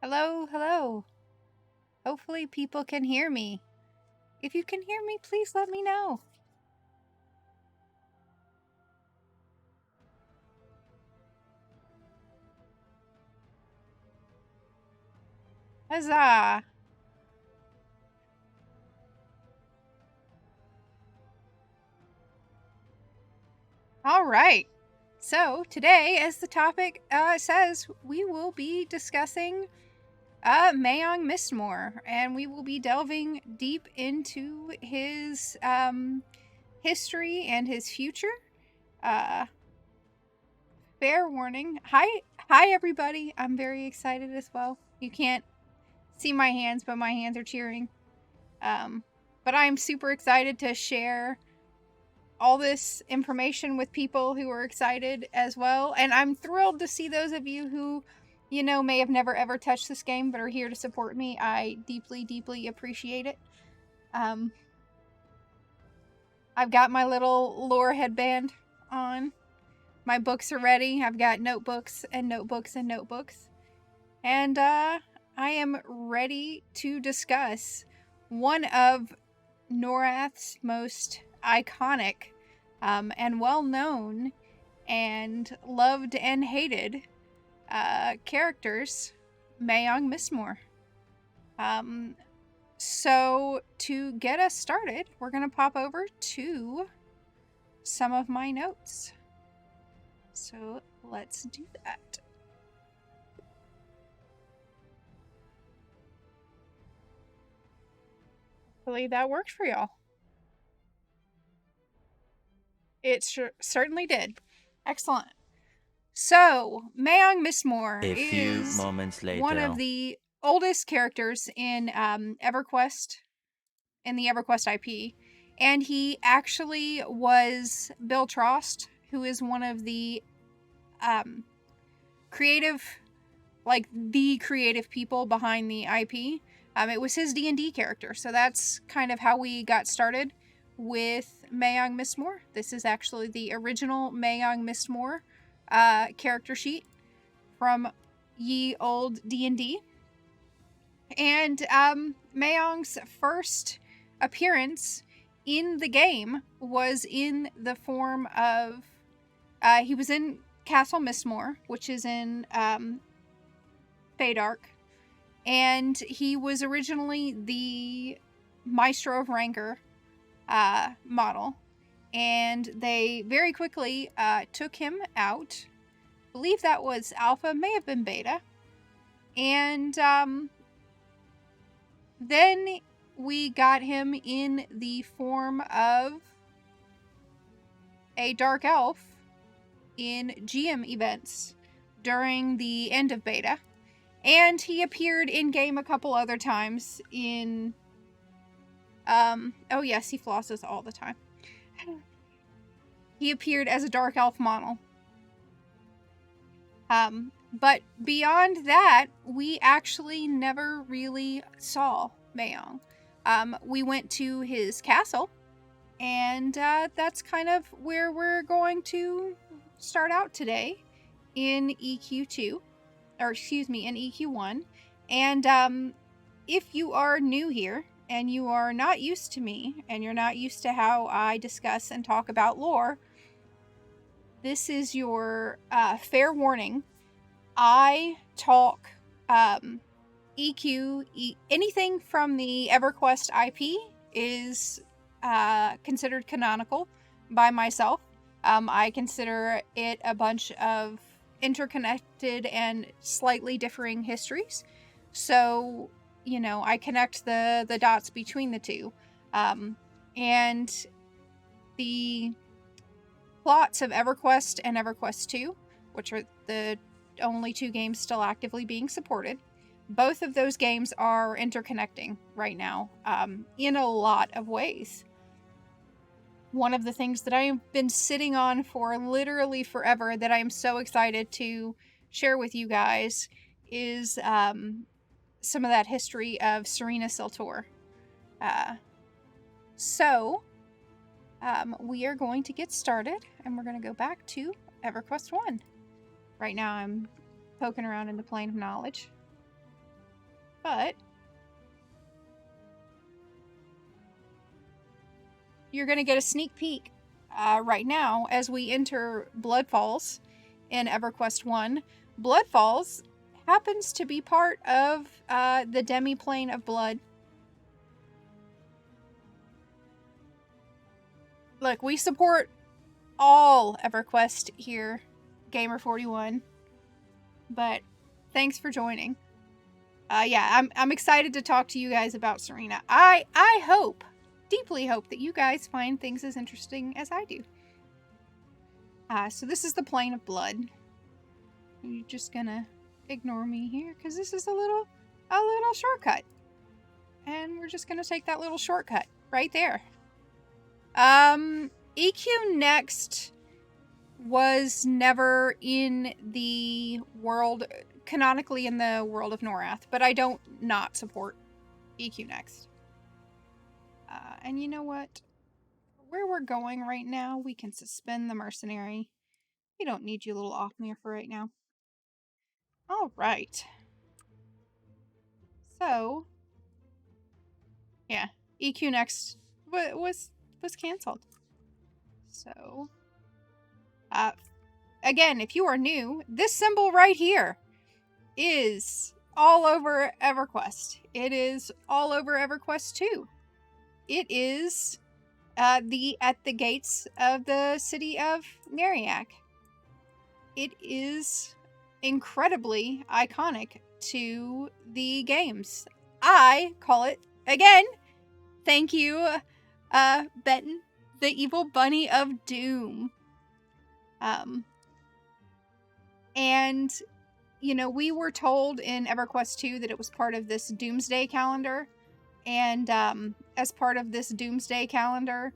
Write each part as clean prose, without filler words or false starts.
Hello, hello. Hopefully people can hear me. If you can hear me, please let me know. Huzzah! All right. So today, as the topic says, we will be discussing Mayong Mistmoore, and we will be delving deep into his history and his future. Fair warning. Hi everybody. I'm very excited as well. You can't see my hands, but my hands are cheering. But I'm super excited to share all this information with people who are excited as well. And I'm thrilled to see those of you who, may have never ever touched this game but are here to support me. I deeply, deeply appreciate it. I've got my little lore headband on. My books are ready. I've got notebooks and notebooks and notebooks. And I am ready to discuss one of Norath's most iconic and well-known and loved and hated characters, Mayong Mistmoore. So to get us started, we're going to pop over to some of my notes. So let's do that. Hopefully that worked for y'all. It certainly did. Excellent. So, Mayong Mistmoore is moments later. one of the oldest characters in EverQuest, in the EverQuest IP. And he actually was Bill Trost, who is one of the creative people behind the IP. It was his D&D character, so that's kind of how we got started with Mayong Mistmoore. This is actually the original Mayong Mistmoore character sheet from ye old D&D. And Mayong's first appearance in the game was in the form of he was in Castle Mistmoore, which is in Feydark, and he was originally the Maestro of Rancor model, and they very quickly took him out. I believe that was Alpha, may have been Beta, and then we got him in the form of a Dark Elf in GM events during the end of Beta. And he appeared in-game a couple other times in... oh yes, he flosses all the time. He appeared as a Dark Elf model. But beyond that, we actually never really saw Mayong. We went to his castle, and that's kind of where we're going to start out today in EQ2. Or excuse me, in EQ1. And if you are new here and you are not used to me and you're not used to how I discuss and talk about lore, this is your fair warning. I talk EQ, anything from the EverQuest IP is considered canonical by myself. I consider it a bunch of interconnected and slightly differing histories. So, I connect the dots between the two. And the plots of EverQuest and EverQuest II, which are the only two games still actively being supported, both of those games are interconnecting right now in a lot of ways. One of the things that I have been sitting on for literally forever that I am so excited to share with you guys is some of that history of Serena Selture. So we are going to get started, and we're going to go back to EverQuest I. Right now I'm poking around in the plane of knowledge. But you're going to get a sneak peek right now as we enter Bloodfalls in EverQuest I. Bloodfalls happens to be part of the demi-plane of blood. Look, we support all EverQuest here, Gamer41. But thanks for joining. Yeah, I'm excited to talk to you guys about Serena. I hope, deeply hope, that you guys find things as interesting as I do. So this is the plane of blood. You're just gonna ignore me here because this is a little shortcut, and we're just gonna take that little shortcut right there. EQ next was never in the world, canonically in the world of Norath, but I don't not support EQ next. And you know what? Where we're going right now, we can suspend the mercenary. We don't need you, little Othmir, for right now. All right. So, yeah, EQ next was canceled. So, again, if you are new, this symbol right here is all over EverQuest. It is all over EverQuest II. It is at the gates of the city of Nariak. It is incredibly iconic to the games. I call it, again, thank you, Benton, the evil bunny of doom. And, you know, we were told in EverQuest II that it was part of this doomsday calendar. And as part of this doomsday calendar,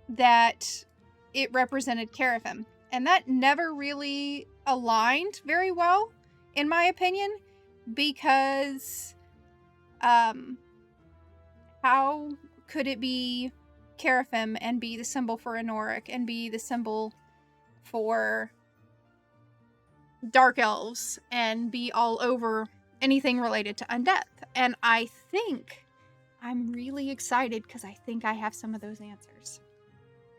that it represented Carathim. And that never really aligned very well, in my opinion, because how could it be Carathim and be the symbol for Anoric and be the symbol for Dark Elves and be all over anything related to undeath? And I think I'm really excited because I think I have some of those answers.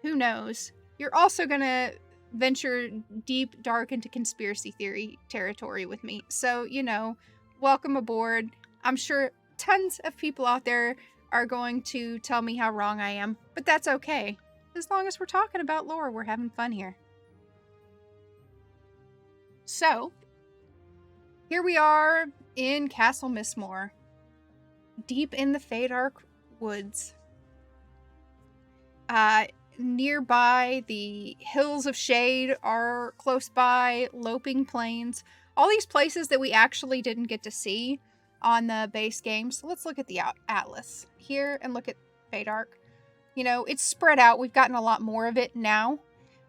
Who knows? You're also gonna venture deep, dark into conspiracy theory territory with me. So, you know, welcome aboard. I'm sure tons of people out there are going to tell me how wrong I am, but that's okay. As long as we're talking about lore, we're having fun here. So, here we are in Castle Mistmoore, deep in the Fadark woods. Nearby, the Hills of Shade are close by, Loping Plains, all these places that we actually didn't get to see on the base game. So let's look at the atlas here and look at Fadark. You know, it's spread out. We've gotten a lot more of it now.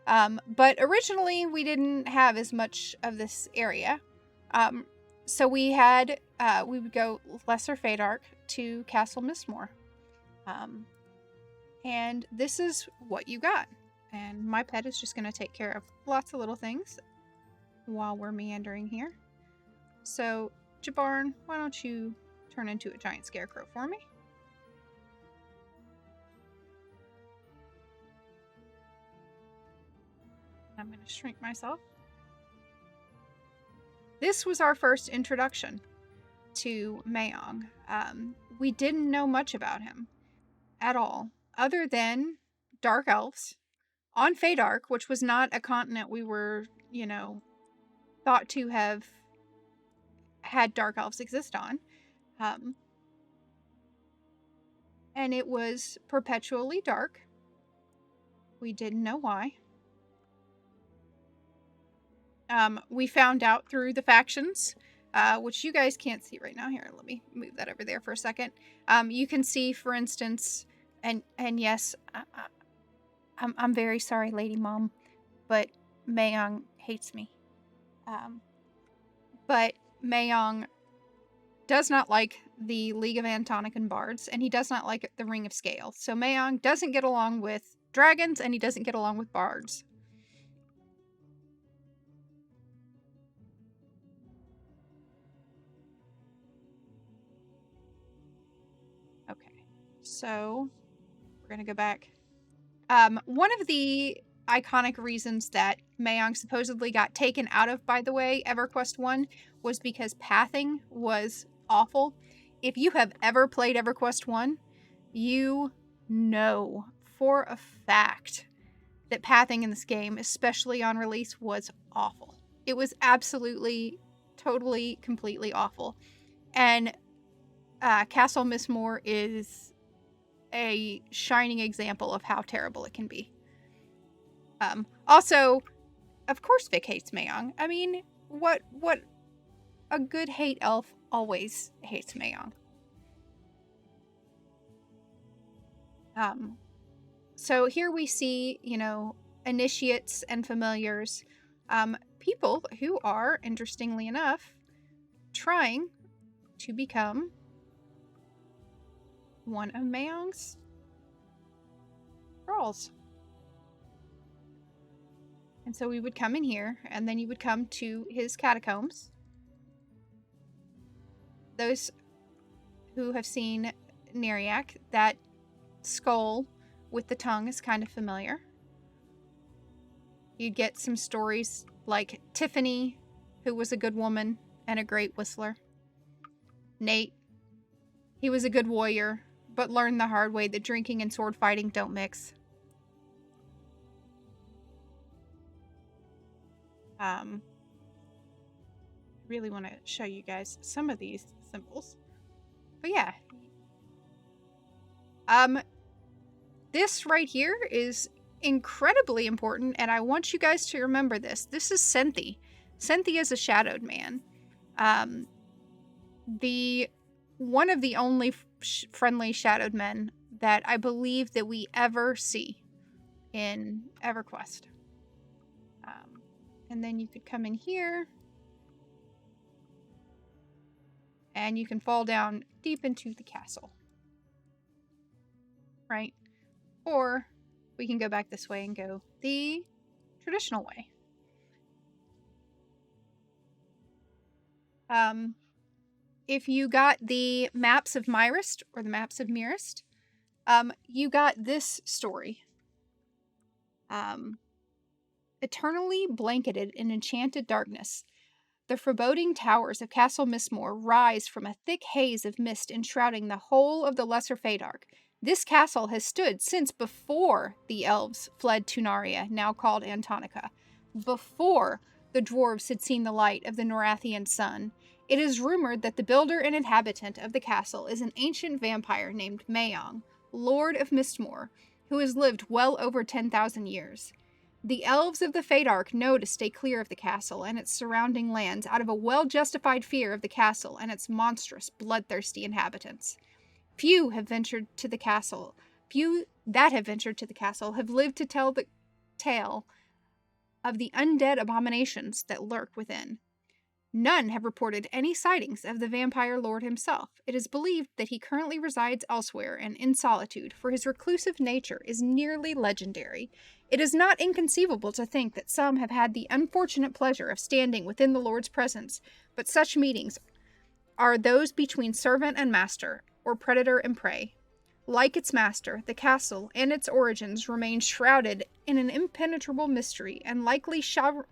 But originally we didn't have as much of this area. So we would go Lesser Fadark to Castle Mistmoore. And this is what you got. And my pet is just going to take care of lots of little things while we're meandering here. So, Jabarn, why don't you turn into a giant scarecrow for me? I'm going to shrink myself. This was our first introduction to Mayong. We didn't know much about him at all, other than Dark Elves on Fadark, which was not a continent we were, you know, thought to have had Dark Elves exist on. And it was perpetually dark. We didn't know why. We found out through the factions, which you guys can't see right now. Here, let me move that over there for a second. You can see, for instance, and yes, I'm very sorry, Lady Mom, but Mayong hates me. But Mayong does not like the League of Antonican Bards, and he does not like the Ring of Scale. So Mayong doesn't get along with dragons, and he doesn't get along with bards. So we're going to go back. One of the iconic reasons that Mayong supposedly got taken out of, by the way, EverQuest I, was because pathing was awful. If you have ever played EverQuest I, you know for a fact that pathing in this game, especially on release, was awful. It was absolutely, totally, completely awful. And Castle Mistmoore is a shining example of how terrible it can be. Also, of course Vic hates Mayong. I mean, what a good hate elf always hates Mayong. So here we see, initiates and familiars, people who are, interestingly enough, trying to become one of Mayong's girls. And so we would come in here, and then you would come to his catacombs. Those who have seen Nariak, that skull with the tongue is kind of familiar. You'd get some stories like Tiffany, who was a good woman and a great whistler. Nate, he was a good warrior, but learned the hard way that drinking and sword fighting don't mix. I really want to show you guys some of these symbols. But yeah. This right here is incredibly important, and I want you guys to remember this. This is Senthi. Senthi is a shadowed man. One of the only friendly shadowed men that I believe that we ever see in EverQuest. And then you could come in here, and you can fall down deep into the castle. Right? Or we can go back this way and go the traditional way. If you got the maps of Myrist or the maps of Myrist, you got this story. Eternally blanketed in enchanted darkness, the foreboding towers of Castle Mistmoore rise from a thick haze of mist enshrouding the whole of the Lesser Fadark. This castle has stood since before the elves fled to Nariak, now called Antonica, before the dwarves had seen the light of the Norathian sun. It is rumored that the builder and inhabitant of the castle is an ancient vampire named Mayong, Lord of Mistmoore, who has lived well over 10,000 years. The elves of the Fadark know to stay clear of the castle and its surrounding lands out of a well-justified fear of the castle and its monstrous, bloodthirsty inhabitants. Few that have ventured to the castle have lived to tell the tale of the undead abominations that lurk within. None have reported any sightings of the vampire lord himself. It is believed that he currently resides elsewhere and in solitude, for his reclusive nature is nearly legendary. It is not inconceivable to think that some have had the unfortunate pleasure of standing within the Lord's presence, but such meetings are those between servant and master, or predator and prey. Like its master, the castle and its origins remain shrouded in an impenetrable mystery, and likely shall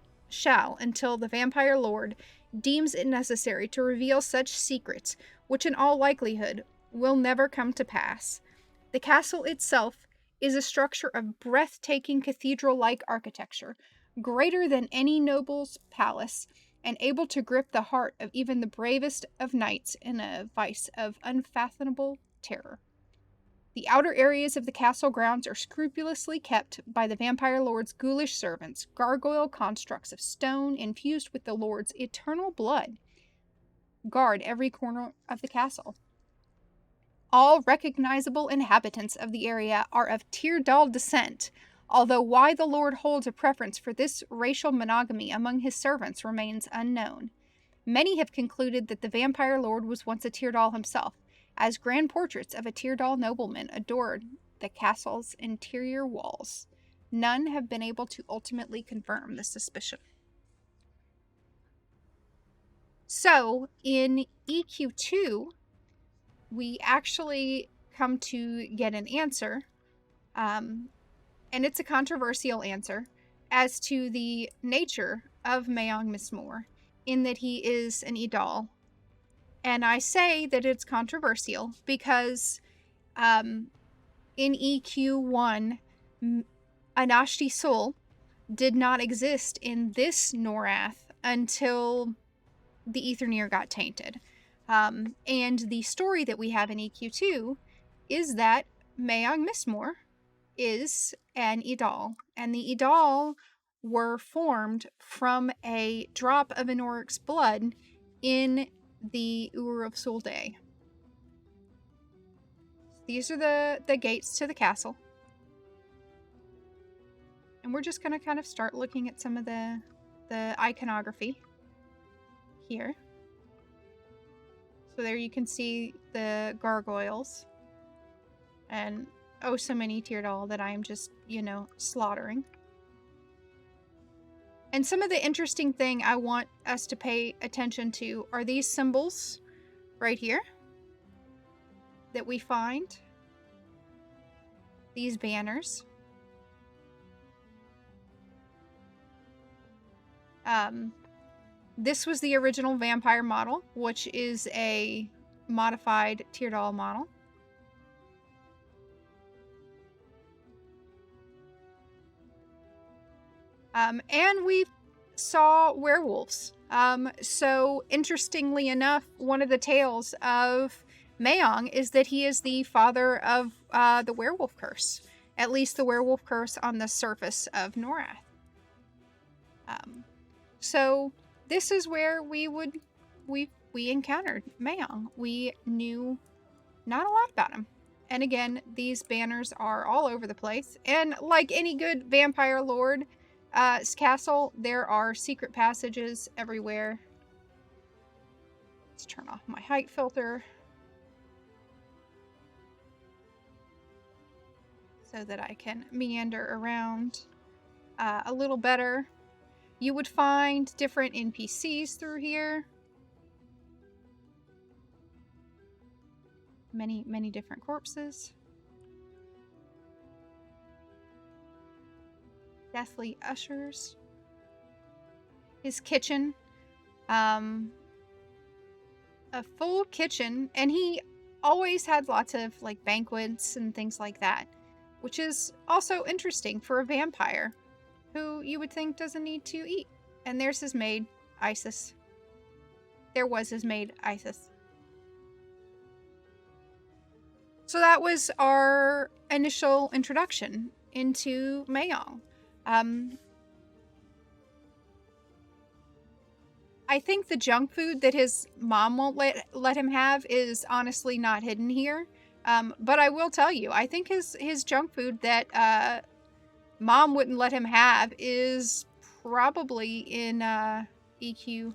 until the vampire lord deems it necessary to reveal such secrets, which in all likelihood will never come to pass. The castle itself is a structure of breathtaking cathedral-like architecture, greater than any noble's palace, and able to grip the heart of even the bravest of knights in a vice of unfathomable terror. The outer areas of the castle grounds are scrupulously kept by the vampire lord's ghoulish servants, gargoyle constructs of stone infused with the lord's eternal blood guard every corner of the castle. All recognizable inhabitants of the area are of Tyrdal descent, although why the lord holds a preference for this racial monogamy among his servants remains unknown. Many have concluded that the vampire lord was once a Tyrdal himself, as grand portraits of a Tyrdal nobleman adored the castle's interior walls. None have been able to ultimately confirm this suspicion. So, in EQ2, we actually come to get an answer, and it's a controversial answer, as to the nature of Mayong Mistmoore, in that he is an Idal. And I say that it's controversial because in EQ1, Anashti Soul did not exist in this Norath until the Aetherneer got tainted. And the story that we have in EQ2 is that Mayong Mistmoore is an Idal, and the Idal were formed from a drop of Anoric's blood in the Ur of Solday. These are the gates to the castle. And we're just going to kind of start looking at some of the iconography here. So there you can see the gargoyles. And oh, so many Teardal that I am just, slaughtering. And some of the interesting thing I want us to pay attention to are these symbols right here that we find. These banners. This was the original vampire model, which is a modified Teardal model. And we saw werewolves. So interestingly enough, one of the tales of Mayong is that he is the father of the werewolf curse. At least the werewolf curse on the surface of Norath. So this is where we encountered Mayong. We knew not a lot about him. And again, these banners are all over the place. And like any good vampire lord, castle, there are secret passages everywhere. Let's turn off my height filter so that I can meander around a little better. You would find different NPCs through here. Many different corpses. Deathly ushers. His kitchen. A full kitchen. And he always had lots of like banquets and things like that. Which is also interesting for a vampire who you would think doesn't need to eat. And there's his maid, Isis. There was his maid, Isis. So that was our initial introduction into Mayong. I think the junk food that his mom won't let him have is honestly not hidden here. But I will tell you, I think his junk food that Mom wouldn't let him have is probably in EQ2.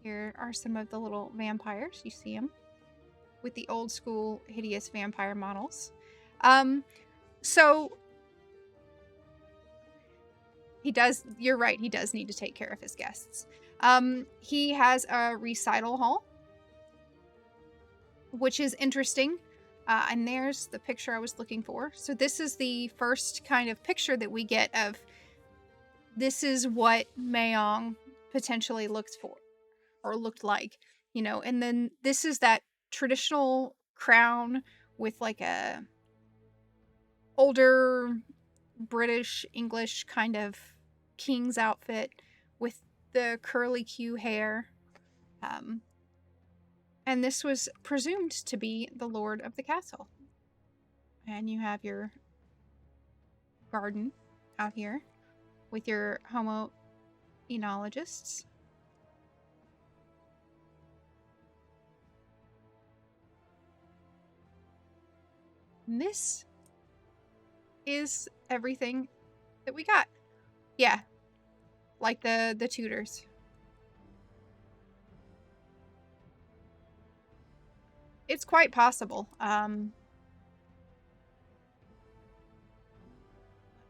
Here are some of the little vampires. You see them with the old school hideous vampire models. So he does, you're right, he does need to take care of his guests. He has a recital hall, which is interesting. And there's the picture I was looking for. So this is the first kind of picture that we get of this is what Mayong potentially looked for or looked like, and then this is that traditional crown with like a older British English kind of king's outfit with the curly Q hair. And this was presumed to be the lord of the castle. And you have your garden out here with your homo enologists. And this is everything that we got. Yeah, like the tutors. It's quite possible. Let's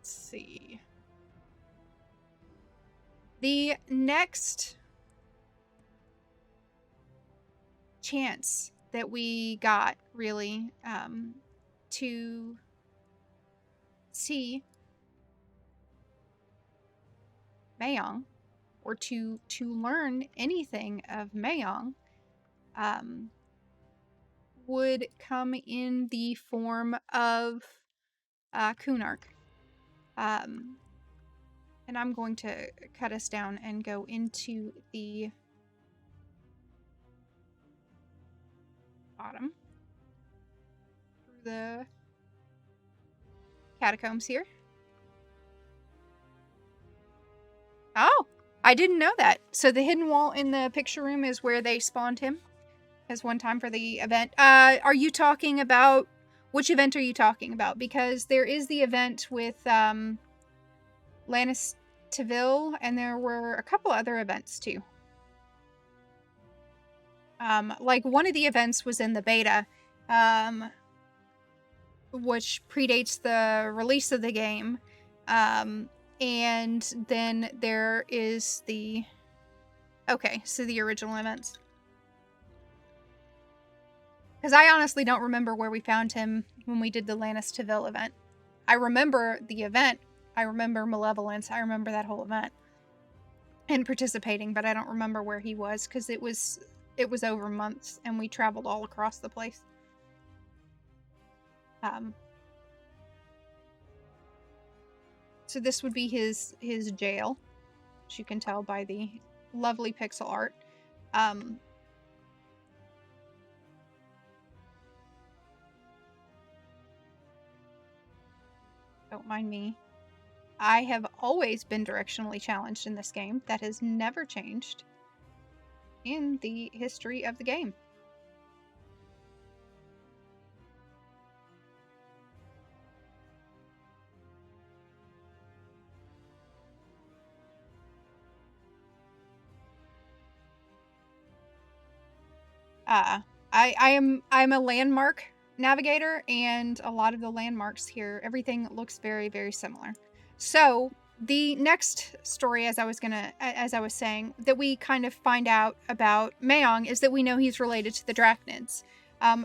see. The next chance that we got, really, to see Mayong, or to learn anything of Mayong, would come in the form of Kunark. And I'm going to cut us down and go into the bottom through the catacombs here. Oh, I didn't know that. So the hidden wall in the picture room is where they spawned him as one time for the event. Are you talking about, which event are you talking about? Because there is the event with Lannis Teville, and there were a couple other events too. Like one of the events was in the beta, which predates the release of the game. And then there is the... Okay, so the original events. Because I honestly don't remember where we found him when we did the Lannis Teville event. I remember the event. I remember Malevolence. I remember that whole event. And participating, but I don't remember where he was, because it was over months, and we traveled all across the place. So this would be his jail, as you can tell by the lovely pixel art. Don't mind me. I have always been directionally challenged in this game. That has never changed in the history of the game. I'm a landmark navigator, and a lot of the landmarks here, everything looks very, very similar. So the next story, as I was saying, that we kind of find out about Mayong is that we know he's related to the Drachnids.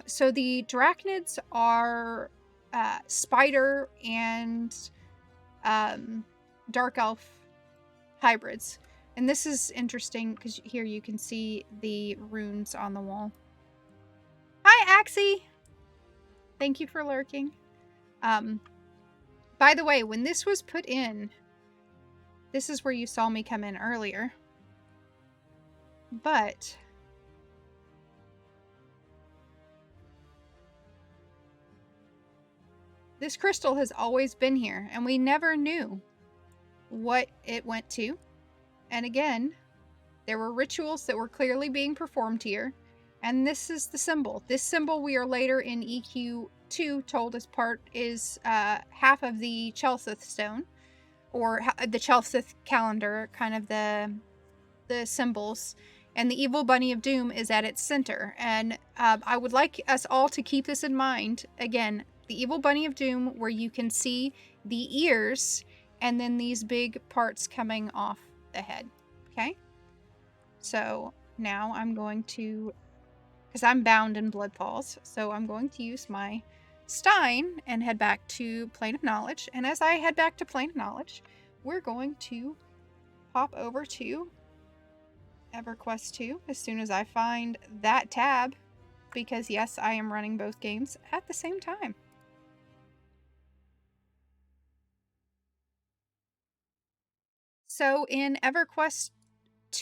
So the Drachnids are spider and dark elf hybrids. And this is interesting because here you can see the runes on the wall. Hi, Axie! Thank you for lurking. By the way, when this was put in, this is where you saw me come in earlier. But this crystal has always been here, and we never knew what it went to. And again, there were rituals that were clearly being performed here. And this is the symbol. This symbol we are later in EQ2 told as part is half of the Chelsith stone, or the Chelsith calendar, kind of the symbols. And the evil bunny of doom is at its center. And I would like us all to keep this in mind. Again, the evil bunny of doom, where you can see the ears and then these big parts coming off the head. Okay? So now I'm going to, because I'm bound in Bloodfalls, so I'm going to use my Stein and head back to Plane of Knowledge. And as I head back to Plane of Knowledge, we're going to pop over to EverQuest II as soon as I find that tab, because yes, I am running both games at the same time. So in EverQuest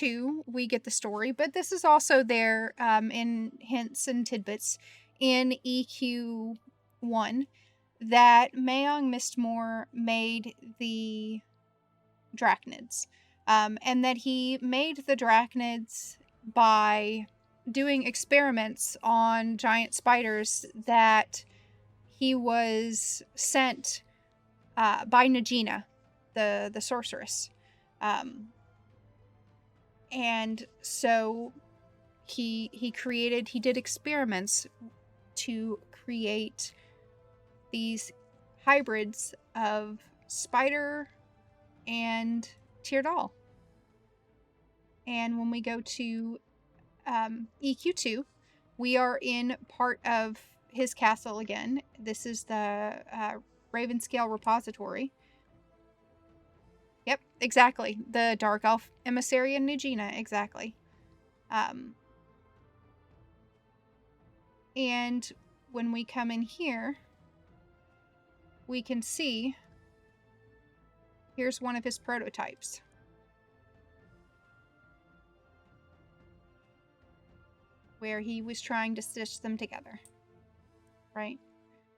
II, we get the story, but this is also there in hints and tidbits in EQ1 that Mayong Mistmoore made the Drachnids, and that he made the Drachnids by doing experiments on giant spiders that he was sent by Nagina, the sorceress. And so he did experiments to create these hybrids of spider and Teardal. And when we go to EQ2, We are in part of his castle again. This is the Ravenscale Repository. Yep, exactly. The Dark Elf Emissary in Nugina, exactly. And when we come in here, we can see, here's one of his prototypes. Where he was trying to stitch them together, right?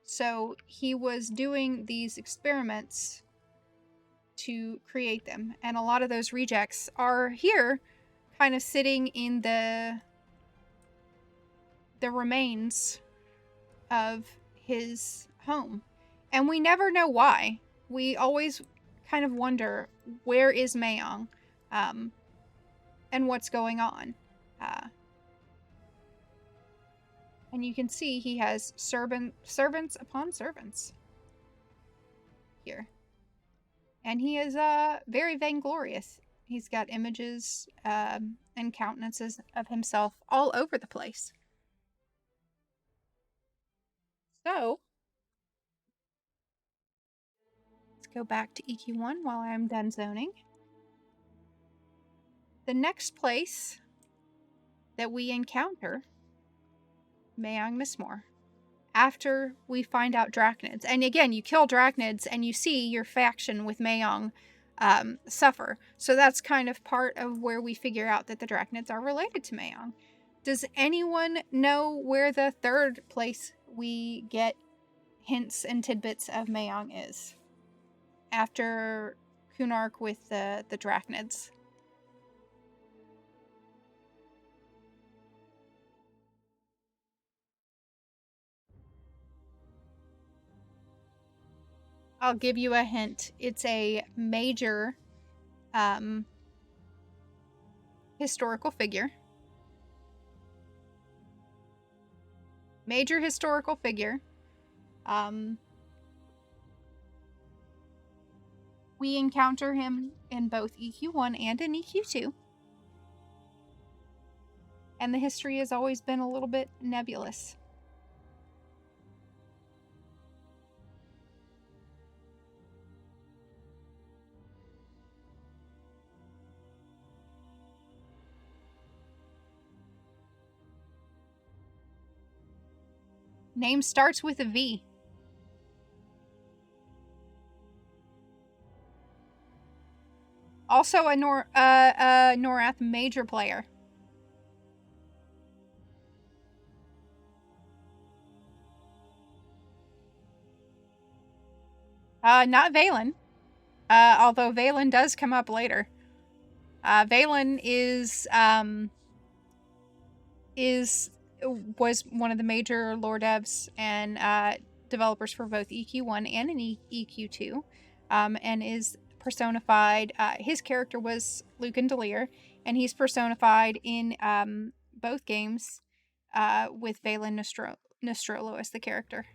So he was doing these experiments to create them, and a lot of those rejects are here, kind of sitting in the remains of his home. And we never know why. We always kind of wonder, where is Mayong? And what's going on? And you can see he has servants upon servants here. And he is very vainglorious. He's got images and countenances of himself all over the place. So, let's go back to EQ1 while I'm done zoning. The next place that we encounter Mayong Mistmoore, after we find out Drachnids. And again, you kill Drachnids and you see your faction with Mayong suffer. So that's kind of part of where we figure out that the Drachnids are related to Mayong. Does anyone know where the third place we get hints and tidbits of Mayong is? After Kunark with the Drachnids. I'll give you a hint. It's a major historical figure. Major historical figure. We encounter him in both EQ1 and in EQ2. And the history has always been a little bit nebulous. Name starts with a V. Also a Norath major player. Not Valen. Although Valen does come up later. Valen was one of the major lore devs and developers for both EQ1 and an EQ2, and is personified. His character was Luclin Delir, and he's personified in both games with Valen Nostrolo as the character.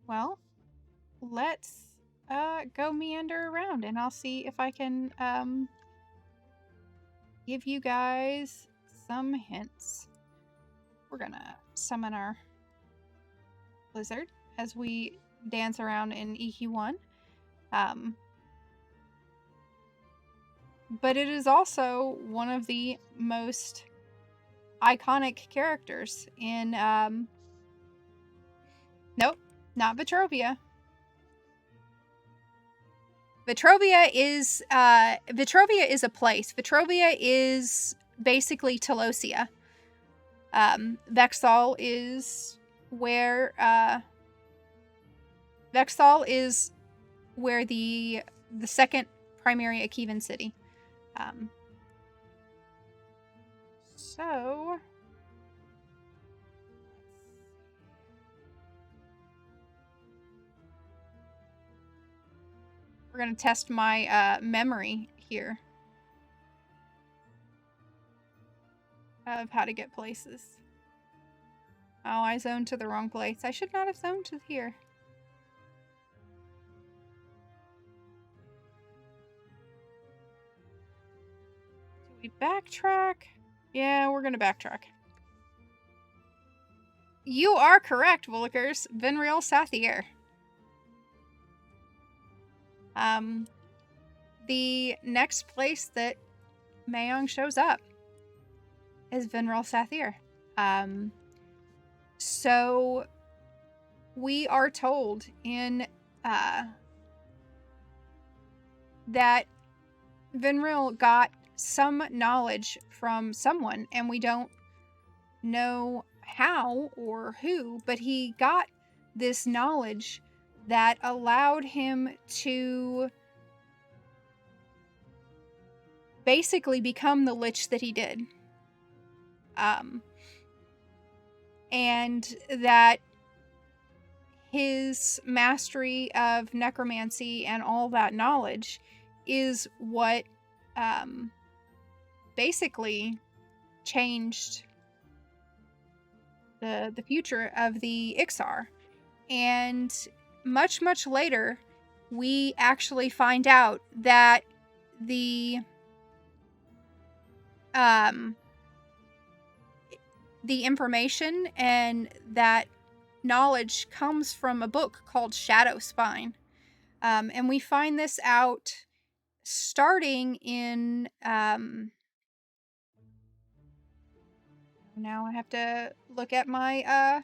Well, let's go meander around, and I'll see if I can give you guys some hints. We're gonna summon our lizard as we dance around in EQ1. But it is also one of the most iconic characters in nope, not Vetrovia. Vetrovia is a place. Vetrovia is basically Telosia. Vexthal is where the second primary Akivan city. So we're gonna test my memory here of how to get places. Oh, I zoned to the wrong place. I should not have zoned to here. We backtrack? Yeah, we're gonna backtrack. You are correct, Willikers. Venril Sathir. The next place that Mayong shows up is Venril Sathir. So we are told in that Venril got some knowledge from someone, and we don't know how or who, but he got this knowledge that allowed him to basically become the lich that he did. And that his mastery of necromancy and all that knowledge is what basically changed the future of the Ixar. And much, much later, we actually find out that the information and that knowledge comes from a book called Shadow Spine. And we find this out starting in now I have to look at my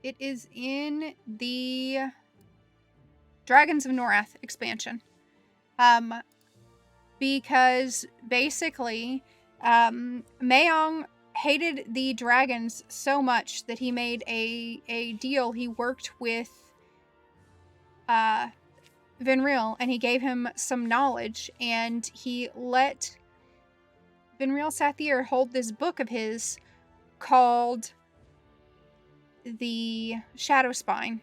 it is in the Dragons of Norath expansion. Because basically Mayong hated the dragons so much that he made a deal. He worked with Venril, and he gave him some knowledge, and he let Venril Sathir hold this book of his called the Shadow Spine.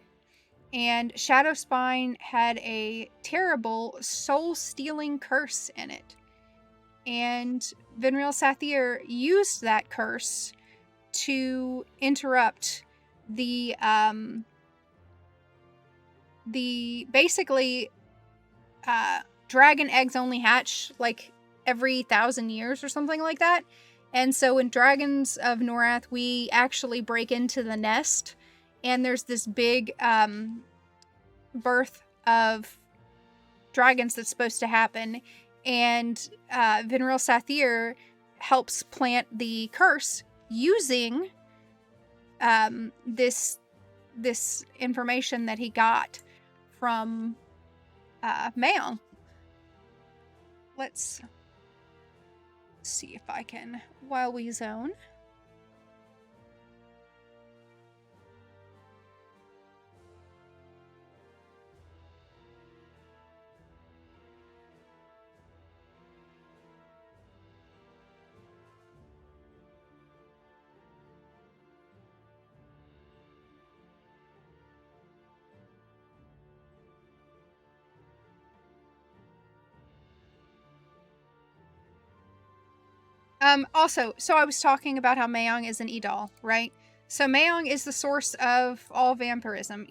And Shadow Spine had a terrible soul-stealing curse in it. And Venril Sathir used that curse to interrupt the basically dragon eggs only hatch like every 1,000 years or something like that. And so in Dragons of Norath, we actually break into the nest, and there's this big birth of dragons that's supposed to happen. And Venril Sathir helps plant the curse using this information that he got from Mayong. Let's see if I can, while we zone. Also, so I was talking about how Mayong is an Edal, right? So Mayong is the source of all vampirism.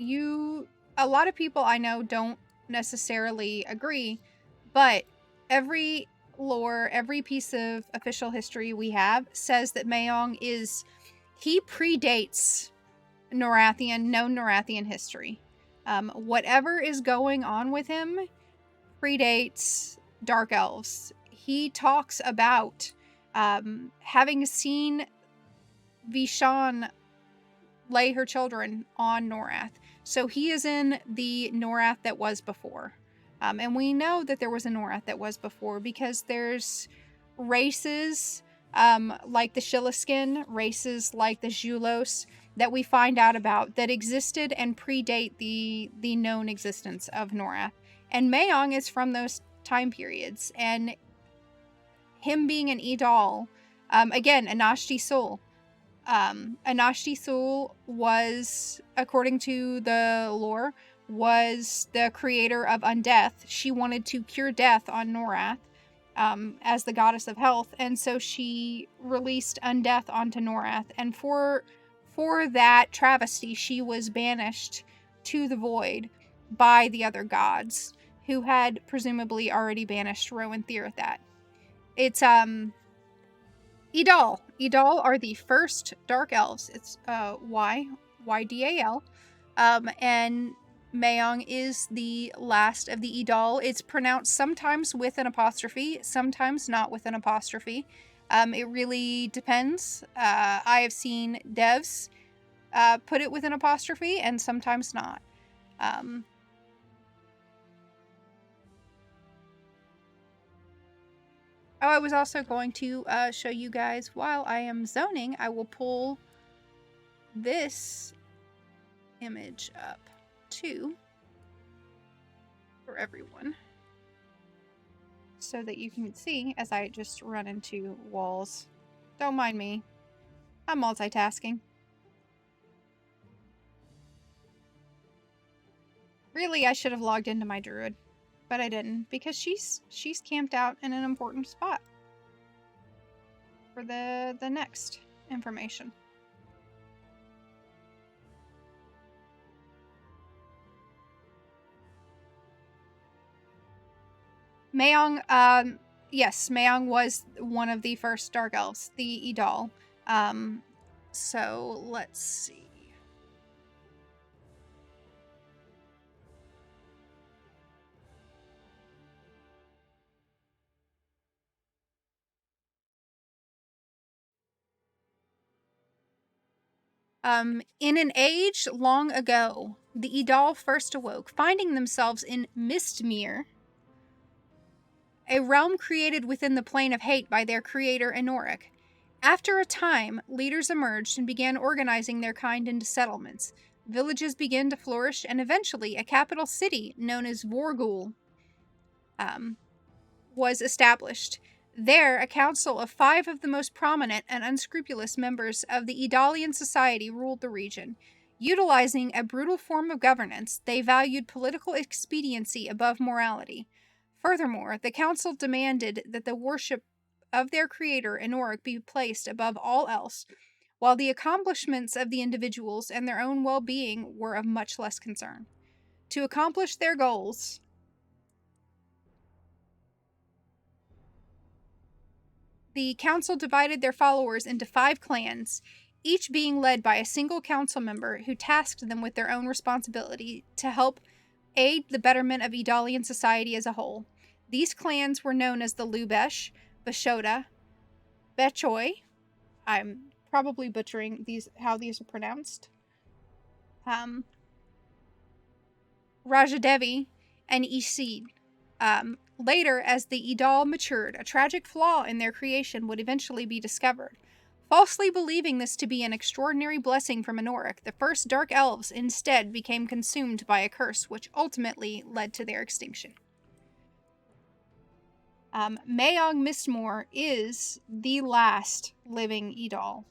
A lot of people I know don't necessarily agree, but every lore, every piece of official history we have says that Mayong he predates known Norathian history. Whatever is going on with him predates Dark Elves. He talks about having seen Vishan lay her children on Norath. So he is in the Norath that was before. And we know that there was a Norath that was before because there's races like the Shilliskin, races like the Julos that we find out about that existed and predate the known existence of Norath. And Mayong is from those time periods. And him being an Edal, again, Anashti Sul. Anashti Sul was, according to the lore, was the creator of undeath. She wanted to cure death on Norath as the goddess of health, and so she released undeath onto Norath. And for that travesty, she was banished to the void by the other gods, who had presumably already banished Rowan Thyr at that. It's Idal. Idal are the first Dark Elves. It's Ydal. And Mayong is the last of the Idal. It's pronounced sometimes with an apostrophe, sometimes not with an apostrophe. It really depends. I have seen devs put it with an apostrophe and sometimes not. I was also going to show you guys while I am zoning. I will pull this image up too for everyone so that you can see as I just run into walls. Don't mind me. I'm multitasking. Really, I should have logged into my druid, but I didn't because she's camped out in an important spot for the next information. Mayong, yes, Mayong was one of the first Dark Elves, the Idal. So let's see. In an age long ago, the Idal first awoke, finding themselves in Mistmoore, a realm created within the plane of hate by their creator Nariak. After a time, leaders emerged and began organizing their kind into settlements. Villages began to flourish, and eventually a capital city known as Vorgul was established. There, a council of 5 of the most prominent and unscrupulous members of the Idalian society ruled the region. Utilizing a brutal form of governance, they valued political expediency above morality. Furthermore, the council demanded that the worship of their creator, Nariak, be placed above all else, while the accomplishments of the individuals and their own well-being were of much less concern. To accomplish their goals, the council divided their followers into 5 clans, each being led by a single council member who tasked them with their own responsibility to help aid the betterment of Idalian society as a whole. These clans were known as the Lubesh, Bashoda, Bechoy. I'm probably butchering how these are pronounced. Rajadevi, and Isid. Later, as the Idal matured, a tragic flaw in their creation would eventually be discovered. Falsely believing this to be an extraordinary blessing from Nariak, the first Dark Elves instead became consumed by a curse, which ultimately led to their extinction. Mayong Mistmoore is the last living Idal.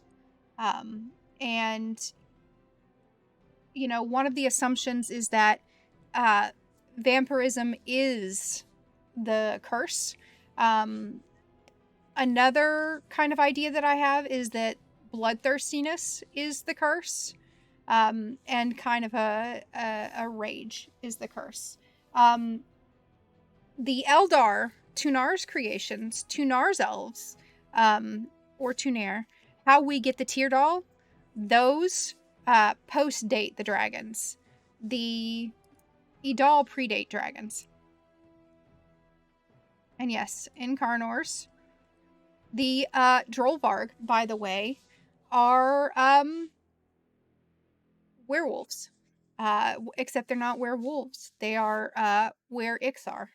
And, you know, one of the assumptions is that vampirism is the curse. Another kind of idea that I have is that bloodthirstiness is the curse, and kind of a rage is the curse. The Eldar, Tunar's creations, Tunar's elves, or Tunair, how we get the Teardal, those post-date the dragons. The Idal predate dragons. And yes, in Carnors, the Drollvarg, by the way, are werewolves. Except they're not werewolves. They are were-Ixar.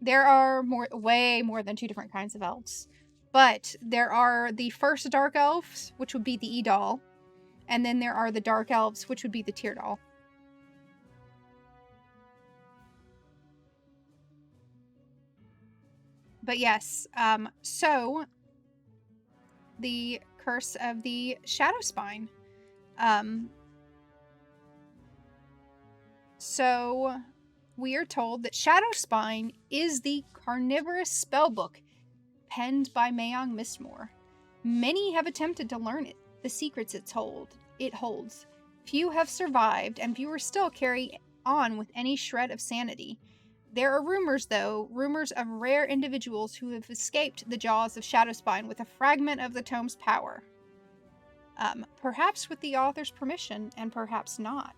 There are way more than 2 different kinds of elves. But there are the first Dark Elves, which would be the Idal. And then there are the Dark Elves, which would be the Teardal. But yes, so the curse of the Shadowspine. So we are told that Shadowspine is the carnivorous spellbook penned by Mayong Mistmoore. Many have attempted to learn it, the secrets it holds. Few have survived, and fewer still carry on with any shred of sanity. There are rumors, though, rumors of rare individuals who have escaped the jaws of Shadowspine with a fragment of the tome's power. Perhaps with the author's permission, and perhaps not.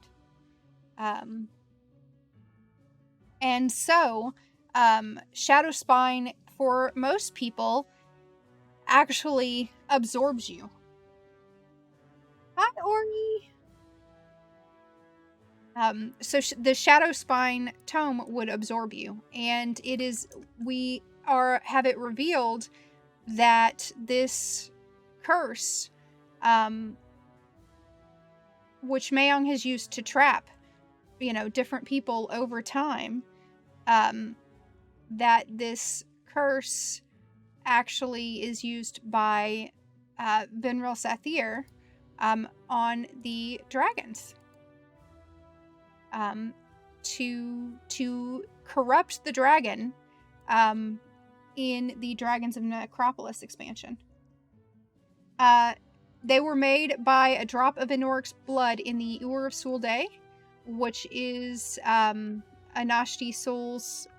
And so, Shadowspine, for most people, actually absorbs you. Hi, Ori! So the Shadowspine tome would absorb you, and we have it revealed that this curse, which Mayong has used to trap, different people over time, that this curse actually is used by Venril Sathir on the dragons. To corrupt the dragon in the Dragons of Necropolis expansion. They were made by a drop of Inoric's blood in the Ur of Sul'Day, which is Anashti Soul's.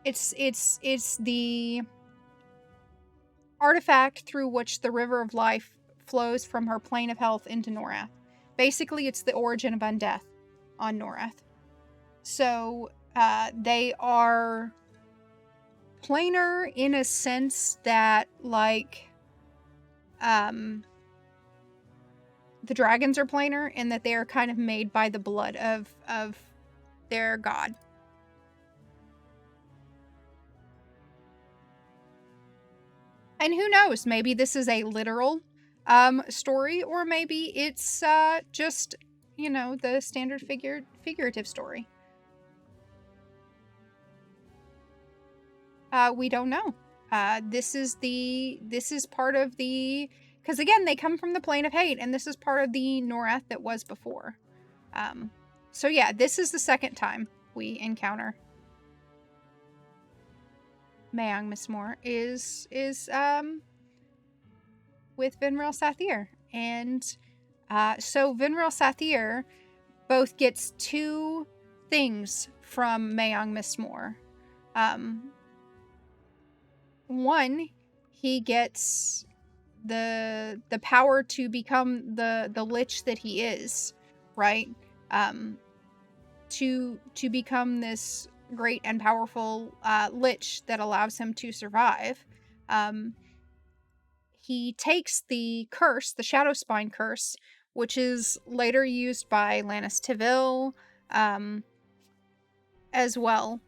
It's the artifact through which the River of Life flows from her plane of health into Norath. Basically, it's the origin of undeath on Norath. So, they are planar in a sense that, like, the dragons are planar in that they are kind of made by the blood of their god. And who knows, maybe this is a literal story, or maybe it's just, the standard figurative story. We don't know. This is part of the, because again, they come from the plane of hate, and this is part of the Norath that was before. So yeah, this is the second time we encounter Mayong Mistmoore is with Venril Sathir. And so Venril Sathir both gets two things from Mayong Mistmoore. One, he gets the power to become the lich that he is, right? To become this great and powerful lich that allows him to survive. He takes the curse, the Shadowspine curse, which is later used by Lannis Tivil, as well.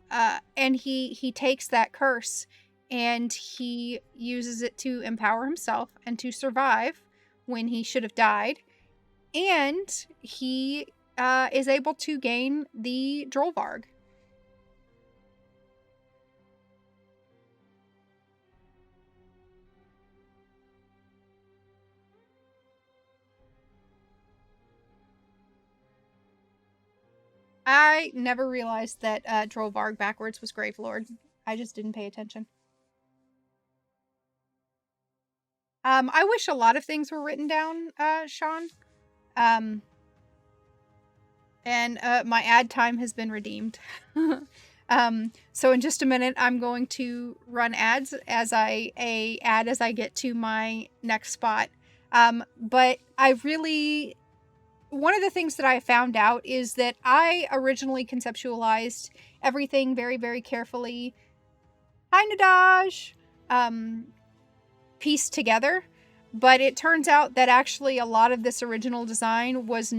And he takes that curse and he uses it to empower himself and to survive when he should have died. And he is able to gain the Drollvarg. I never realized that Drollvarg backwards was Gravelord. I just didn't pay attention. I wish a lot of things were written down, Sean. And my ad time has been redeemed. So in just a minute, I'm going to run ads as I get to my next spot. But one of the things that I found out is that I originally conceptualized everything very, very carefully. Hi, Nadaj! Pieced together. But it turns out that actually a lot of this original design was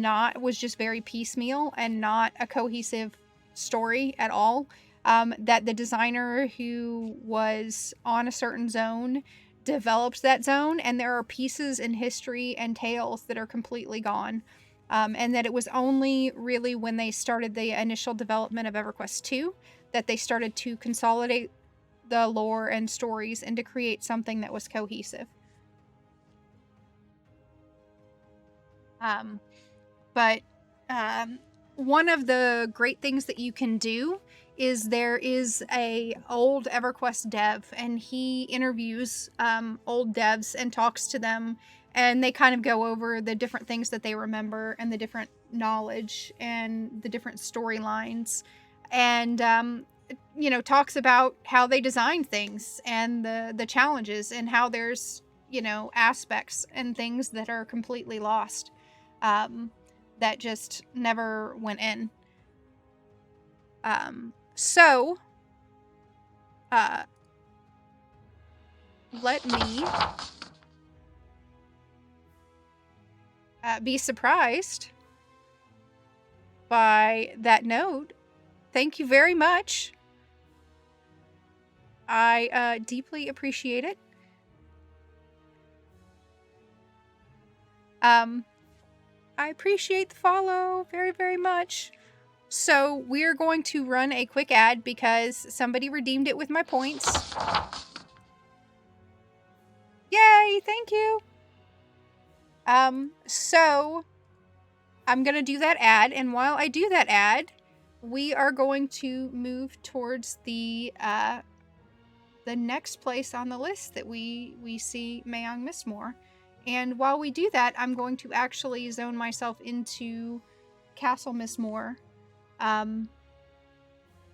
just very piecemeal and not a cohesive story at all. That the designer who was on a certain zone developed that zone, and there are pieces in history and tales that are completely gone. And that it was only really when they started the initial development of EverQuest II that they started to consolidate the lore and stories and to create something that was cohesive. But one of the great things that you can do is there is a old EverQuest dev, and he interviews old devs and talks to them and they kind of go over the different things that they remember and the different knowledge and the different storylines, and talks about how they design things and the challenges, and how there's aspects and things that are completely lost, that just never went in. So let me be surprised by that note. Thank you very much. I deeply appreciate it. I appreciate the follow very, very much. So we're going to run a quick ad because somebody redeemed it with my points. Yay, thank you. So I'm going to do that ad, and while I do that ad, we are going to move towards the next place on the list that we see Mayong Mistmoore. And while we do that, I'm going to actually zone myself into Castle Mistmoore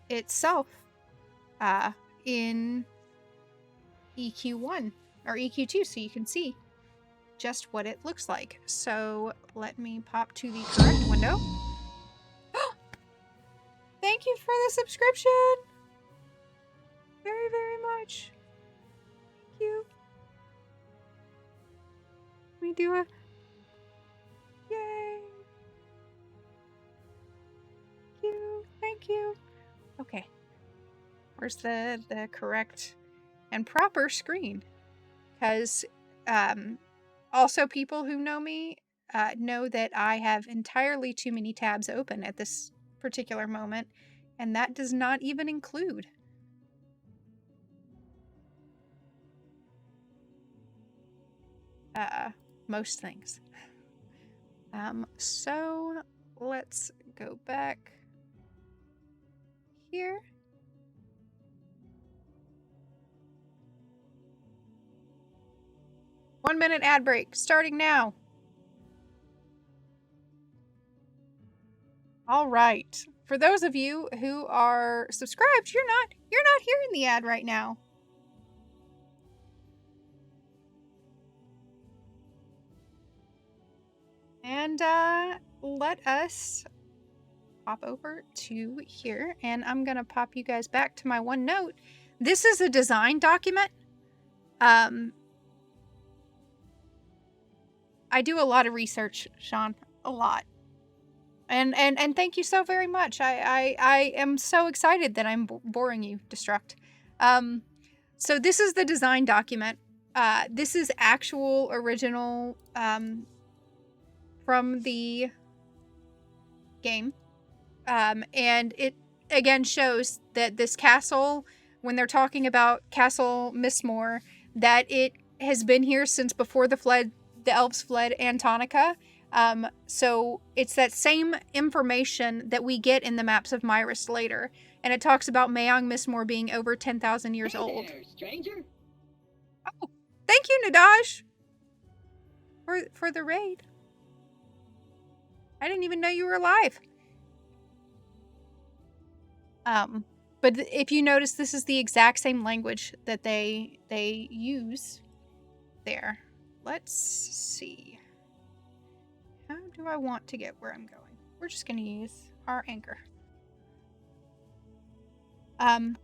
itself in EQ1 or EQ2, so you can see just what it looks like. So let me pop to the correct window. Thank you for the subscription. Very, very much. Thank you. Let me do a yay. Thank you. Thank you. Okay. Where's the correct and proper screen? Because also people who know me know that I have entirely too many tabs open at this particular moment, and that does not even include most things. So let's go back here. One minute ad break starting now. All right. For those of you who are subscribed, you're not hearing the ad right now. And let us pop over to here, and I'm gonna pop you guys back to my OneNote. This is a design document. I do a lot of research, Sean, a lot. And thank you so very much. I am so excited that I'm boring you, Destruct. So this is the design document. This is actual original from the game. And it again shows that this castle, when they're talking about Castle Mistmoore, that it has been here since before the elves fled Antonica. So it's that same information that we get in the maps of Myris later. And it talks about Mayong Mistmoore being over 10,000 years old. There, stranger. Oh, thank you, Nadaj, for the raid. I didn't even know you were alive. But if you notice, this is the exact same language that they use there. Let's see. How do I want to get where I'm going? We're just going to use our anchor. And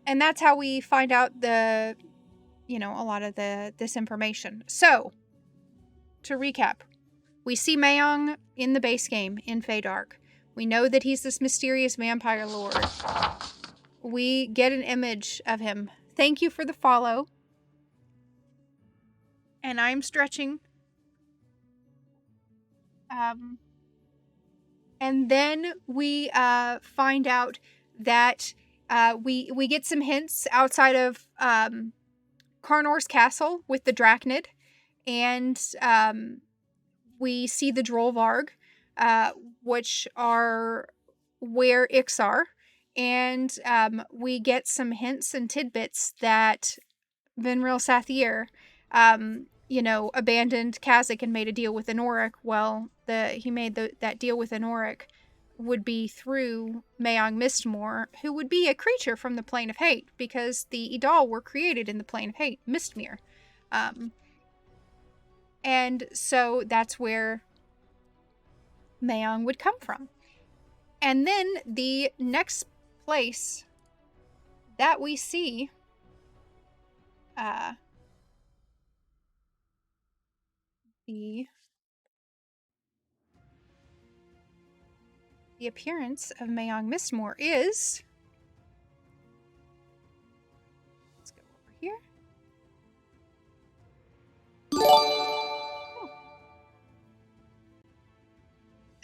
that's how we find out a lot of this information. So, to recap, we see Mayong in the base game in Feydark. We know that he's this mysterious vampire lord. We get an image of him. Thank you for the follow. And I'm stretching. And then we find out that we get some hints outside of Karnor's castle with the Drachnid. And we see the Drollvarg, which are where Ix are. And we get some hints and tidbits that Venril Sathir, abandoned Kasich and made a deal with Anoric. Well, he made that deal with Anoric would be through Mayong Mistmoore, who would be a creature from the Plane of Hate, because the Idal were created in the Plane of Hate, Mistmere. And so that's where Mayong would come from. And then the next place that we see the appearance of Mayong Mistmoore is, let's go over here. Oh.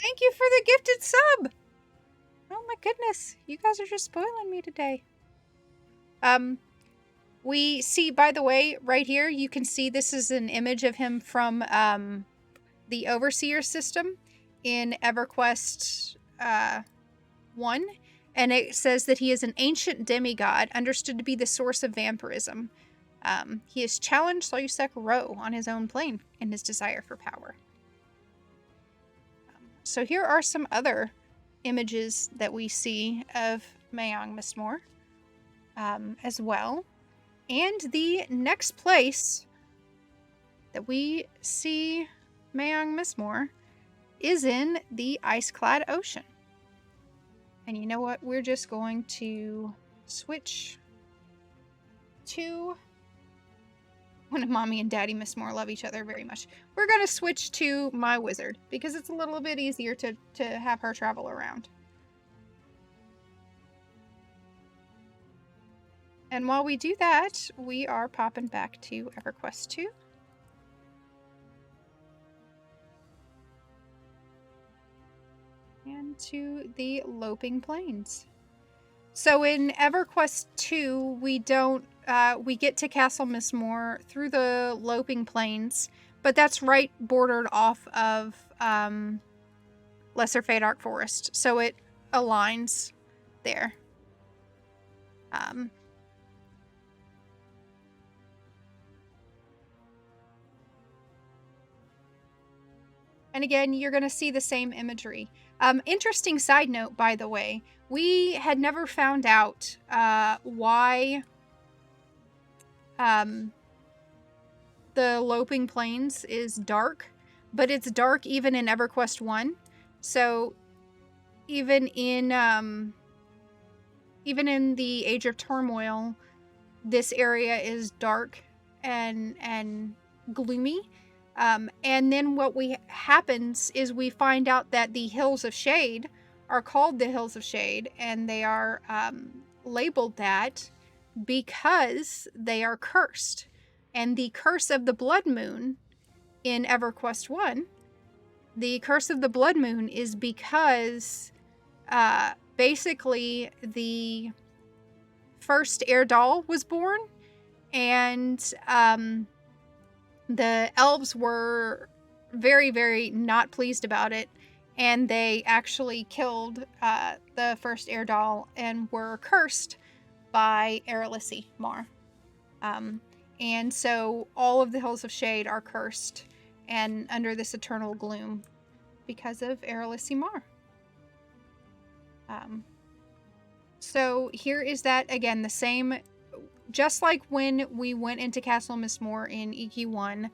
Thank you for the gifted sub. Oh my goodness, you guys are just spoiling me today. We see, by the way, right here, you can see this is an image of him from the Overseer system in EverQuest 1, and it says that he is an ancient demigod, understood to be the source of vampirism. He has challenged Solusek Ro on his own plane in his desire for power. So here are some other images that we see of Mayong Mistmoore as well. And the next place that we see Mayong Mistmoore is in the ice-clad ocean. And you know what? We're just going to switch to... When Mommy and Daddy Mistmoore love each other very much. We're going to switch to my wizard, because it's a little bit easier to have her travel around. And while we do that, we are popping back to EverQuest II. And to the Loping Plains. So in EverQuest II, we get to Castle Mistmoore through the Loping Plains, but that's right bordered off of Lesser Fadark Forest, so it aligns there. And again, you're going to see the same imagery. Interesting side note, by the way, we had never found out why the Loping Plains is dark, but it's dark even in EverQuest 1. So even in the Age of Turmoil, this area is dark and gloomy. And then what happens is we find out that the Hills of Shade are called the Hills of Shade, and they are labeled that because they are cursed. And the Curse of the Blood Moon in EverQuest 1, the Curse of the Blood Moon is because basically the first Erdal was born, and the elves were very, very not pleased about it, and they actually killed the first Erdal and were cursed by Erelisi Mar. And so all of the Hills of Shade are cursed and under this eternal gloom because of Erelisi Mar. So here is that, again, the same, just like when we went into Castle Mistmoore in EQ1,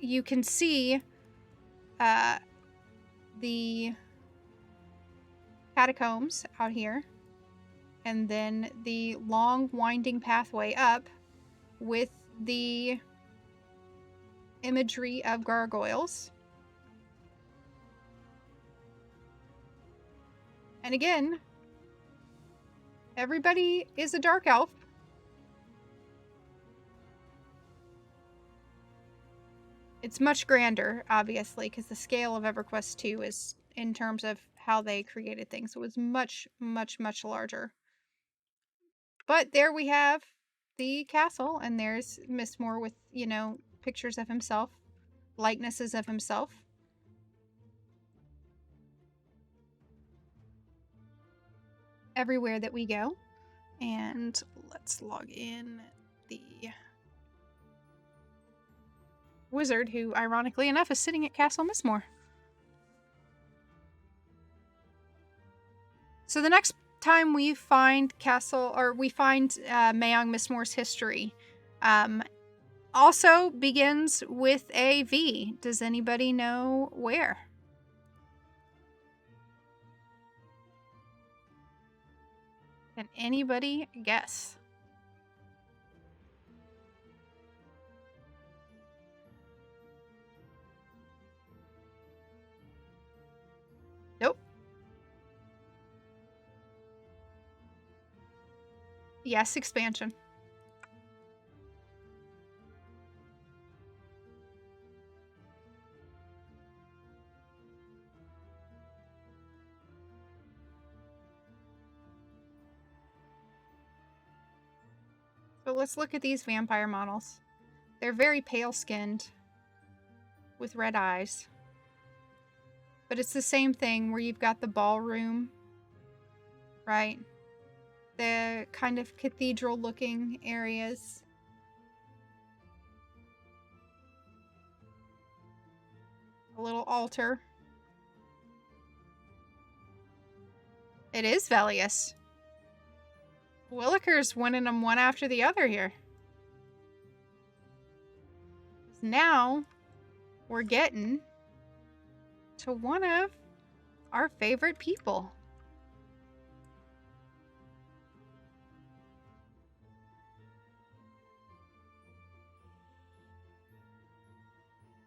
you can see the catacombs out here, and then the long winding pathway up with the imagery of gargoyles. And again, everybody is a dark elf. It's much grander, obviously, because the scale of EverQuest II is, in terms of how they created things, it was much, much, much larger. But there we have the castle, and there's Mistmoore with, pictures of himself, likenesses of himself. Everywhere that we go. And let's log in the wizard who, ironically enough, is sitting at Castle Mistmoore. So the next time we find Mayong Mistmoore's history, also begins with a V. Does anybody know where? Can anybody guess? Nope. Yes, expansion. So let's look at these vampire models. They're very pale-skinned with red eyes. But it's the same thing where you've got the ballroom, right? The kind of cathedral-looking areas. A little altar. It is Velious. Williker's winning them one after the other here. Now, we're getting to one of our favorite people.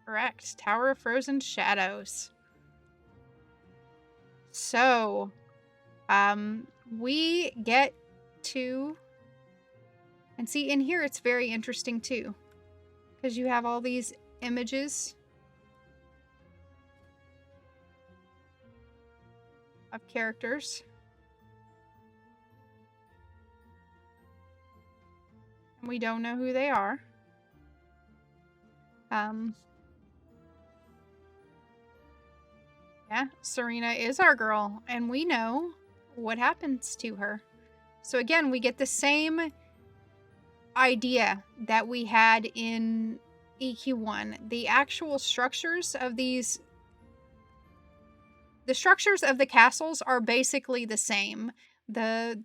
Correct. Tower of Frozen Shadows. So, we get to... And see, in here it's very interesting too. Because you have all these images of characters. And we don't know who they are. Yeah, Serena is our girl, and we know what happens to her. So again, we get the same idea that we had in EQ1. The actual structures of these... The structures of the castles are basically the same. The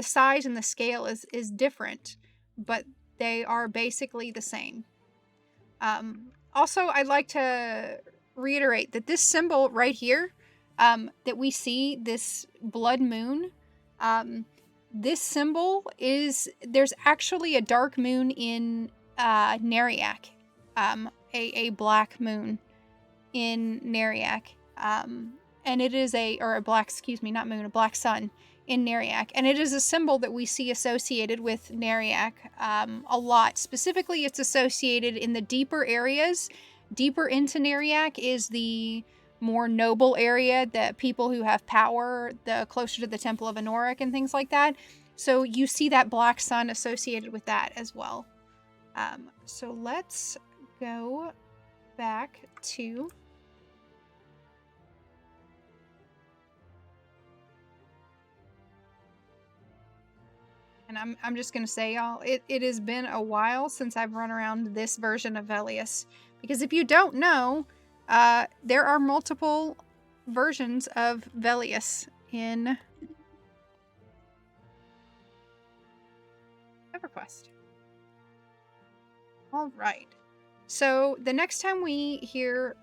size and the scale is different, but they are basically the same. Also, I'd like to reiterate that this symbol right here, that we see, this blood moon, this symbol is... There's actually a dark moon in Nariak, a black moon in Nariak. And it is a black sun in Nariak. And it is a symbol that we see associated with Nariak a lot. Specifically, it's associated in the deeper areas. Deeper into Nariak is the more noble area, the people who have power, the closer to the Temple of Anorak and things like that. So you see that black sun associated with that as well. So let's go back to... And I'm just going to say, y'all, it has been a while since I've run around this version of Velious. Because if you don't know, there are multiple versions of Velious in EverQuest. Alright. So the next time we hear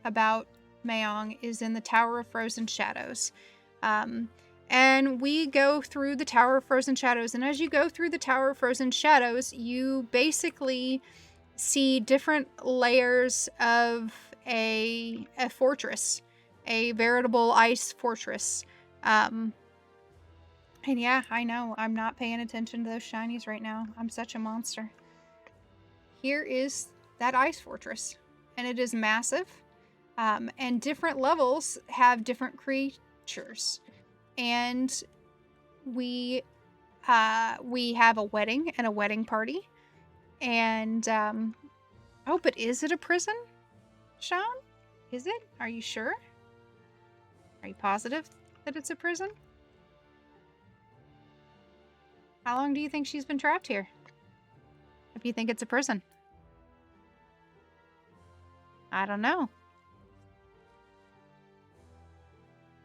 about Mayong is in the Tower of Frozen Shadows. And we go through the Tower of Frozen Shadows. And as you go through the Tower of Frozen Shadows, you basically see different layers of a fortress. A veritable ice fortress. And yeah, I know. I'm not paying attention to those shinies right now. I'm such a monster. Here is that ice fortress. And it is massive. And different levels have different creatures. And we have a wedding and a wedding party. And, oh, but is it a prison, Sean? Is it? Are you sure? Are you positive that it's a prison? How long do you think she's been trapped here? If you think it's a prison. I don't know.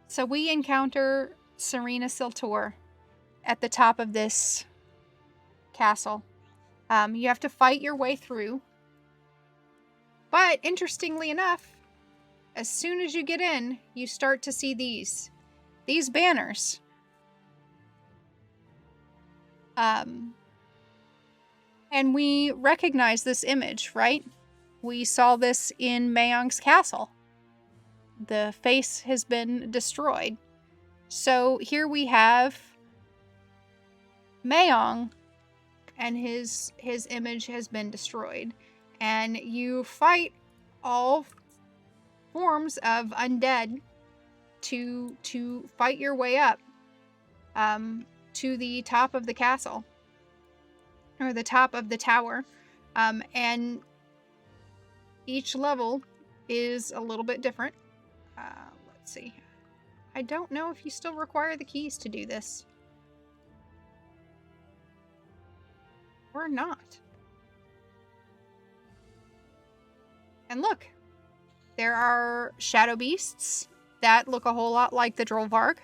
So we encounter Serena Selture at the top of this castle. You have to fight your way through. But interestingly enough, as soon as you get in, you start to see these banners. And we recognize this image, right? We saw this in Mayong's castle. The face has been destroyed. So here we have Mayong, and his image has been destroyed. And you fight all forms of undead to fight your way up to the top of the castle, or the top of the tower. And each level is a little bit different. Let's see. I don't know if you still require the keys to do this. Or not. And look, there are shadow beasts that look a whole lot like the Drollvarg.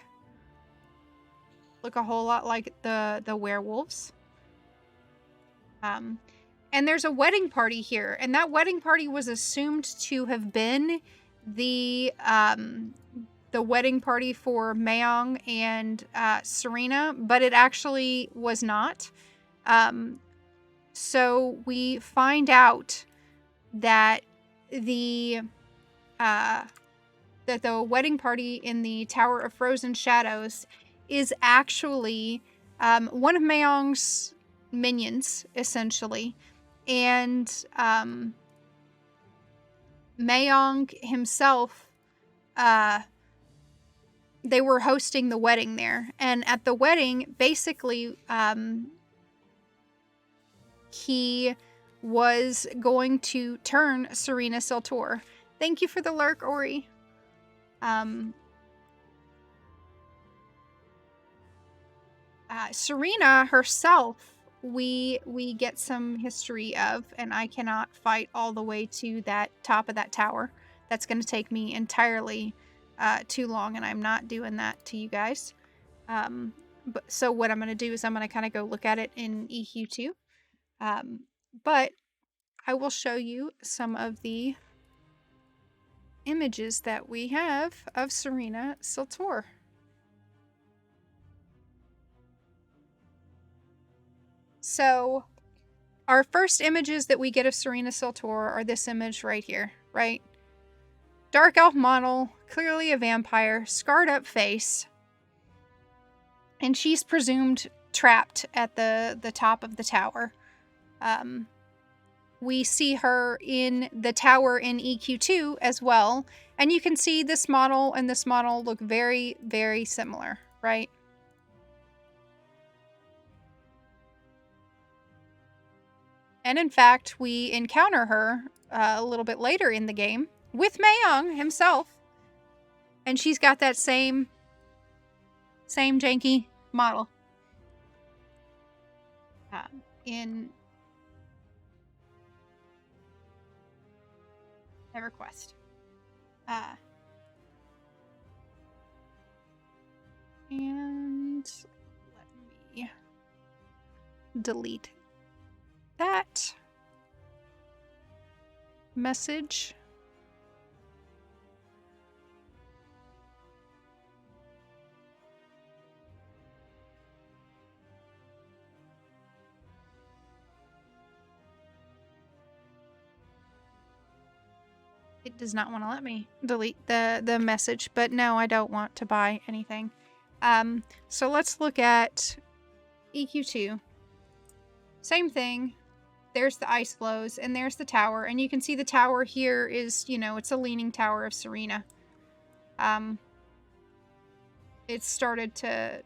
Look a whole lot like the werewolves. And there's a wedding party here, and that wedding party was assumed to have been the wedding party for Mayong and Serena, but it actually was not. So we find out that the wedding party in the Tower of Frozen Shadows is actually one of Mayong's minions, essentially. And Mayong himself, they were hosting the wedding there. And at the wedding, basically, he was going to turn Serena Selture. Thank you for the lurk, Ori. Serena herself, we get some history of, and I cannot fight all the way to that top of that tower. That's going to take me entirely too long, and I'm not doing that to you guys. So what I'm going to do is I'm going to kind of go look at it in EQ2. But I will show you some of the images that we have of Serena Selture. So our first images that we get of Serena Selture are this image right here, right? Dark elf model, clearly a vampire, scarred up face. And she's presumed trapped at the top of the tower. We see her in the tower in EQ2 as well. And you can see this model and this model look very, very similar, right? And in fact, we encounter her a little bit later in the game with Mayong himself. And she's got that same janky model. In EverQuest. And let me delete that message. It does not want to let me delete the message, but no, I don't want to buy anything. So let's look at EQ2. Same thing. There's the ice flows, and there's the tower, and you can see the tower here is, it's a leaning tower of Serena. It started to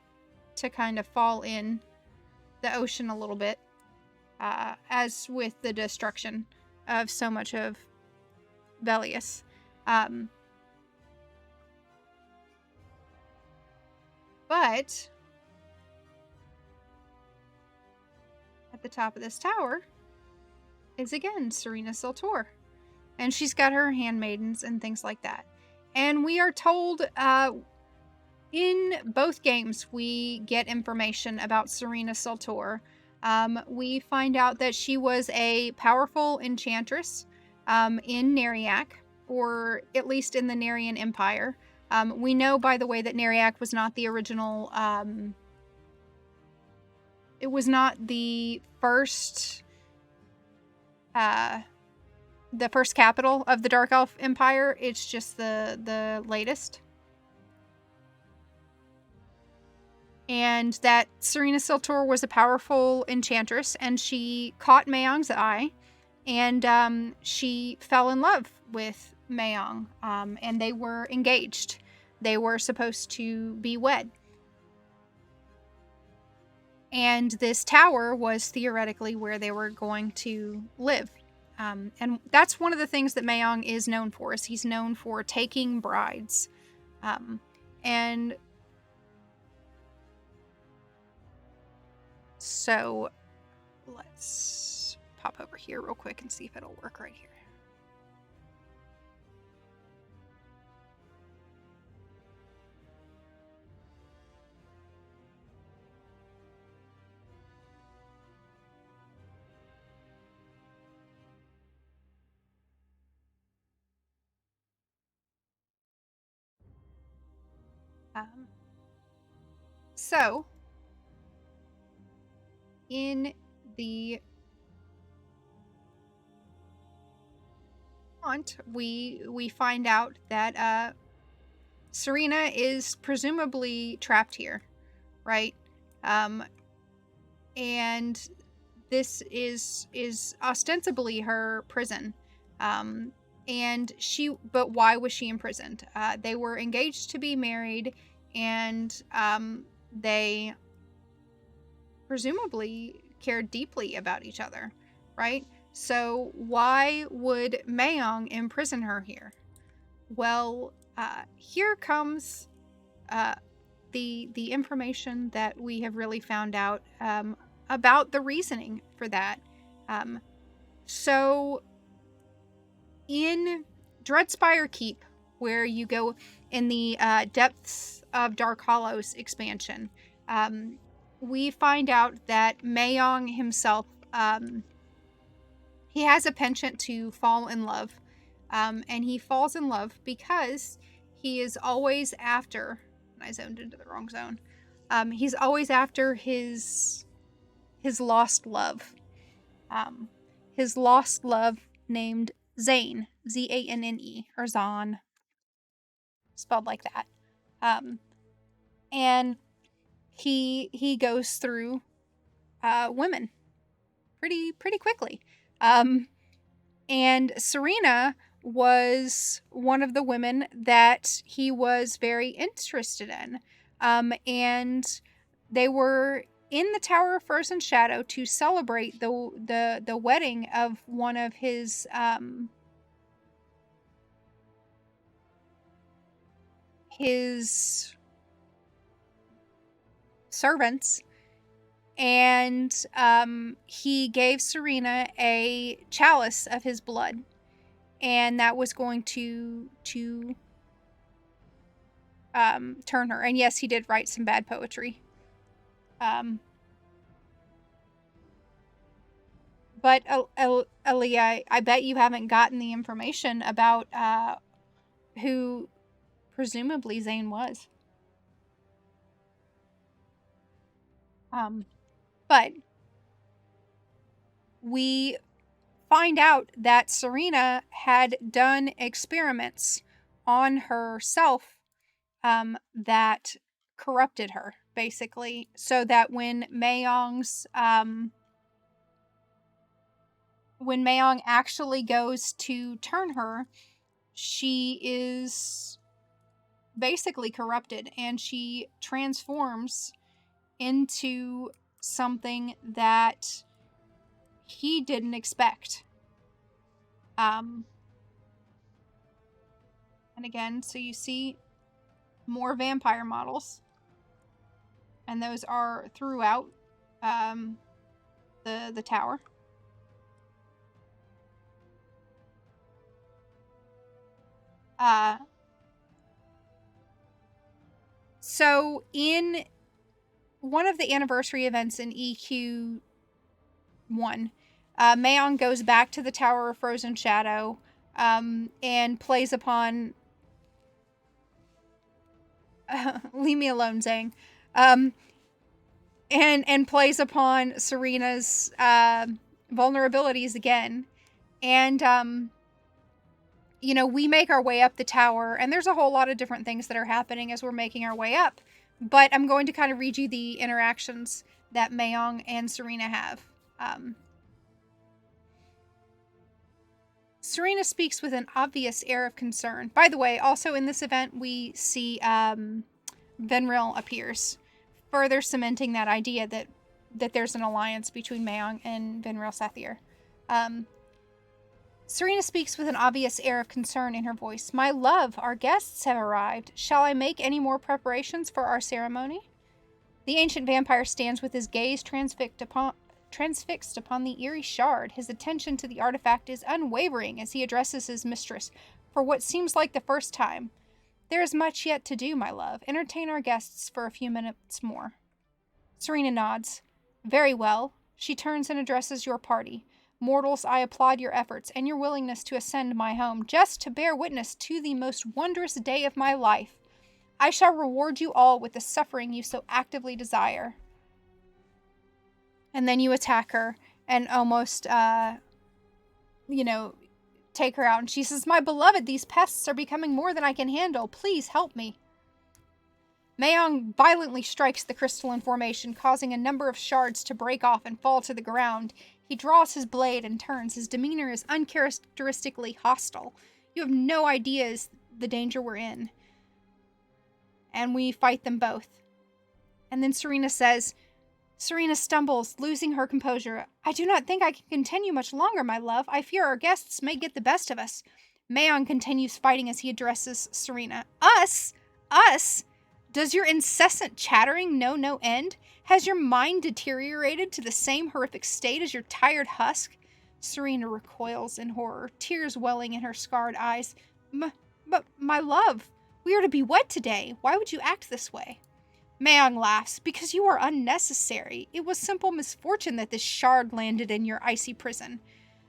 kind of fall in the ocean a little bit, as with the destruction of so much of Velious. But at the top of this tower is again Serena Selture. and she's got her handmaidens and things like that. And we are told in both games we get information about Serena Selture. We find out that she was a powerful enchantress in Nariak, or at least in the Narian Empire. We know, by the way, that Nariak was not the original. It was not the first capital of the Dark Elf Empire. It's just the latest. And that Serena Selture was a powerful enchantress, and she caught Mayong's eye, and she fell in love with Mayong, and they were engaged. They were supposed to be wed. And this tower was theoretically where they were going to live. And that's one of the things that Mayong is known for, is he's known for taking brides. And so let's pop over here real quick and see if it'll work right here. So in the haunt, we find out that Serena is presumably trapped here, right? And this is ostensibly her prison. But why was she imprisoned? They were engaged to be married, and they presumably cared deeply about each other, right? So why would Mayong imprison her here? Well, here comes the information that we have really found out about the reasoning for that. So in Dreadspire Keep, where you go in the Depths of Dark Hollows expansion, we find out that Mayong himself, he has a penchant to fall in love, and he falls in love because he is always after, I zoned into the wrong zone, he's always after his lost love. His lost love named Zane, Zanne, or Zahn, spelled like that. And he goes through women pretty quickly. And Serena was one of the women that he was very interested in. And they were in the Tower of Frozen Shadow to celebrate the wedding of one of his servants, and he gave Serena a chalice of his blood, and that was going to turn her. And yes, he did write some bad poetry. But Aaliyah, I bet you haven't gotten the information about who presumably Zane was. But we find out that Serena had done experiments on herself that corrupted her, basically, so that when Mayong actually goes to turn her, she is basically corrupted, and she transforms into something that he didn't expect. And again, so you see more vampire models, and those are throughout the tower. So in one of the anniversary events in EQ1, Mayong goes back to the Tower of Frozen Shadow, and plays upon leave me alone, Zhang. And plays upon Serena's vulnerabilities again. And we make our way up the tower, and there's a whole lot of different things that are happening as we're making our way up. But I'm going to kind of read you the interactions that Mayong and Serena have. Serena speaks with an obvious air of concern. By the way, also in this event, we see Venril appears, further cementing that idea that there's an alliance between Mayong and Venril Sathir. Serena speaks with an obvious air of concern in her voice. My love, our guests have arrived. Shall I make any more preparations for our ceremony? The ancient vampire stands with his gaze transfixed upon the eerie shard. His attention to the artifact is unwavering as he addresses his mistress for what seems like the first time. There is much yet to do, my love. Entertain our guests for a few minutes more. Serena nods. Very well. She turns and addresses your party. Mortals, I applaud your efforts and your willingness to ascend my home just to bear witness to the most wondrous day of my life. I shall reward you all with the suffering you so actively desire. And then you attack her and almost, take her out. And she says, my beloved, these pests are becoming more than I can handle. Please help me. Mayong violently strikes the crystalline formation, causing a number of shards to break off and fall to the ground. He draws his blade and turns. His demeanor is uncharacteristically hostile. You have no idea the danger we're in. And we fight them both. And then Serena stumbles, losing her composure. I do not think I can continue much longer, my love. I fear our guests may get the best of us. Mayong continues fighting as he addresses Serena. Us? Us? Does your incessant chattering know no end? Has your mind deteriorated to the same horrific state as your tired husk? Serena recoils in horror, tears welling in her scarred eyes. But, my love, we are to be wed today. Why would you act this way? Mayong laughs. Because you are unnecessary. It was simple misfortune that this shard landed in your icy prison.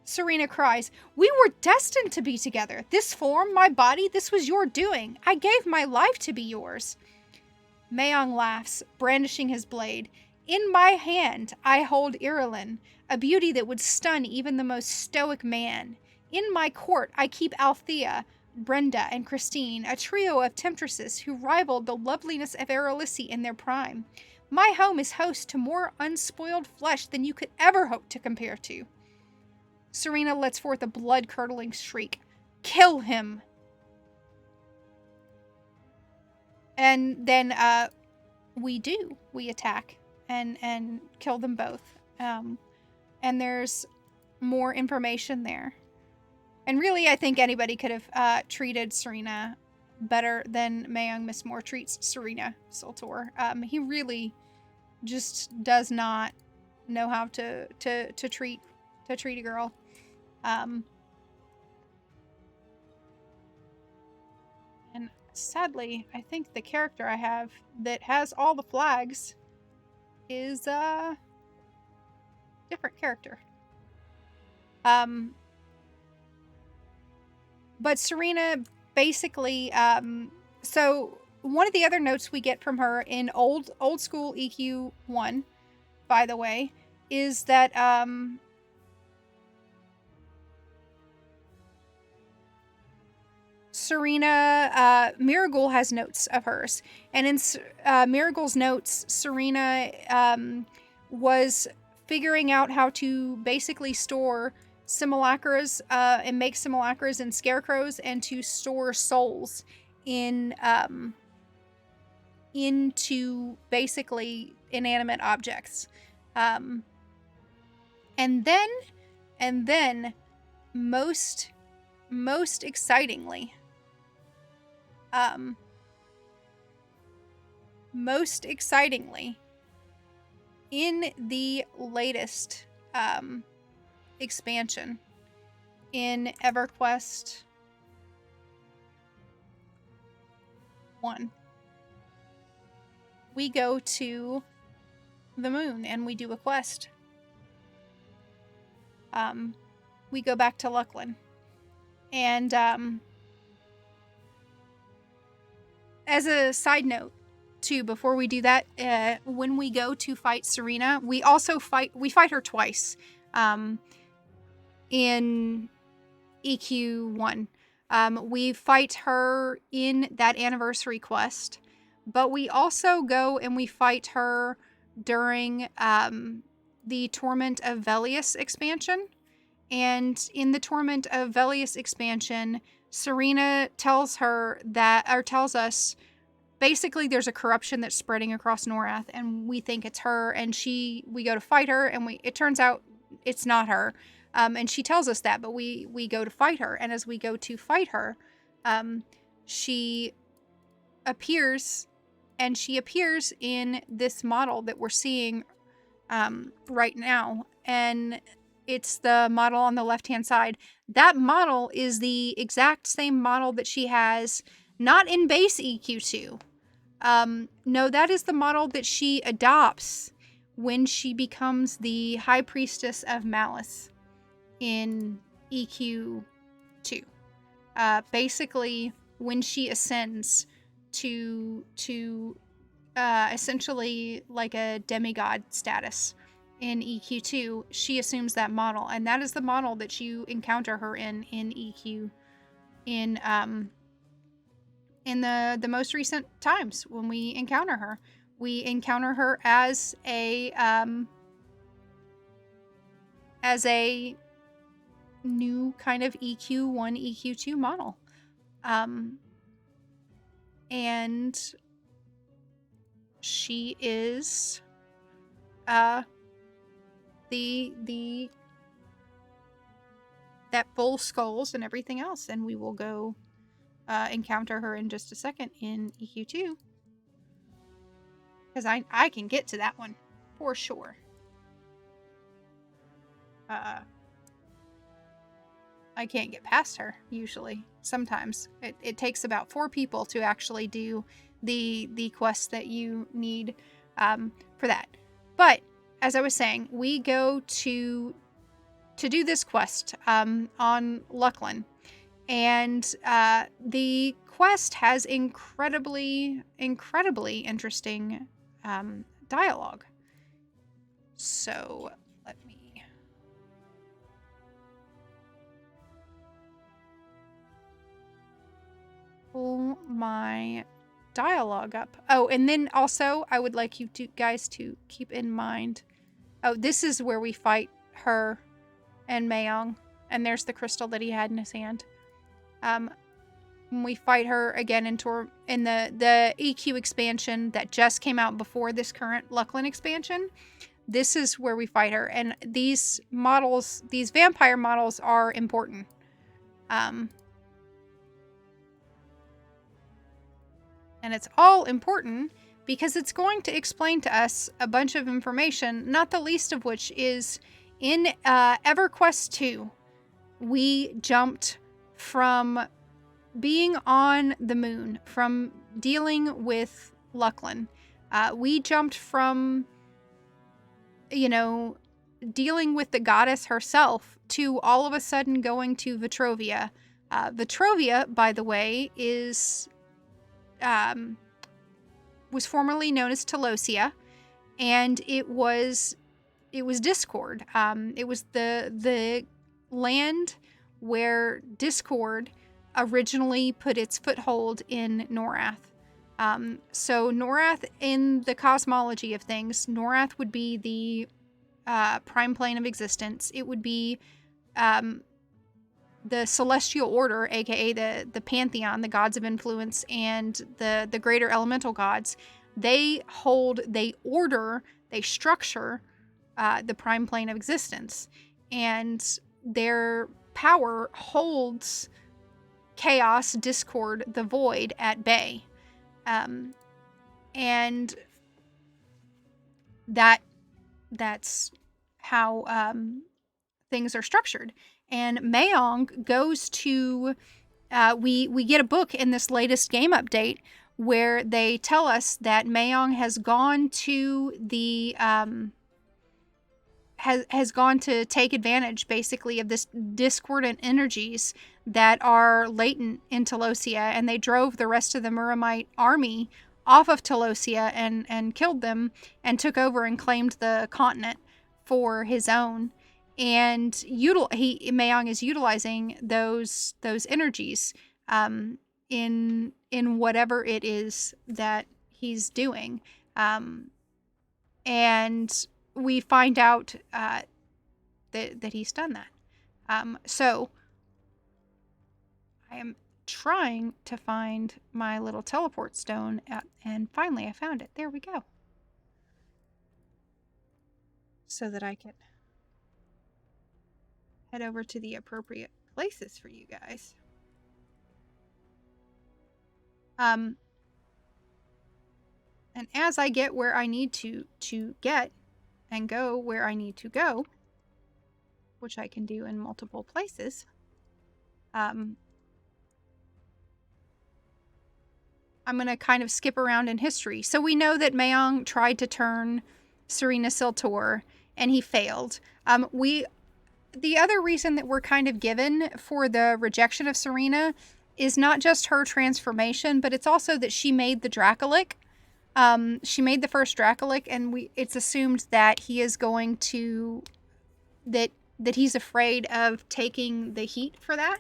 Serena cries, we were destined to be together. This form, my body, this was your doing. I gave my life to be yours. Mayong laughs, brandishing his blade. In my hand, I hold Irilyn, a beauty that would stun even the most stoic man. In my court, I keep Althea, Brenda, and Christine, a trio of temptresses who rivaled the loveliness of Erelisi in their prime. My home is host to more unspoiled flesh than you could ever hope to compare to. Serena lets forth a blood-curdling shriek. Kill him! And then, we do. We attack and kill them both. And there's more information there. And really, I think anybody could have treated Serena better than Mayong Mistmoore treats Serena Selture. He really just does not know how to treat a girl. And sadly, I think the character I have that has all the flags is a different character. But Serena basically, so one of the other notes we get from her in old school EQ1, by the way, is that, Serena, Miragul has notes of hers. And in Miragul's notes, Serena was figuring out how to basically store simulacras and make simulacras and scarecrows, and to store souls into basically inanimate objects. And then most excitingly, in the latest expansion in EverQuest 1. We go to the moon and we do a quest. We go back to Lucklin. And as a side note, too, before we do that, when we go to fight Serena, we fight her twice in EQ1. We fight her in that anniversary quest, but we also go and we fight her during the Torment of Velious expansion. And in the Torment of Velious expansion, Serena tells us basically there's a corruption that's spreading across Norath, and we think it's her, and we go to fight her, and it turns out it's not her. And she tells us that, but we go to fight her, and as we go to fight her, she appears, and she appears in this model that we're seeing right now, and it's the model on the left-hand side. That model is the exact same model that she has, not in base EQ2. No, that is the model that she adopts when she becomes the High Priestess of Malice in EQ2. Basically, when she ascends to essentially like a demigod status in EQ2, she assumes that model, and that is the model that you encounter her in EQ, in the most recent times when we encounter her. We encounter her as a new kind of EQ1, EQ2 model. And she is that bull skulls and everything else, and we will go encounter her in just a second in EQ2, because I can get to that one for sure. I can't get past her usually. Sometimes it takes about 4 people to actually do the quests that you need for that. But as I was saying, we go to do this quest on Lucklin, and the quest has incredibly interesting dialogue. So let me pull my dialogue up. Oh, and then also I would like you guys to keep in mind, this is where we fight her and Mayong, and there's the crystal that he had in his hand. When we fight her again in the EQ expansion that just came out before this current Lucklin expansion, this is where we fight her, and these vampire models are important. And it's all important because it's going to explain to us a bunch of information, not the least of which is in EverQuest II, we jumped from being on the moon, from dealing with Lucklin. We jumped from, dealing with the goddess herself to all of a sudden going to Vetrovia. Vetrovia, by the way, was formerly known as Telosia, and it was Discord. It was the land where Discord originally put its foothold in Norath. So Norath, in the cosmology of things, Norath would be the prime plane of existence. It would be the celestial order, aka the pantheon, the gods of influence, and the greater elemental gods. They structure the prime plane of existence, and their power holds chaos, discord, the void at bay. And that's how things are structured. And Mayong goes to we get a book in this latest game update where they tell us that Mayong has gone to the has gone to take advantage, basically, of this discordant energies that are latent in Telosia, and they drove the rest of the Muramite army off of Telosia and killed them and took over and claimed the continent for his own. And Mayong is utilizing those energies in whatever it is that he's doing, and we find out that he's done that. So I am trying to find my little teleport stone, and finally I found it. There we go. So that I can head over to the appropriate places for you guys. And as I get where I need to get and go where I need to go, which I can do in multiple places, I'm going to kind of skip around in history. So we know that Mayong tried to turn Serena Selture, and he failed. The other reason that we're kind of given for the rejection of Serena is not just her transformation, but it's also that she made the Drachnids. She made the first Drachnids, and it's assumed that he is going to that he's afraid of taking the heat for that.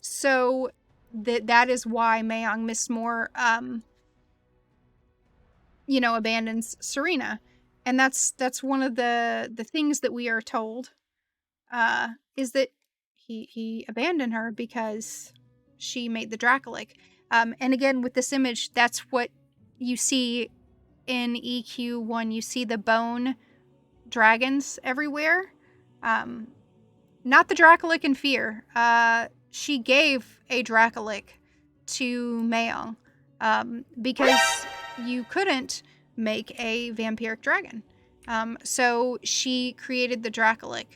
So that is why Mayong Mistmoore abandons Serena. And that's one of the things that we are told, is that he abandoned her because she made the Drachnids. And again, with this image, that's what you see in EQ1. You see the bone dragons everywhere. Not the Dracolic in Fear. She gave a Dracolic to Mayong because you couldn't make a vampiric dragon. So she created the Dracolic.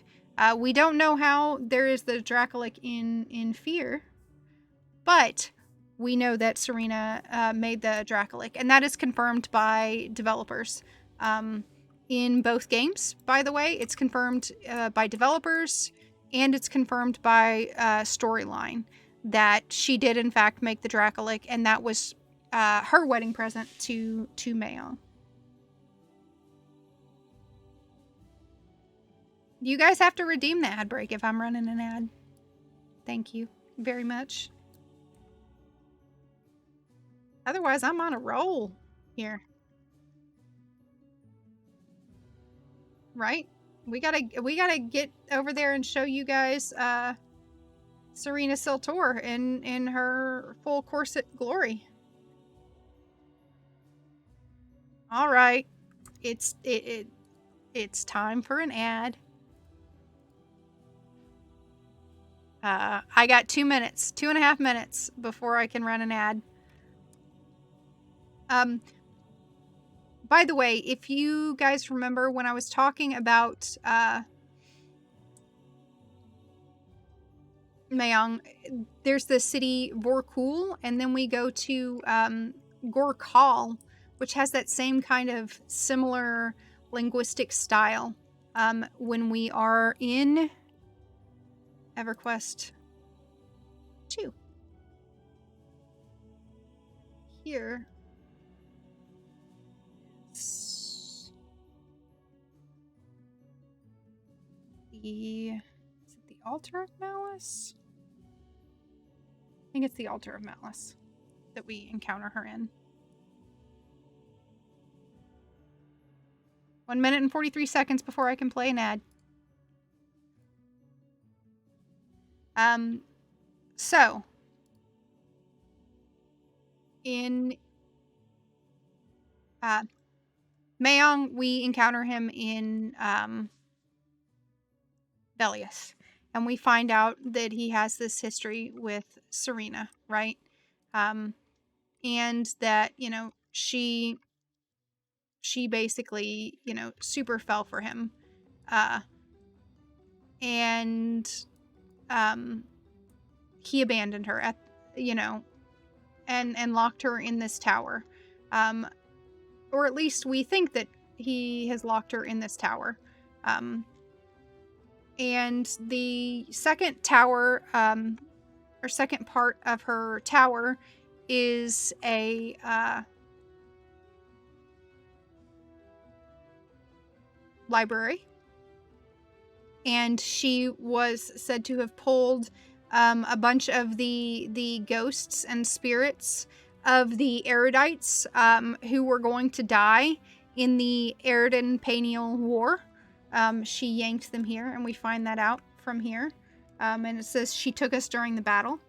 We don't know how there is the Dracolic in Fear, but we know that Serena made the Dracolic, and that is confirmed by developers. In both games, by the way, it's confirmed by developers, and it's confirmed by storyline that she did in fact make the Dracolic, and that was her wedding present to Mayong. You guys have to redeem the ad break if I'm running an ad. Thank you very much. Otherwise, I'm on a roll here. Right? We gotta get over there and show you guys Serena Selture in her full corset glory. All right, it's time for an ad. I got 2 minutes, 2.5 minutes before I can run an ad. By the way, if you guys remember when I was talking about Mayong, there's the city Vorkul, and then we go to Gorkal, which has that same kind of similar linguistic style. When we are in EverQuest II. Here. Is it the Altar of Malice? I think it's the Altar of Malice that we encounter her in. 1 minute and 43 seconds before I can play an ad. So in Mayong, we encounter him in Velious, and we find out that he has this history with Serena, right? And that, she basically, super fell for him. And he abandoned her at, you know, and locked her in this tower. Or at least we think that he has locked her in this tower. And the second tower, or second part of her tower, is a library. And she was said to have pulled a bunch of the ghosts and spirits of the erudites who were going to die in the Eridan-Panial War. She yanked them here, and we find that out from here. And it says she took us during the battle.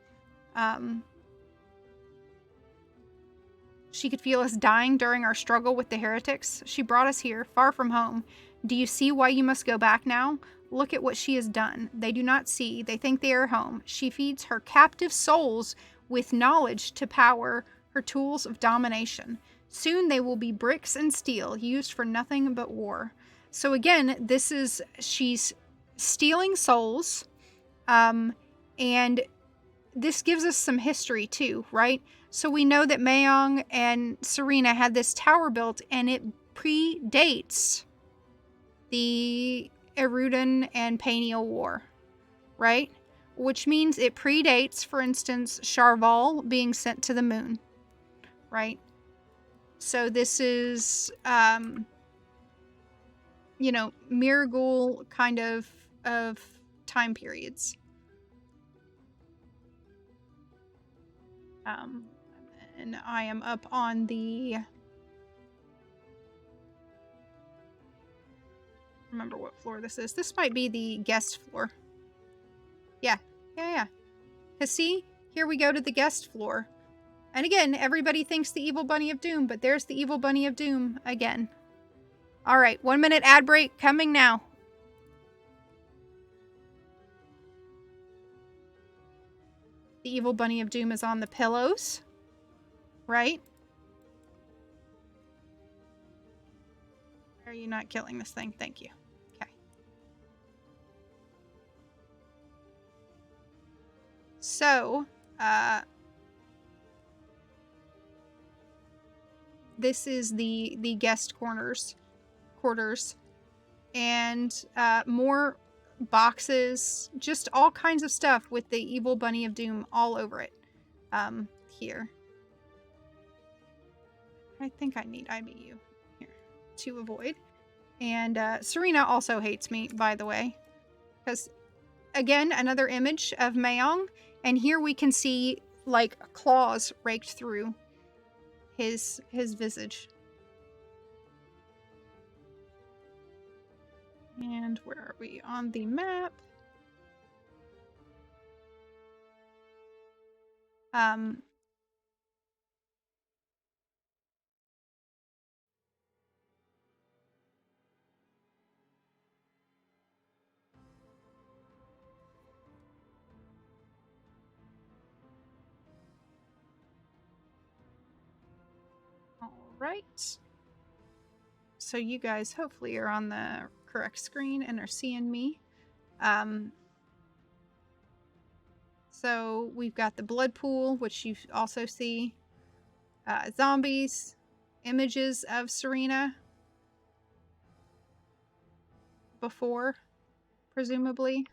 She could feel us dying during our struggle with the heretics. She brought us here, far from home. Do you see why you must go back now? Look at what she has done. They do not see. They think they are home. She feeds her captive souls with knowledge to power her tools of domination. Soon they will be bricks and steel, used for nothing but war. So again, she's stealing souls, and this gives us some history too, right? So we know that Mayong and Serena had this tower built, and it predates the Eridan and Panial War, right? Which means it predates, for instance, Sharval being sent to the moon, right? So this is, you know, Miragul kind of time periods. And I am up on the... remember what floor this is. This might be the guest floor. Yeah. Because see, here we go to the guest floor. And again, everybody thinks the Evil Bunny of Doom, but there's the Evil Bunny of Doom again. Alright, 1 minute ad break coming now. The Evil Bunny of Doom is on the pillows. Right? Why are you not killing this thing? Thank you. Okay. So, this is the guest quarters, and more boxes, just all kinds of stuff with the Evil Bunny of Doom all over it. Here. I think I need IBU here to avoid. And Serena also hates me, by the way, because again, another image of Mayong, and here we can see like claws raked through his visage. And where are we on the map? Right. So you guys hopefully are on the correct screen and are seeing me. So we've got the blood pool, which you also see. Zombies, images of Serena before, presumably.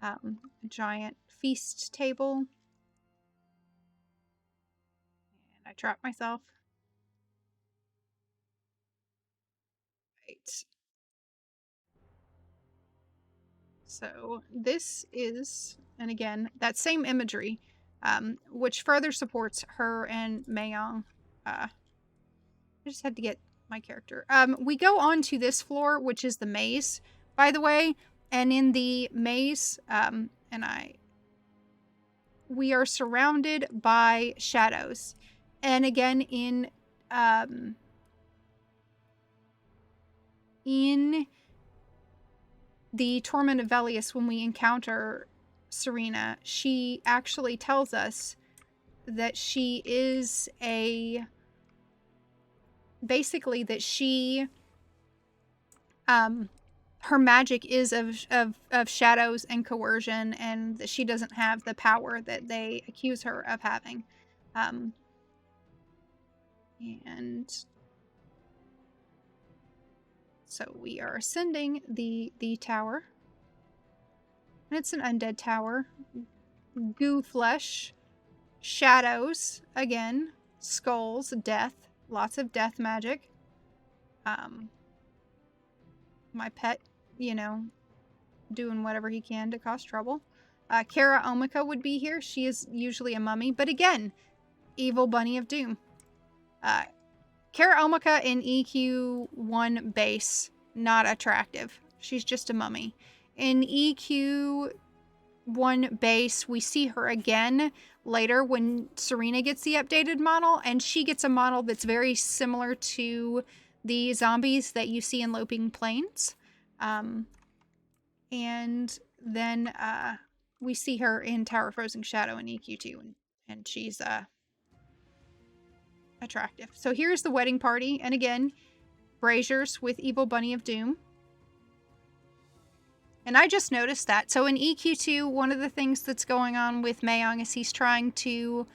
A giant feast table. And I trapped myself. Right. So this is, and again, that same imagery, which further supports her and Mayong. I just had to get my character. We go on to this floor, which is the maze, by the way. And in the maze, we are surrounded by shadows. And again, in the Torment of Velious, when we encounter Serena, she actually tells us that she is basically that she her magic is of shadows and coercion, and that she doesn't have the power that they accuse her of having. And so we are ascending the tower. And it's an undead tower. Goo flesh. Shadows, again. Skulls, death. Lots of death magic. My pet, you know, doing whatever he can to cause trouble. Kara Omika would be here. She is usually a mummy, but again, evil bunny of doom. Kara Omika in EQ1 base, not attractive. She's just a mummy. In EQ1 base, we see her again later when Serena gets the updated model, and she gets a model that's very similar to the zombies that you see in Loping Plains. And then we see her in Tower Frozen Shadow in EQ2, and she's attractive. So here's the wedding party, and again, braziers with Evil Bunny of Doom. And I just noticed that. So in EQ2, one of the things that's going on with Mayong is he's trying to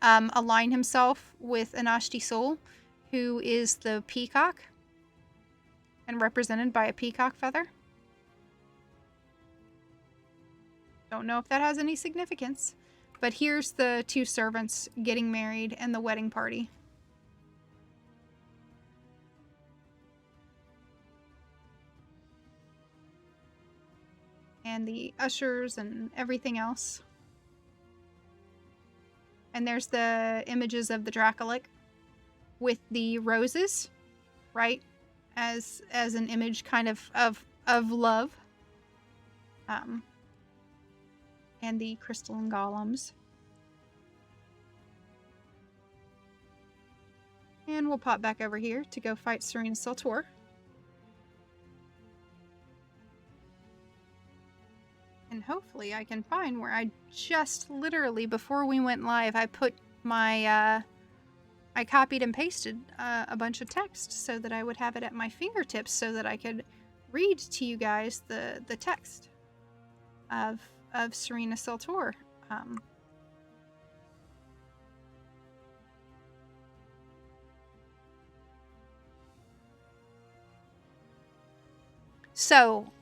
align himself with Anashti Soul, who is the peacock, and represented by a peacock feather. Don't know if that has any significance. But here's the two servants getting married and the wedding party. And the ushers and everything else. And there's the images of the Dracolic with the roses, right? As an image kind of love. And the crystalline golems. And we'll pop back over here to go fight Serena Selture. And hopefully I can find where I just literally, before we went live, I put my, I copied and pasted a bunch of text so that I would have it at my fingertips so that I could read to you guys the text of Serena Selture. So,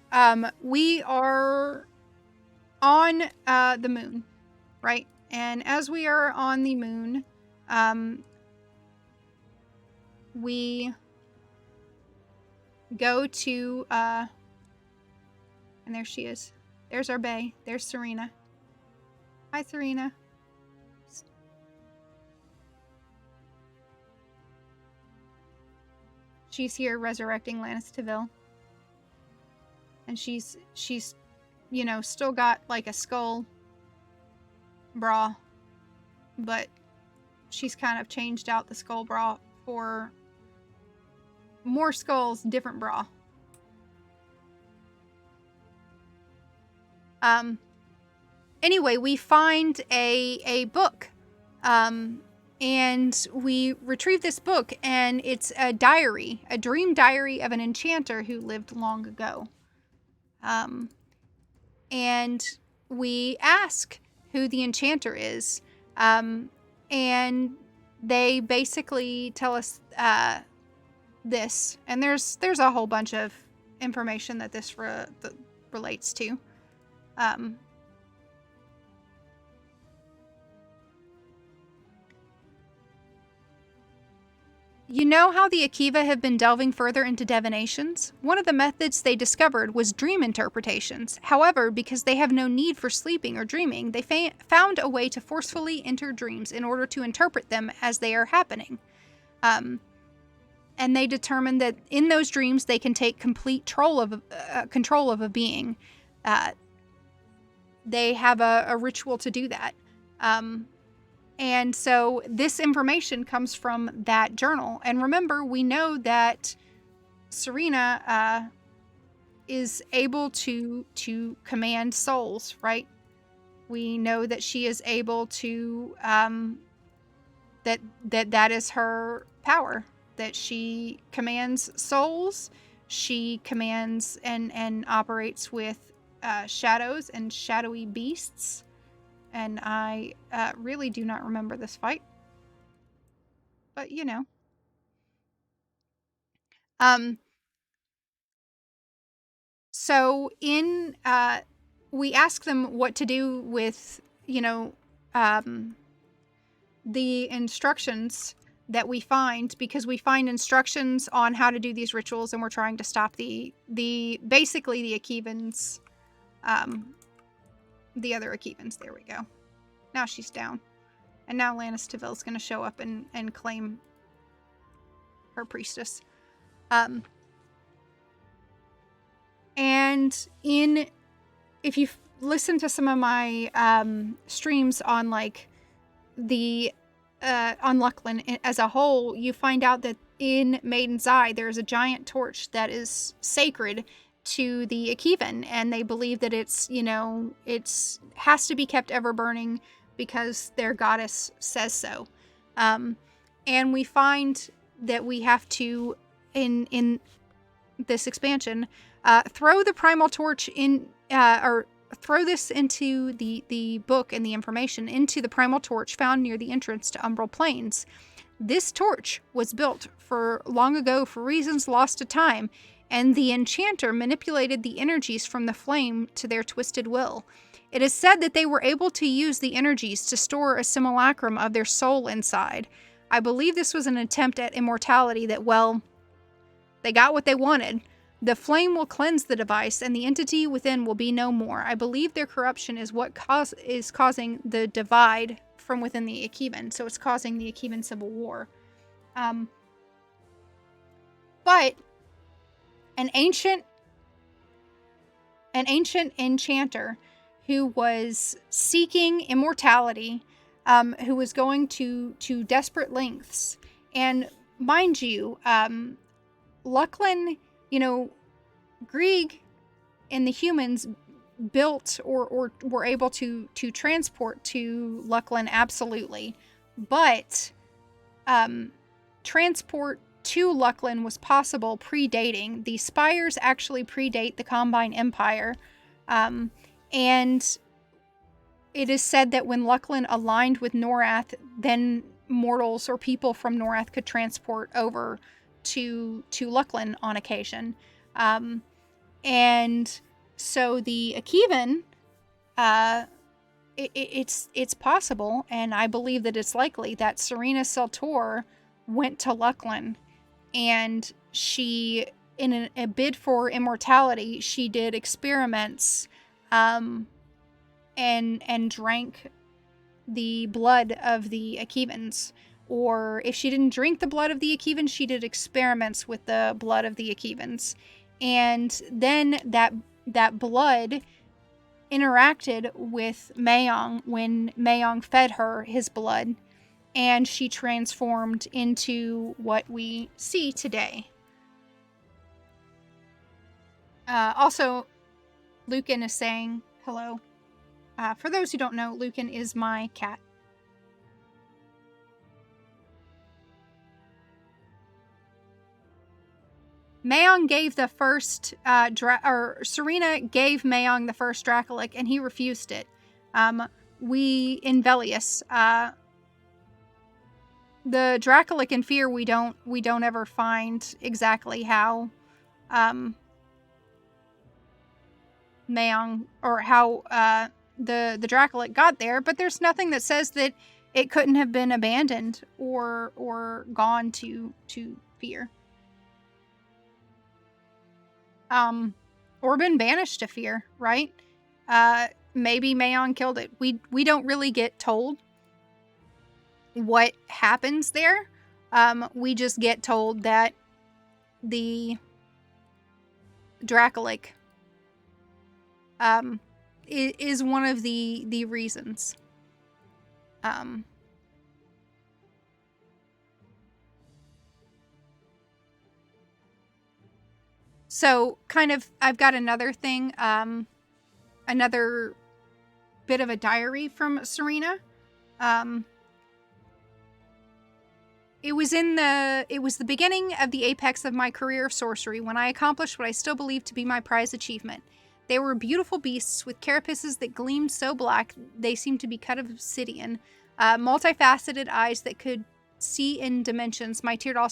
we are on the moon, right? And as we are on the moon, we go to, and there she is. There's our bae. There's Serena. Hi, Serena. She's here resurrecting Lannistaville. And she's, you know, still got like a skull bra, but she's kind of changed out the skull bra for more skulls, different bra. Anyway, we find a book, and we retrieve this book, and it's a diary, a dream diary of an enchanter who lived long ago. And we ask who the enchanter is, and they basically tell us this, and there's a whole bunch of information that this relates to. You know how the Akiva have been delving further into divinations? One of the methods they discovered was dream interpretations. However, because they have no need for sleeping or dreaming, they found a way to forcefully enter dreams in order to interpret them as they are happening. And they determined that in those dreams they can take complete control of a being. They have a ritual to do that. And so this information comes from that journal. And remember, we know that Serena is able to command souls, right? We know that she is able to, that is her power, that she commands souls. she commands and operates with shadows and shadowy beasts. And I really do not remember this fight. But, you know. So in we ask them what to do with, you know, the instructions that we find, because we find instructions on how to do these rituals, and we're trying to stop the basically the Akevans, the other Akevans. There we go. Now she's down. And now Lannis Taville's going to show up and claim her priestess. And if you listen to some of my streams on like the on Lucklin as a whole, you find out that in Maiden's Eye there's a giant torch that is sacred to the Akevan, and they believe that it's, you know, it's has to be kept ever burning because their goddess says so. And we find that we have to, in this expansion, throw the primal torch in, or throw this into the book and the information into the primal torch found near the entrance to Umbral Plains. This torch was built for long ago for reasons lost to time, and the enchanter manipulated the energies from the flame to their twisted will. It is said that they were able to use the energies to store a simulacrum of their soul inside. I believe this was an attempt at immortality that, well, they got what they wanted. The flame will cleanse the device, and the entity within will be no more. I believe their corruption is what is causing the divide from within the Akevan, so it's causing the Akevan Civil War. But an ancient enchanter who was seeking immortality, who was going to desperate lengths, and mind you, Lucklin, you know, Grieg and the humans built or were able to transport to Lucklin, absolutely. But transport to Lucklin was possible predating. The spires actually predate the Combine Empire. And it is said that when Lucklin aligned with Norath, then mortals or people from Norath could transport over to Lucklin on occasion. And so the Akevan, it's possible, and I believe that it's likely that Serena Selture went to Lucklin, and she, in a bid for immortality, she did experiments, and drank the blood of the Akevans. Or if she didn't drink the blood of the Akevans, she did experiments with the blood of the Akevans. And then that blood interacted with Mayong when Mayong fed her his blood, and she transformed into what we see today. Also, Luclin is saying hello. For those who don't know, Luclin is my cat. Mayong gave the first, Serena gave Mayong the first Dracholic, and he refused it. In Velious, the Dracholic in Fear, we don't ever find exactly how, Mayong, or how, the Dracholic got there, but there's nothing that says that it couldn't have been abandoned or gone to Fear. Or been banished to Fear, right? Maybe Mayong killed it. We don't really get told what happens there. We just get told that the Dracholic is one of the reasons. So, kind of, I've got another thing, another bit of a diary from Serena. It was the beginning of the apex of my career of sorcery when I accomplished what I still believe to be my prize achievement. They were beautiful beasts with carapaces that gleamed so black they seemed to be cut of obsidian, multifaceted eyes that could see in dimensions my Teardal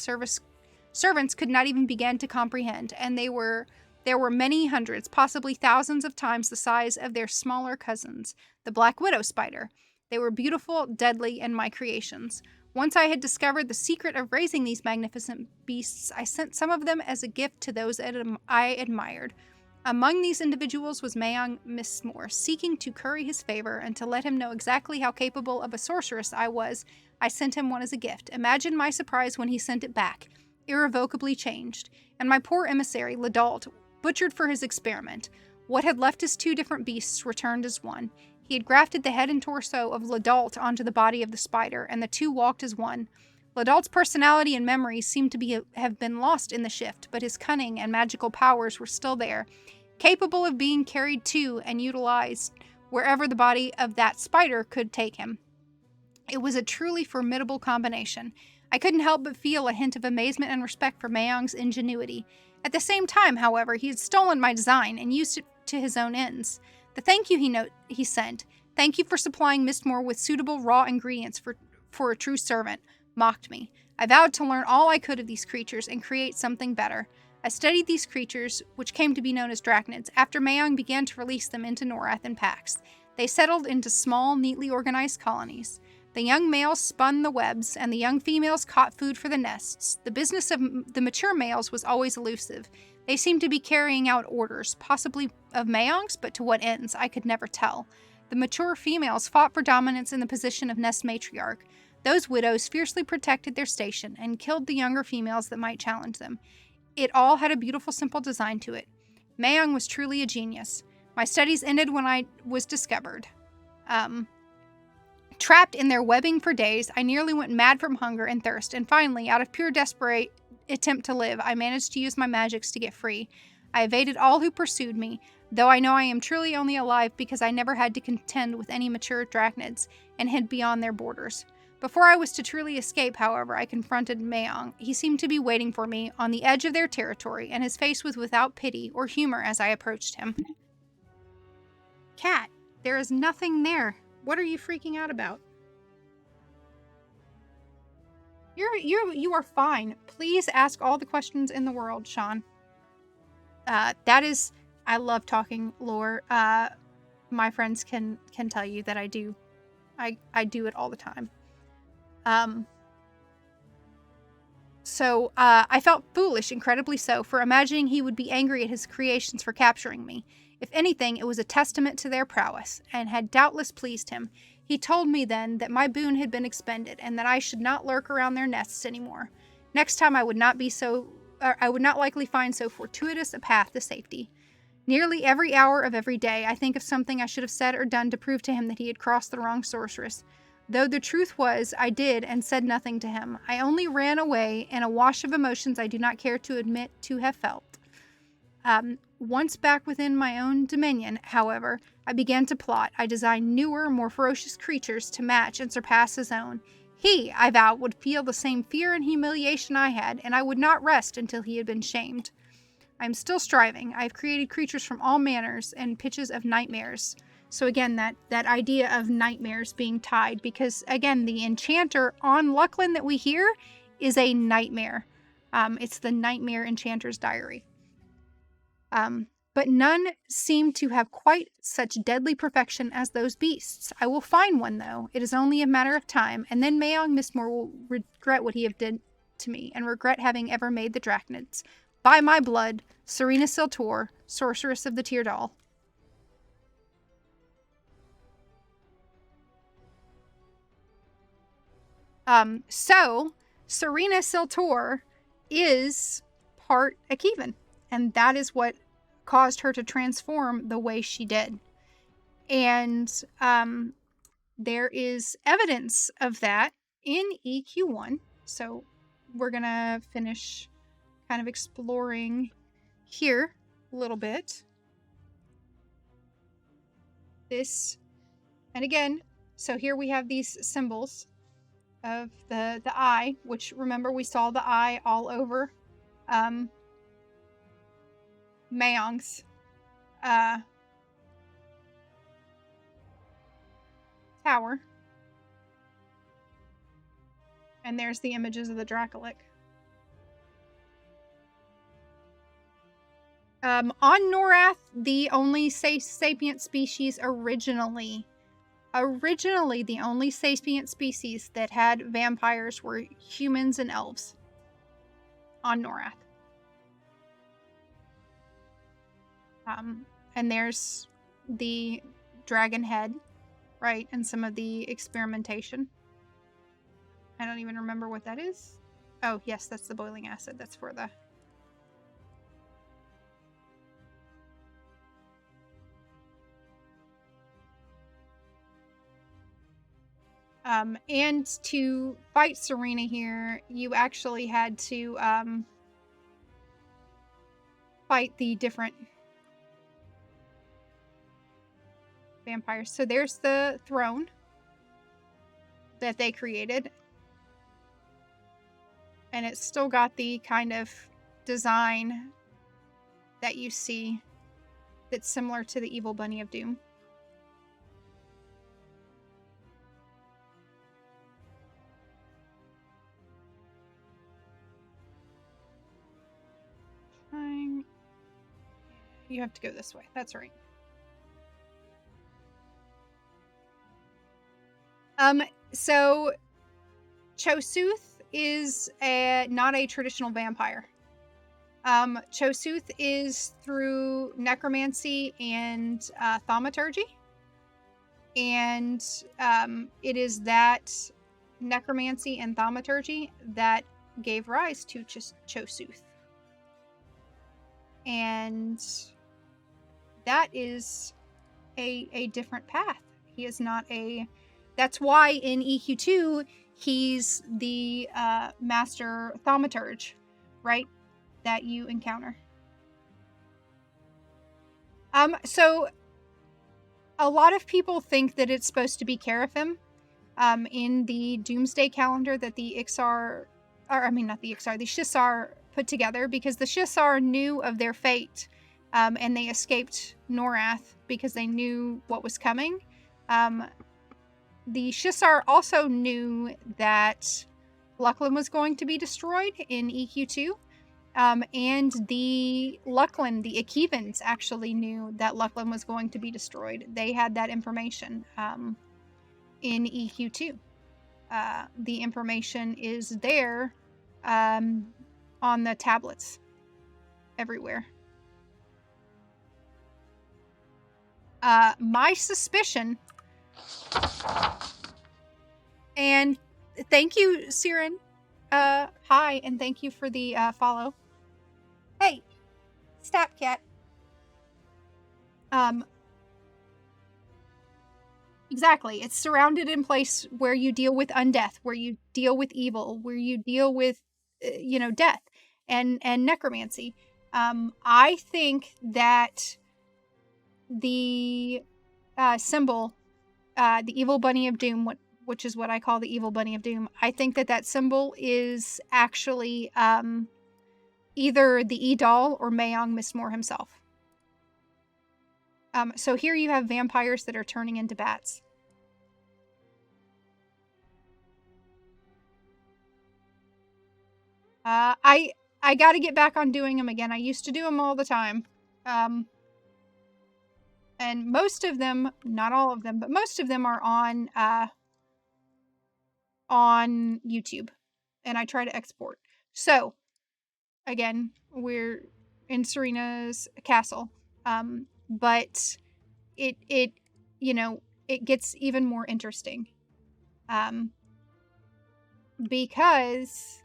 servants could not even begin to comprehend, and there were many hundreds, possibly thousands of times the size of their smaller cousins, the Black Widow spider. They were beautiful, deadly, and my creations. Once I had discovered the secret of raising these magnificent beasts, I sent some of them as a gift to those I admired. Among these individuals was Mayong Mistmoore, seeking to curry his favor and to let him know exactly how capable of a sorceress I was. I sent him one as a gift. Imagine my surprise when he sent it back, irrevocably changed, and my poor emissary, Ladalt, butchered for his experiment. What had left as two different beasts returned as one. He had grafted the head and torso of Ladalt onto the body of the spider, and the two walked as one. Ladalt's personality and memories seemed to have been lost in the shift, but his cunning and magical powers were still there, capable of being carried to and utilized wherever the body of that spider could take him. It was a truly formidable combination. I couldn't help but feel a hint of amazement and respect for Mayong's ingenuity. At the same time, however, he had stolen my design and used it to his own ends. The thank you he sent, "Thank you for supplying Mistmoore with suitable raw ingredients for a true servant," mocked me. I vowed to learn all I could of these creatures and create something better. I studied these creatures, which came to be known as Drachnids, after Mayong began to release them into Norath in packs. They settled into small, neatly organized colonies. The young males spun the webs, and the young females caught food for the nests. The business of the mature males was always elusive. They seemed to be carrying out orders, possibly of Mayong's, but to what ends, I could never tell. The mature females fought for dominance in the position of nest matriarch. Those widows fiercely protected their station and killed the younger females that might challenge them. It all had a beautiful, simple design to it. Mayong was truly a genius. My studies ended when I was discovered. Trapped in their webbing for days, I nearly went mad from hunger and thirst, and finally, out of pure desperate attempt to live, I managed to use my magics to get free. I evaded all who pursued me, though I know I am truly only alive because I never had to contend with any mature Drachnids, and hid beyond their borders. Before I was to truly escape, however, I confronted Mayong. He seemed to be waiting for me on the edge of their territory, and his face was without pity or humor as I approached him. Cat, there is nothing there. What are you freaking out about? You are fine. Please ask all the questions in the world, Sean. I love talking lore. My friends can tell you that I do. I do it all the time. So I felt foolish, incredibly so, for imagining he would be angry at his creations for capturing me. If anything, it was a testament to their prowess, and had doubtless pleased him. He told me then that my boon had been expended, and that I should not lurk around their nests anymore. Next time I would not likely find so fortuitous a path to safety. Nearly every hour of every day, I think of something I should have said or done to prove to him that he had crossed the wrong sorceress. Though the truth was, I did and said nothing to him. I only ran away in a wash of emotions I do not care to admit to have felt. Once back within my own dominion, however, I began to plot. I designed newer, more ferocious creatures to match and surpass his own. He, I vowed, would feel the same fear and humiliation I had, and I would not rest until he had been shamed. I am still striving. I have created creatures from all manners and pitches of nightmares. So again, that idea of nightmares being tied, because again, the enchanter on Lucklin that we hear is a nightmare. It's the Nightmare Enchanter's Diary. But none seem to have quite such deadly perfection as those beasts. I will find one, though. It is only a matter of time, and then Mayong Mistmoore will regret what he have done to me, and regret having ever made the Drachnids. By my blood, Serena Selture, Sorceress of the Teardal. So, Serena Selture is part Akivan, and that is what caused her to transform the way she did. And there is evidence of that in EQ1. So we're going to finish kind of exploring here a little bit. This, and again, so here we have these symbols. of the eye, which remember we saw the eye all over Mayong's tower. And there's the images of the Drachnids. On Norath, the only sapient species originally the only sapient species that had vampires were humans and elves on Norath. And there's the dragon head, right, and some of the experimentation. I don't even remember what that is. Oh, yes, that's the boiling acid. That's for the... and to fight Serena here, you actually had to fight the different vampires. So there's the throne that they created. And it's still got the kind of design that you see that's similar to the Evil Bunny of Doom. You have to go this way. That's right. So Chosuth is not a traditional vampire. Chosuth is through necromancy and thaumaturgy. And it is that necromancy and thaumaturgy that gave rise to Chosuth. And that is a different path. He is not a... That's why in EQ2, he's the master thaumaturge, right? That you encounter. So a lot of people think that it's supposed to be Carathim in the Doomsday calendar that the Shissar put together, because the Shissar knew of their fate and they escaped Norath because they knew what was coming. The Shissar also knew that Lucklin was going to be destroyed in EQ2. And the Lucklin, the Akevans, actually knew that Lucklin was going to be destroyed. They had that information in EQ2. The information is there on the tablets everywhere. My suspicion, and thank you, Siren. Hi, and thank you for the follow. Hey, stop, cat. Exactly. It's surrounded in place where you deal with undeath, where you deal with evil, where you deal with, death and necromancy. I think that the symbol, the Evil Bunny of Doom, which is what I call the Evil Bunny of Doom, I think that symbol is actually either the E-Doll or Mayong Mistmoore himself. So here you have vampires that are turning into bats. I gotta get back on doing them again. I used to do them all the time. And most of them, not all of them, but most of them are on YouTube. And I try to export. So, again, we're in Serena's castle. But it gets even more interesting. Because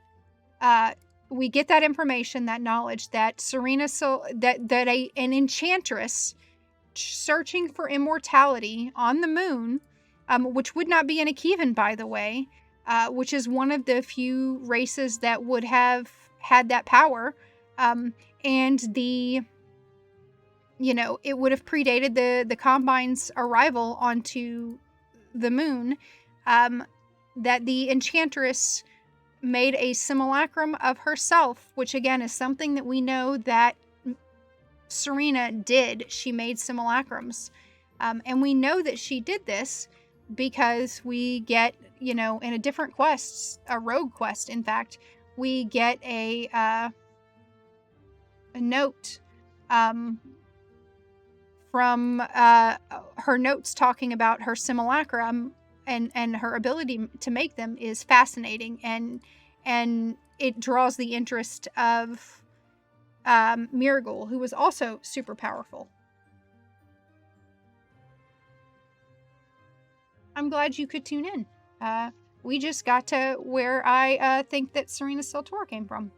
we get that information, that knowledge that Serena an enchantress searching for immortality on the moon, which would not be an Akevan, by the way, which is one of the few races that would have had that power, and it would have predated the Combine's arrival onto the moon. that the enchantress made a simulacrum of herself, which again is something that we know that Serena did. She made simulacrums. And we know that she did this because we get, in a different quest, a rogue quest, in fact, we get a note from her notes talking about her simulacrum, and her ability to make them is fascinating, and it draws the interest of Miragle, who was also super powerful. I'm glad you could tune in. We just got to where I think that Serena Selture came from.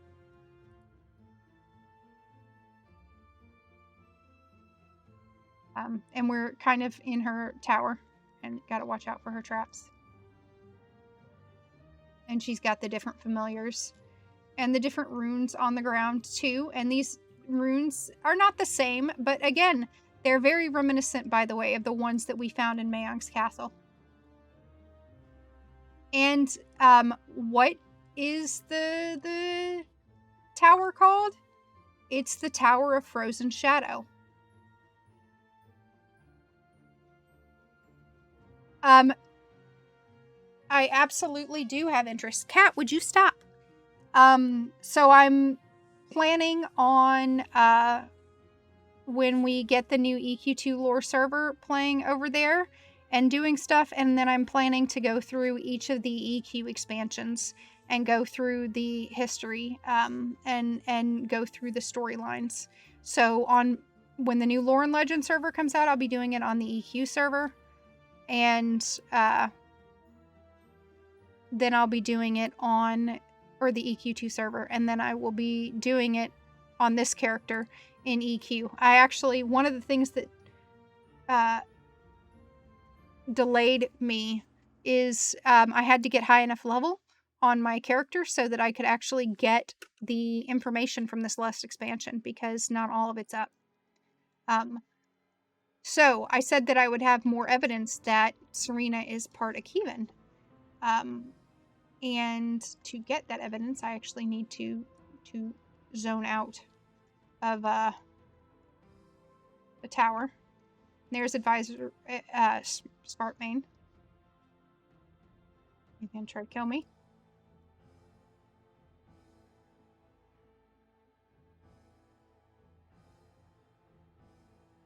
And we're kind of in her tower, and gotta watch out for her traps. And she's got the different familiars and the different runes on the ground too. And these runes are not the same, but again, they're very reminiscent, by the way, of the ones that we found in Mayong's castle. And what is the tower called? It's the Tower of Frozen Shadow. I absolutely do have interest. Kat, would you stop? So I'm planning on when we get the new EQ2 lore server playing over there and doing stuff, and then I'm planning to go through each of the EQ expansions and go through the history and go through the storylines. So when the new lore and legend server comes out, I'll be doing it on the EQ server, and then I'll be doing it on the EQ2 server, and then I will be doing it on this character in EQ. One of the things that delayed me is I had to get high enough level on my character so that I could actually get the information from this last expansion, because not all of it's up. So I said that I would have more evidence that Serena is part Akivan. And to get that evidence, I actually need to zone out of the tower. There's Advisor Spartmane. You can try to kill me.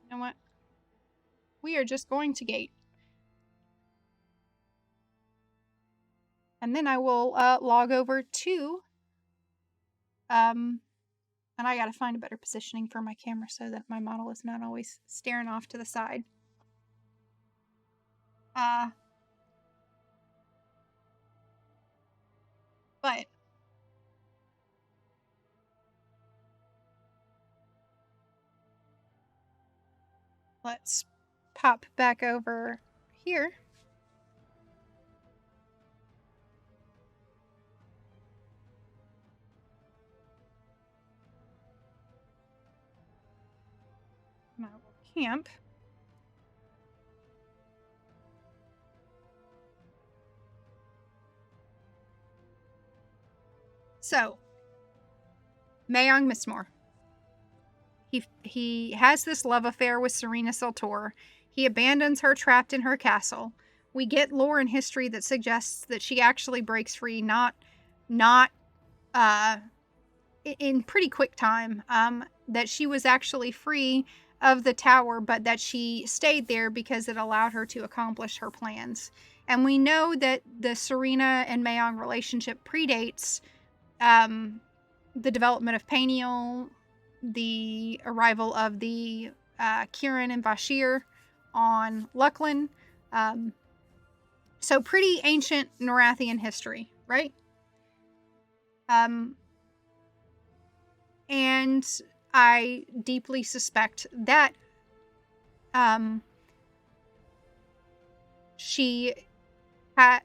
You know what? We are just going to gate. And then I will log over to, and I gotta find a better positioning for my camera so that my model is not always staring off to the side. But let's pop back over here. And I will camp. So, Mayong Mistmoore. He has this love affair with Serena Selture. He abandons her trapped in her castle. We get lore and history that suggests that she actually breaks free, not in pretty quick time. That she was actually free of the tower, but that she stayed there because it allowed her to accomplish her plans. And we know that the Serena and Mayong relationship predates the development of Paniel, the arrival of the Kieran and Vashir on Lucklin. So pretty ancient Norathian history, right? And I deeply suspect that she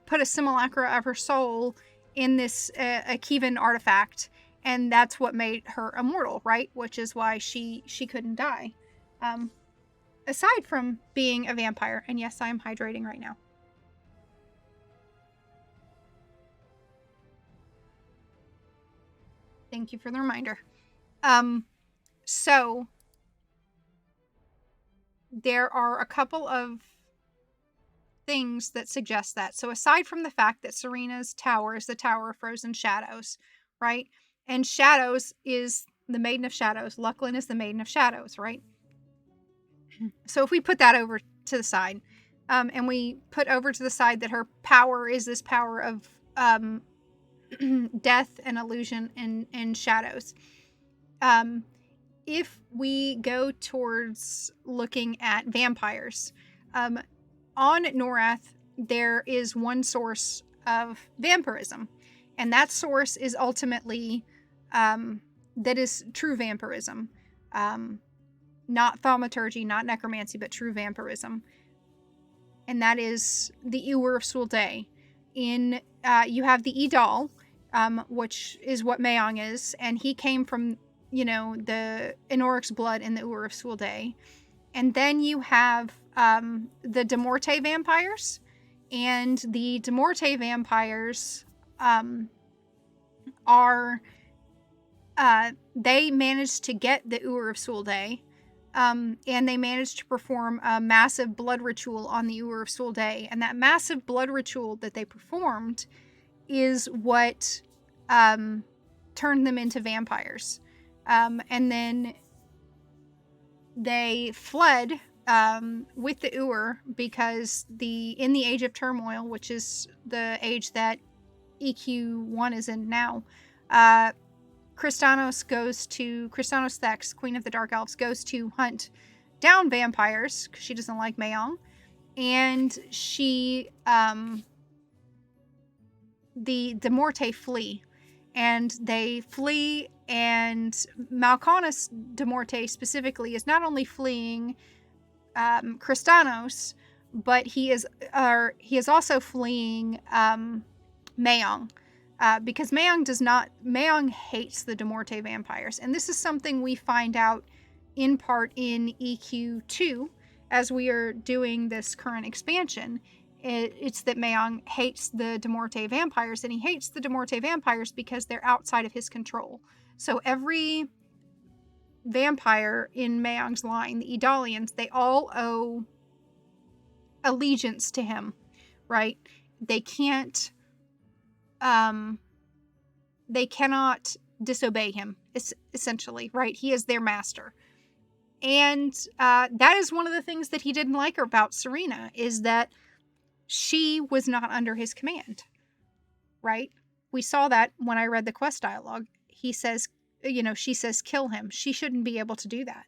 put a simulacra of her soul in this Akivan artifact, and that's what made her immortal, right? Which is why she couldn't die. Aside from being a vampire, and yes, I am hydrating right now. Thank you for the reminder. So there are a couple of things that suggest that. So aside from the fact that Serena's tower is the Tower of Frozen Shadows, right? And Shadows is the Maiden of Shadows. Lucklin is the Maiden of Shadows, right? So if we put that over to the side, and we put over to the side that her power is this power of death and illusion and shadows. If we go towards looking at vampires, on Norath, there is one source of vampirism, and that source is ultimately that is true vampirism, not thaumaturgy, not necromancy, but true vampirism, and that is the Ewer of Sul'Tor. In you have the Idal, which is what Mayong is, and he came from the Enoric's blood in the Ewer of Sul'Tor. And then you have the De Morte vampires, and the De Morte vampires are they managed to get the Ewer of Sul'Tor, and they managed to perform a massive blood ritual on the Ewer of Sul'Tor, and that massive blood ritual that they performed is what turned them into vampires. And then they fled with the Ewer because in the Age of Turmoil, which is the age that EQ1 is in now, Kristanos Thex, Queen of the Dark Elves, goes to hunt down vampires because she doesn't like Mayong, and she the De Morte flee. And they flee, and Mal'Konis De Morte specifically is not only fleeing Kristanos, but he is also fleeing Mayong, because Mayong hates the De Morte vampires, and this is something we find out in part in EQ2 as we are doing this current expansion. It's that Mayong hates the De Morte vampires, and he hates the De Morte vampires because they're outside of his control. So every vampire in Mayong's line, the Idalians, they all owe allegiance to him, right? They cannot disobey him, essentially, right? He is their master. And that is one of the things that he didn't like about Serena, is that she was not under his command, right? We saw that when I read the quest dialogue. He says, she says, kill him. She shouldn't be able to do that.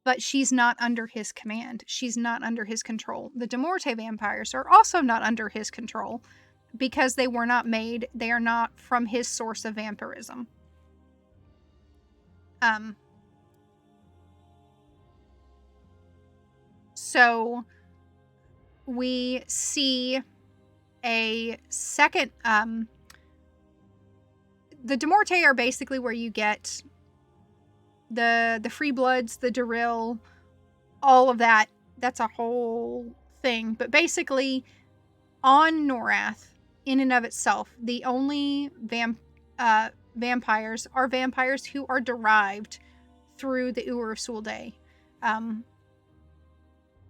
But she's not under his command. She's not under his control. The De Morte vampires are also not under his control because they were not made. They are not from his source of vampirism. So we see a second, the De Morte are basically where you get the Free Bloods, the Daril, all of that. That's a whole thing. But basically, on Norath, in and of itself, the only vampires are vampires who are derived through the Ewer of Sul'Tor.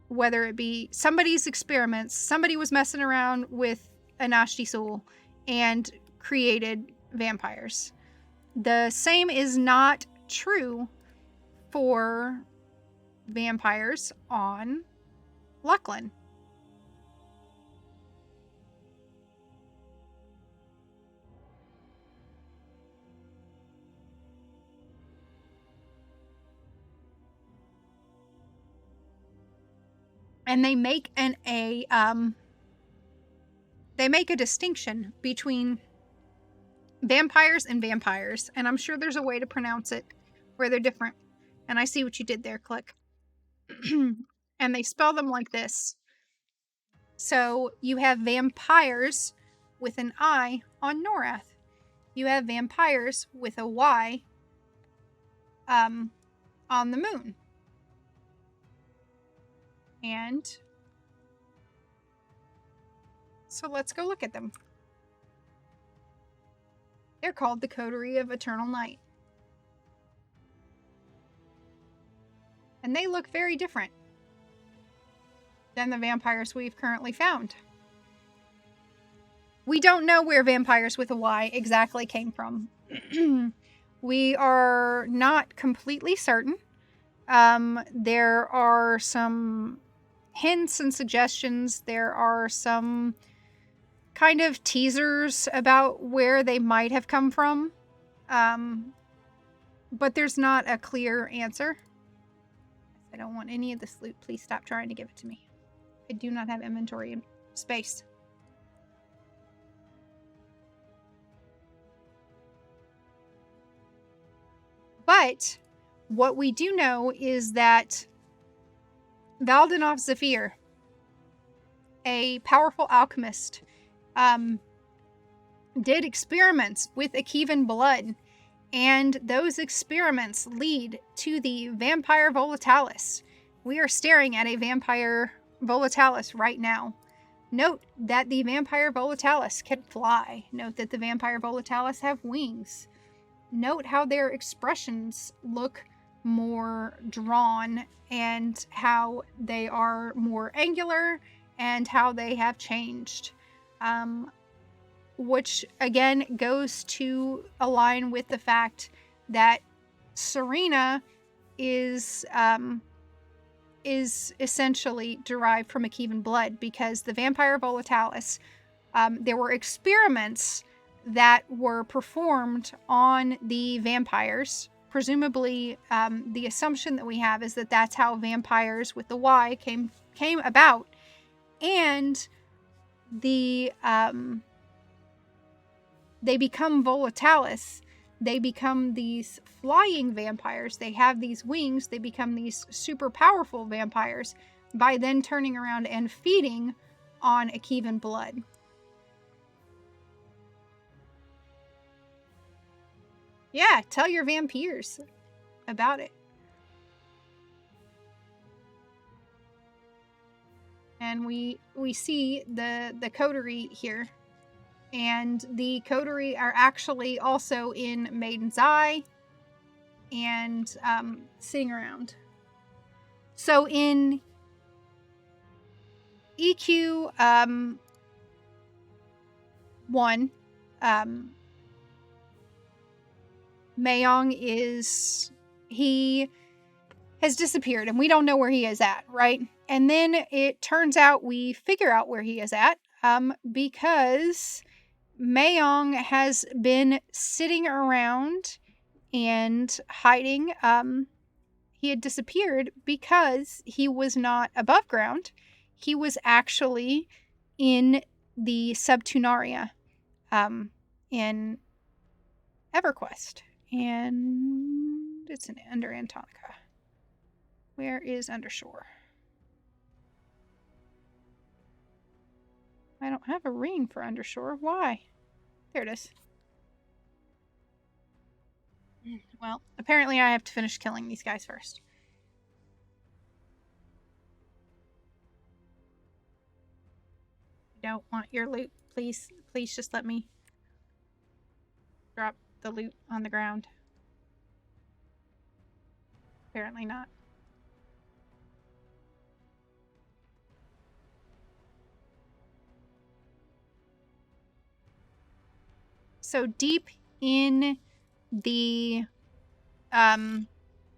Whether it be somebody's experiments, somebody was messing around with Anashti Sul and created vampires. The same is not true for vampires on Lucklin. And they make a distinction between vampires and vampires, and I'm sure there's a way to pronounce it where they're different. And I see what you did there, Click. And they spell them like this. So you have vampires with an I on Norath. You have vampires with a Y on the moon. And so let's go look at them. They're called the Coterie of Eternal Night. And they look very different than the vampires we've currently found. We don't know where vampires with a Y exactly came from. We are not completely certain. There are some hints and suggestions. There are some kind of teasers about where they might have come from. But there's not a clear answer. I don't want any of this loot. Please stop trying to give it to me. I do not have inventory space. But what we do know is that Valdenoff Zephyr, a powerful alchemist, did experiments with Akevan blood, and those experiments lead to the vampire volatilis. We are staring at a vampire volatilis right now. Note that the vampire volatilis can fly. Note that the vampire volatilis have wings. Note how their expressions look more drawn and how they are more angular and how they have changed. Which again goes to align with the fact that Serena is essentially derived from Akevan blood, because the vampire volatilis, there were experiments that were performed on the vampires. Presumably, the assumption that we have is that that's how vampires with the Y came about, and they become volatilis. They become these flying vampires. They have these wings. They become these super powerful vampires by then turning around and feeding on Akevan blood. Yeah, tell your vampires about it. And we see the coterie here. And the coterie are actually also in Maiden's Eye and sitting around. So in EQ 1, Mayong he has disappeared and we don't know where he is at, right? And then it turns out we figure out where he is at because Mayong has been sitting around and hiding. He had disappeared because he was not above ground. He was actually in the Subtunaria in EverQuest. And it's under Antonica. Where is Undershore? I don't have a ring for Undershore. Why? There it is. Well, apparently I have to finish killing these guys first. I don't want your loot. Please just let me drop the loot on the ground. Apparently not. So deep in the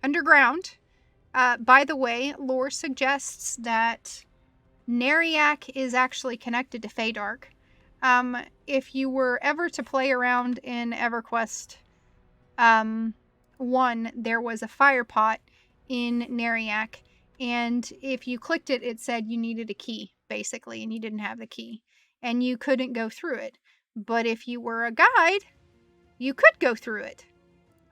underground, by the way, lore suggests that Nariak is actually connected to Feydark. If you were ever to play around in EverQuest 1, there was a fire pot in Nariak, and if you clicked it, it said you needed a key, basically, and you didn't have the key, and you couldn't go through it. But if you were a guide, you could go through it.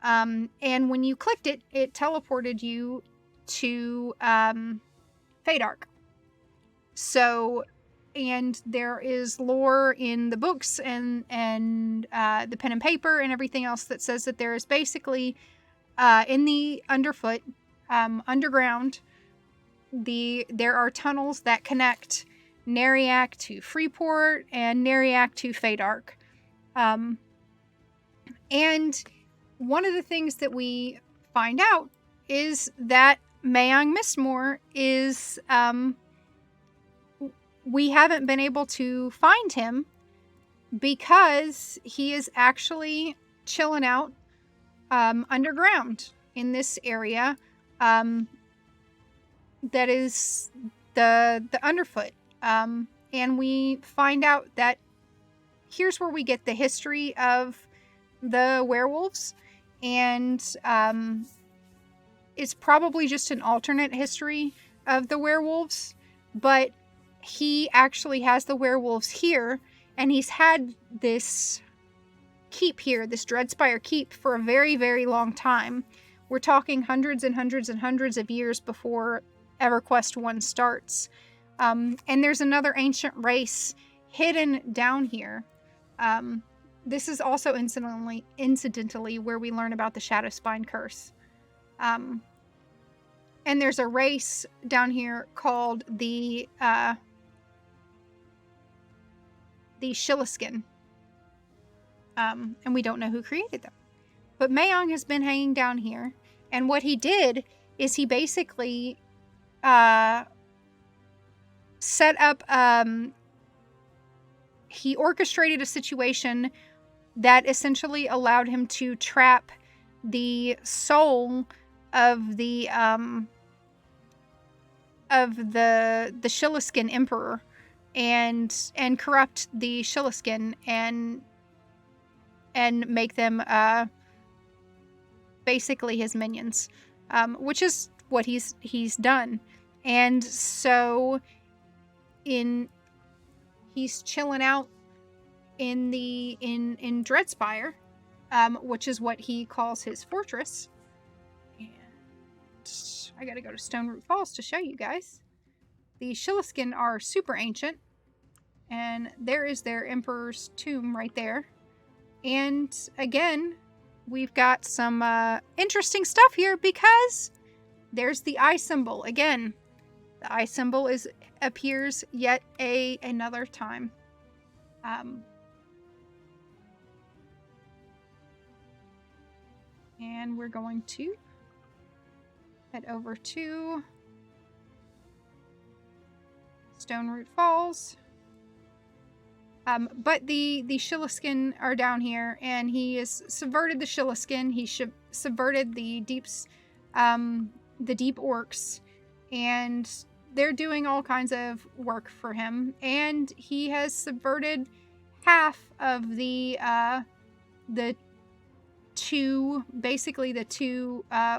And when you clicked it, it teleported you to Feydark. So, and there is lore in the books and the pen and paper and everything else that says that there is basically in the underfoot, underground, there are tunnels that connect Nariak to Freeport and Nariak to Feydark. And one of the things that we find out is that Mayong Mistmoore is, we haven't been able to find him because he is actually chilling out underground in this area that is the underfoot. And we find out that here's where we get the history of the werewolves, and it's probably just an alternate history of the werewolves, but he actually has the werewolves here, and he's had this keep here, this Dreadspire Keep, for a very, very long time. We're talking hundreds and hundreds and hundreds of years before EverQuest I starts. And there's another ancient race hidden down here. This is also incidentally where we learn about the Shadowspine curse. And there's a race down here called the Shilliskin. And we don't know who created them. But Mayong has been hanging down here, and what he did is he basically set up, he orchestrated a situation that essentially allowed him to trap the soul of the Shilliskin Emperor and corrupt the Shilliskin and make them basically his minions, which is what he's done. And so he's chilling out in Dreadspire, which is what he calls his fortress. And I gotta go to Stoneroot Falls to show you guys. The Shilliskin are super ancient, and there is their emperor's tomb right there. And again, we've got some interesting stuff here because there's the eye symbol. Again, the eye symbol appears yet another time. And we're going to head over to Stoneroot Falls. But the Shilliskin are down here, and he has subverted the Shilliskin. He subverted the deep orcs, and they're doing all kinds of work for him. And he has subverted half of the two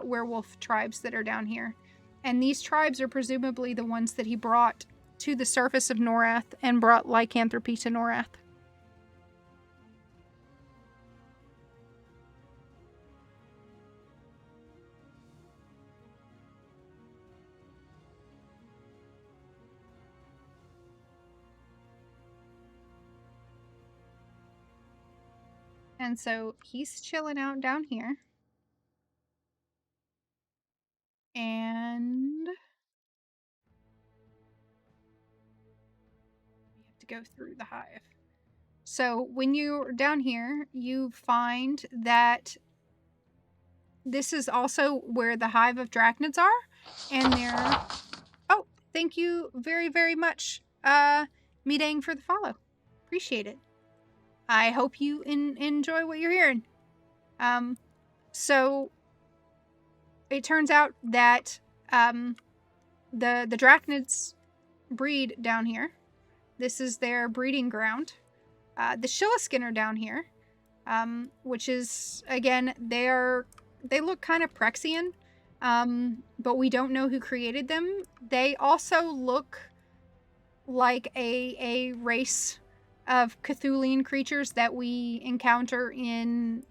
werewolf tribes that are down here. And these tribes are presumably the ones that he brought to the surface of Norath and brought lycanthropy to Norath. And so he's chilling out down here. And we have to go through the hive. So when you're down here, you find that this is also where the hive of Drachnids are. And they're... Oh, thank you very, very much, Midang, for the follow. Appreciate it. I hope you enjoy what you're hearing. So it turns out that the Drachnids breed down here. This is their breeding ground. The Shilliskin are down here, which is, again, they look kind of Prexian, but we don't know who created them. They also look like a race of Cthulhian creatures that we encounter in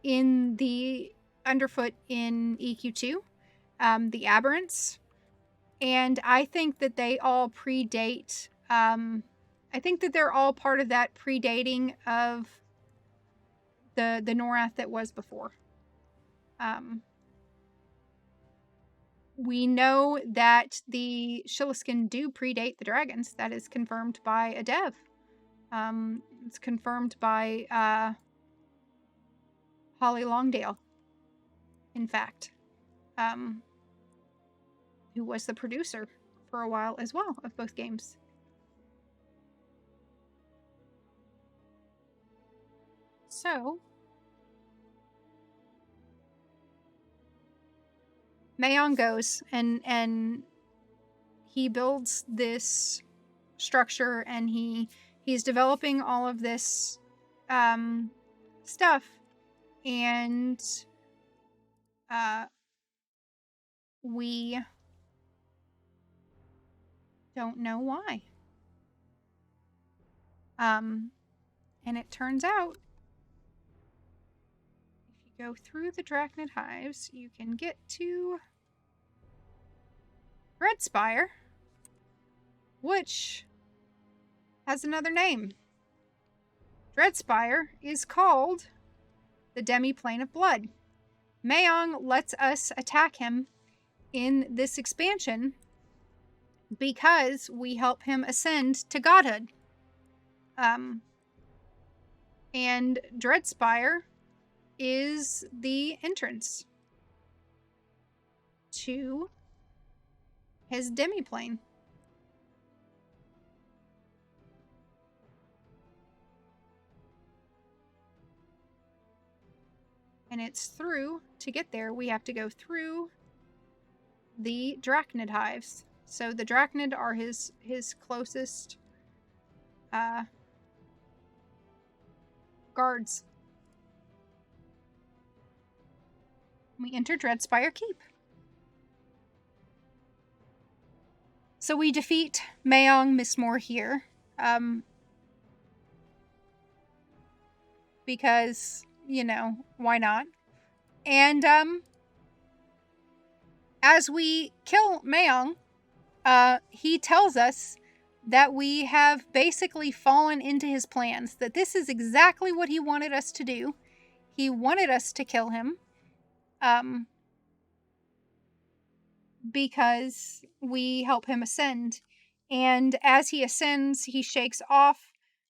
the Underfoot in EQ2, the Aberrants. And I think that they all predate, I think that they're all part of that predating of the Norath that was before. We know that the Shilliskin do predate the dragons. That is confirmed by a dev. It's confirmed by Holly Longdale, in fact, who was the producer for a while as well of both games. So, Mayong goes and he builds this structure, and he's developing all of this stuff, and we don't know why. And it turns out, if you go through the Drachnid hives, you can get to Dreadspire, which has another name. Dreadspire is called the Demi-Plane of Blood. Mayong lets us attack him in this expansion because we help him ascend to godhood. And Dreadspire is the entrance to his demi-plane. And it's through, to get there, we have to go through the Drachnid hives. So the Drachnid are his closest guards. We enter Dreadspire Keep. So we defeat Mayong Mistmoore here. Because, you know, why not? And as we kill Mayong, he tells us that we have basically fallen into his plans, that this is exactly what he wanted us to do. He wanted us to kill him, because we help him ascend. And as he ascends, he shakes off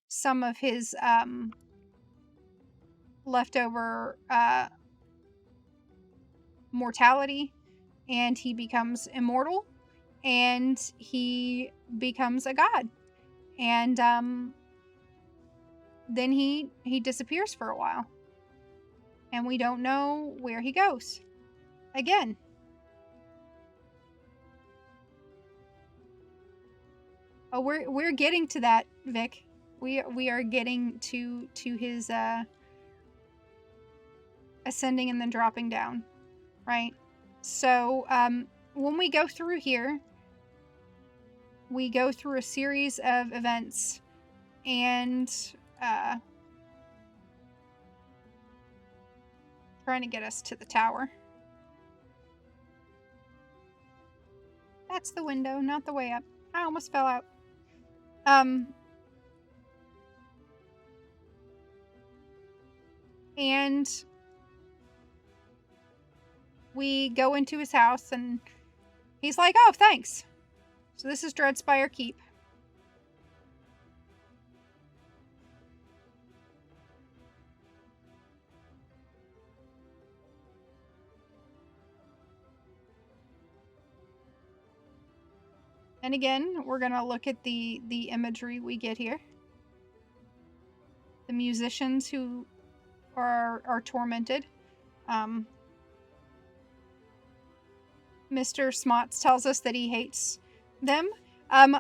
some of his leftover mortality, and he becomes immortal, and he becomes a god. And then he disappears for a while, and we don't know where he goes again. Oh, we're getting to that, Vic. We are getting to his ascending and then dropping down, right? So when we go through here, we go through a series of events, and trying to get us to the tower. That's the window, not the way up. I almost fell out. And we go into his house, and he's like, oh, thanks. So this is Dreadspire Keep. And again, we're going to look at the imagery we get here. The musicians who are tormented. Mr. Smots tells us that he hates them.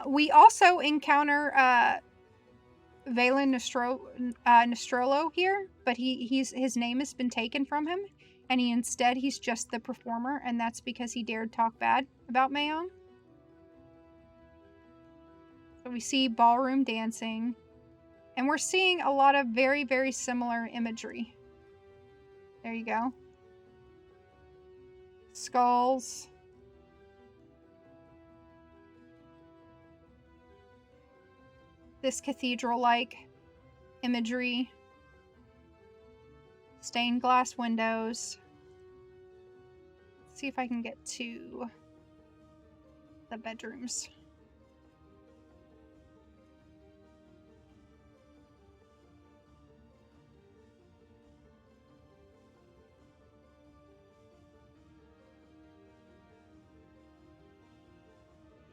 We also encounter Valen Nostrolo here, but his name has been taken from him, and he's just the performer, and that's because he dared talk bad about Mayong. So we see ballroom dancing, and we're seeing a lot of very, very similar imagery. There you go. Skulls. This cathedral-like imagery. Stained glass windows. Let's see if I can get to the bedrooms.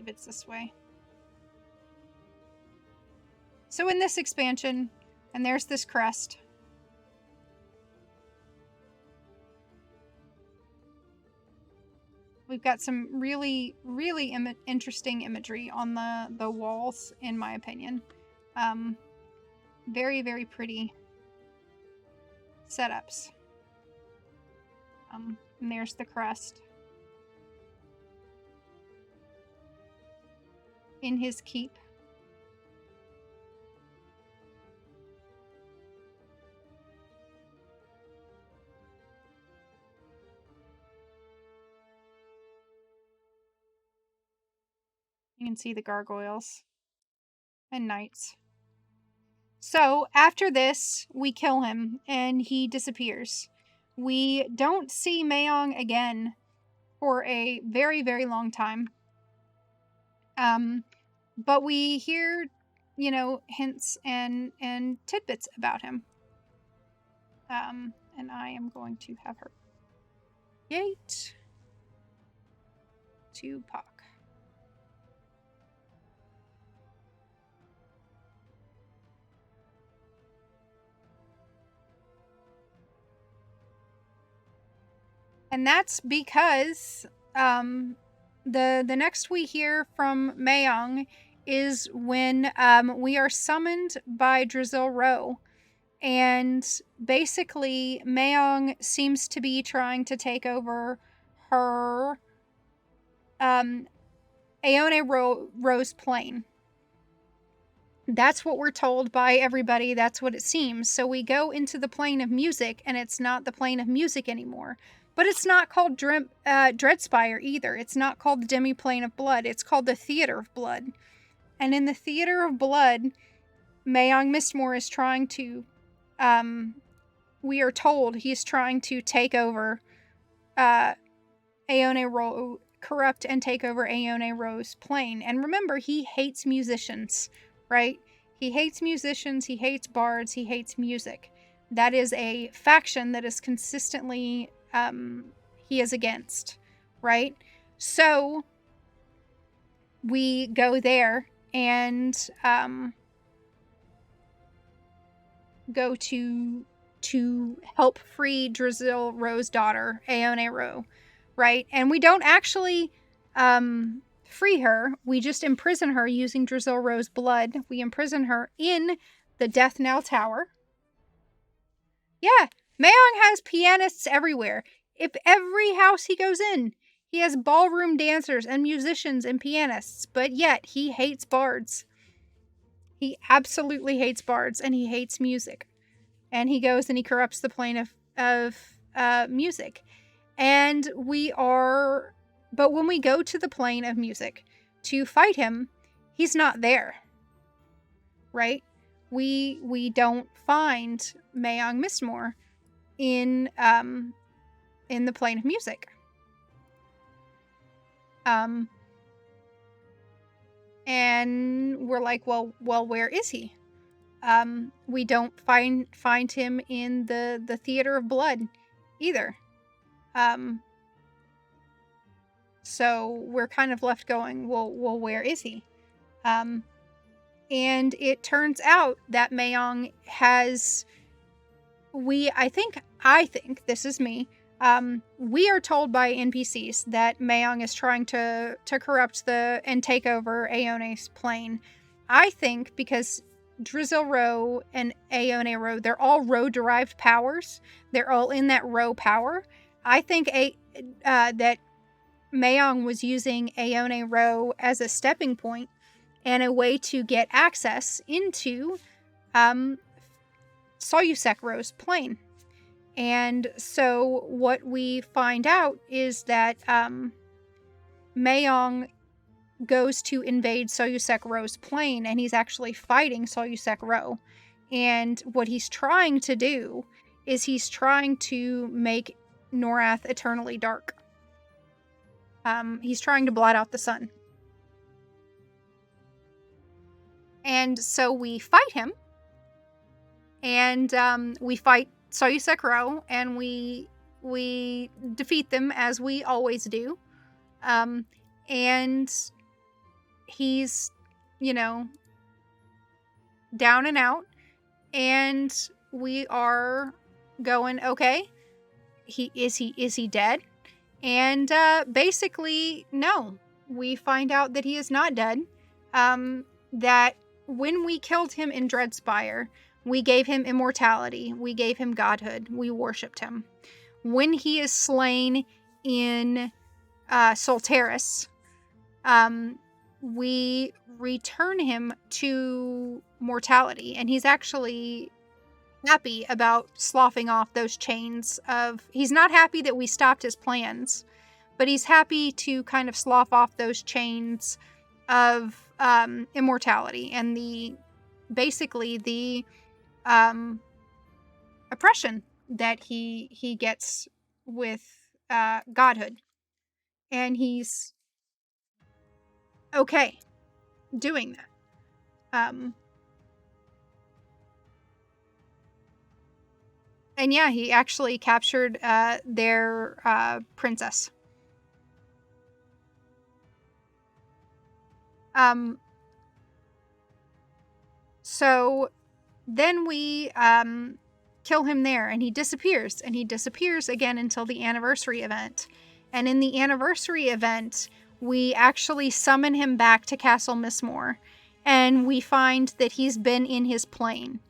if it's this way. So in this expansion, and there's this crest. We've got some really, really interesting imagery on the walls, in my opinion. Very, very pretty setups. And there's the crest. In his keep. You can see the gargoyles and knights. So after this, we kill him and he disappears. We don't see Mayong again for a very, very long time. But we hear, you know, hints and tidbits about him. And I am going to have her gate to Pock. And that's because the next we hear from Mayong is when we are summoned by Drizzle Rowe. And basically, Mayong seems to be trying to take over her Aone Rose plane. That's what we're told by everybody. That's what it seems. So we go into the plane of music, and it's not the plane of music anymore. But it's not called Dreadspire either. It's not called the Demi-Plane of Blood. It's called the Theater of Blood. And in the Theater of Blood, Mayong Mistmoore is trying to... we are told he's trying to take over Aone Rose... corrupt and take over Aone Rose plane. And remember, he hates musicians, right? He hates musicians, he hates bards, he hates music. That is a faction that is consistently... he is against, right? So we go there and go to help free Drizzle Rowe's daughter, Aone Rowe, right? And we don't actually free her. We just imprison her using Drizzle Rowe's blood. We imprison her in the Death Knell Tower. Yeah, Mayong has pianists everywhere. If every house he goes in, he has ballroom dancers and musicians and pianists, but yet he hates bards. He absolutely hates bards, and he hates music. And he goes and he corrupts the plane of music. And but when we go to the plane of music to fight him, he's not there, right? We don't find Mayong Mistmoore in the plane of music. And we're like, well, where is he? We don't find him in the Theater of Blood either. So we're kind of left going, well, where is he? And it turns out that Mayong has... I think, this is me, we are told by NPCs that Mayong is trying to corrupt and take over Aone's plane. I think because Drizzle Rowe and Aone Rowe, they're all Rowe-derived powers. They're all in that Rowe power. I think that Mayong was using Aone Rowe as a stepping point and a way to get access into Solusek Rowe's plane. And so what we find out is that Mayong goes to invade Solusek Rowe's plane, and he's actually fighting Solusek Rowe. And what he's trying to do is he's trying to make Norath eternally dark. He's trying to blot out the sun. And so we fight him. And we fight Solusek Rowe, and we defeat them as we always do. And he's, down and out, and we are going, okay, is he dead? And basically, no. We find out that he is not dead. That when we killed him in Dreadspire, we gave him immortality. We gave him godhood. We worshipped him. When he is slain in Solteris, we return him to mortality. And he's actually happy about sloughing off those chains of... He's not happy that we stopped his plans, but he's happy to kind of slough off those chains of immortality and the oppression that he gets with godhood. And he's okay doing that. And yeah, he actually captured their princess. So then we kill him there, and he disappears again until the anniversary event. And in the anniversary event, we actually summon him back to Castle Mistmoore, and we find that he's been in his plane.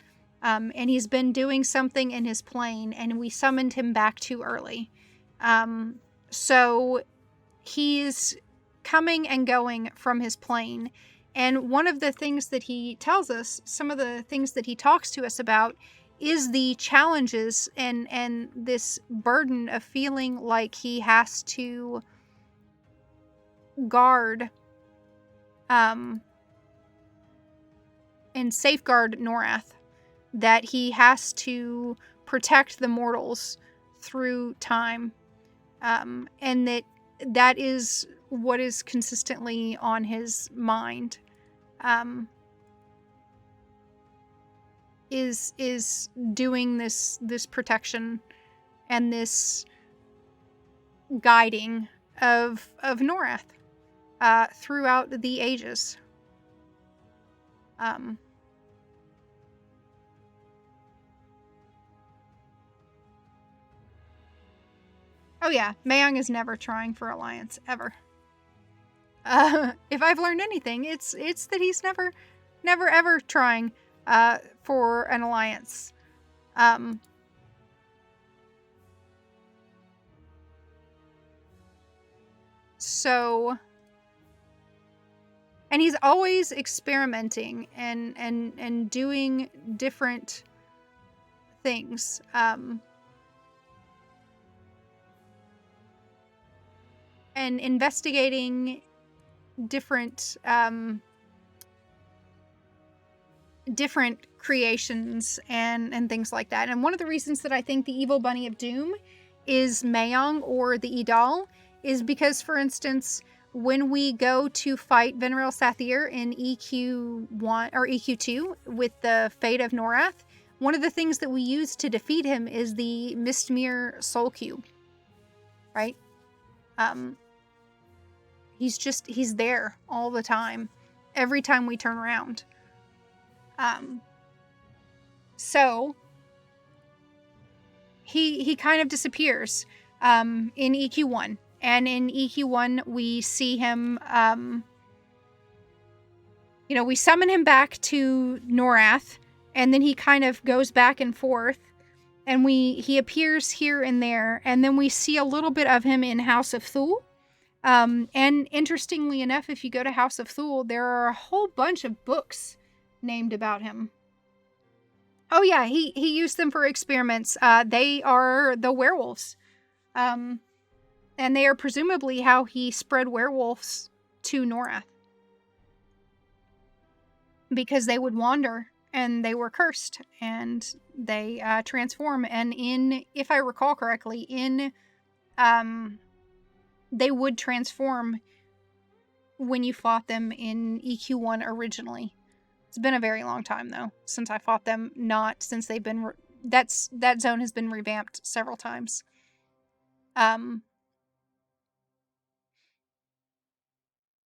And he's been doing something in his plane, and we summoned him back too early. So he's coming and going from his plane. And one of the things that he tells us, some of the things that he talks to us about, is the challenges and this burden of feeling like he has to guard and safeguard Norath. That he has to protect the mortals through time. And that is what is consistently on his mind. Is doing this protection and this guiding of Norath throughout the ages. Oh yeah, Mayong is never trying for alliance, ever. If I've learned anything, it's that he's never ever trying for an alliance. So, and he's always experimenting and doing different things. And investigating different creations and things like that. And one of the reasons that I think the Evil Bunny of Doom is Mayong or the Idal is because, for instance, when we go to fight Venril Sathir in EQ1 or EQ2 with the Fate of Norath, one of the things that we use to defeat him is the Mistmoore Soul Cube. Right? He's there all the time, every time we turn around. So he kind of disappears in EQ1, and in EQ1 we see him. We summon him back to Norath, and then he kind of goes back and forth, and he appears here and there, and then we see a little bit of him in House of Thule. And interestingly enough, if you go to House of Thule, there are a whole bunch of books named about him. Oh yeah, he used them for experiments. They are the werewolves. And they are presumably how he spread werewolves to Norath. Because they would wander, and they were cursed, and they transform. And if I recall correctly, they would transform when you fought them in EQ1 originally. It's been a very long time, though, since I fought them. Not since they've been... that zone has been revamped several times.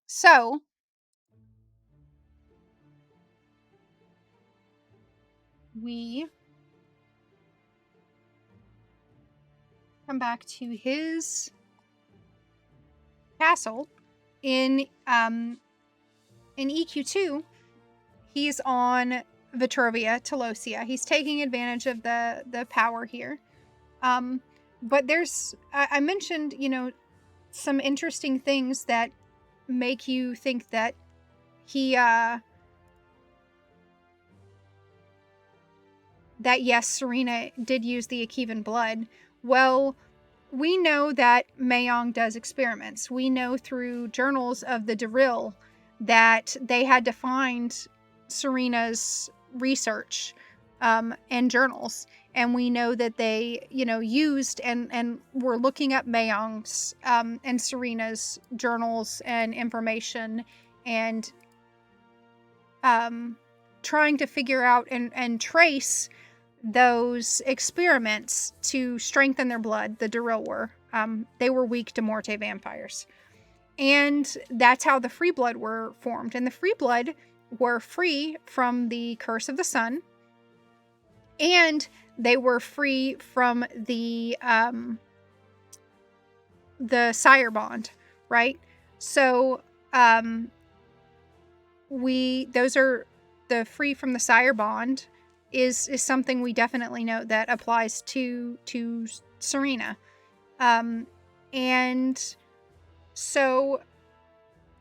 So, we come back to his castle in EQ2, he's on Vetrovia, Telosia. He's taking advantage of the power here. But there's, I mentioned, some interesting things that make you think that he, that yes, Serena did use the Akevan blood. Well, we know that Mayong does experiments. We know through journals of the Deril that they had to find Serena's research and journals. And we know that they, used and were looking up Mayong's and Serena's journals and information and trying to figure out and trace those experiments to strengthen their blood. The Deril were. They were weak to Morte vampires. And that's how the free blood were formed. And the free blood were free from the curse of the sun. And they were free from the sire bond, right? So those are the free from the sire bond is something we definitely know that applies to Serena. And so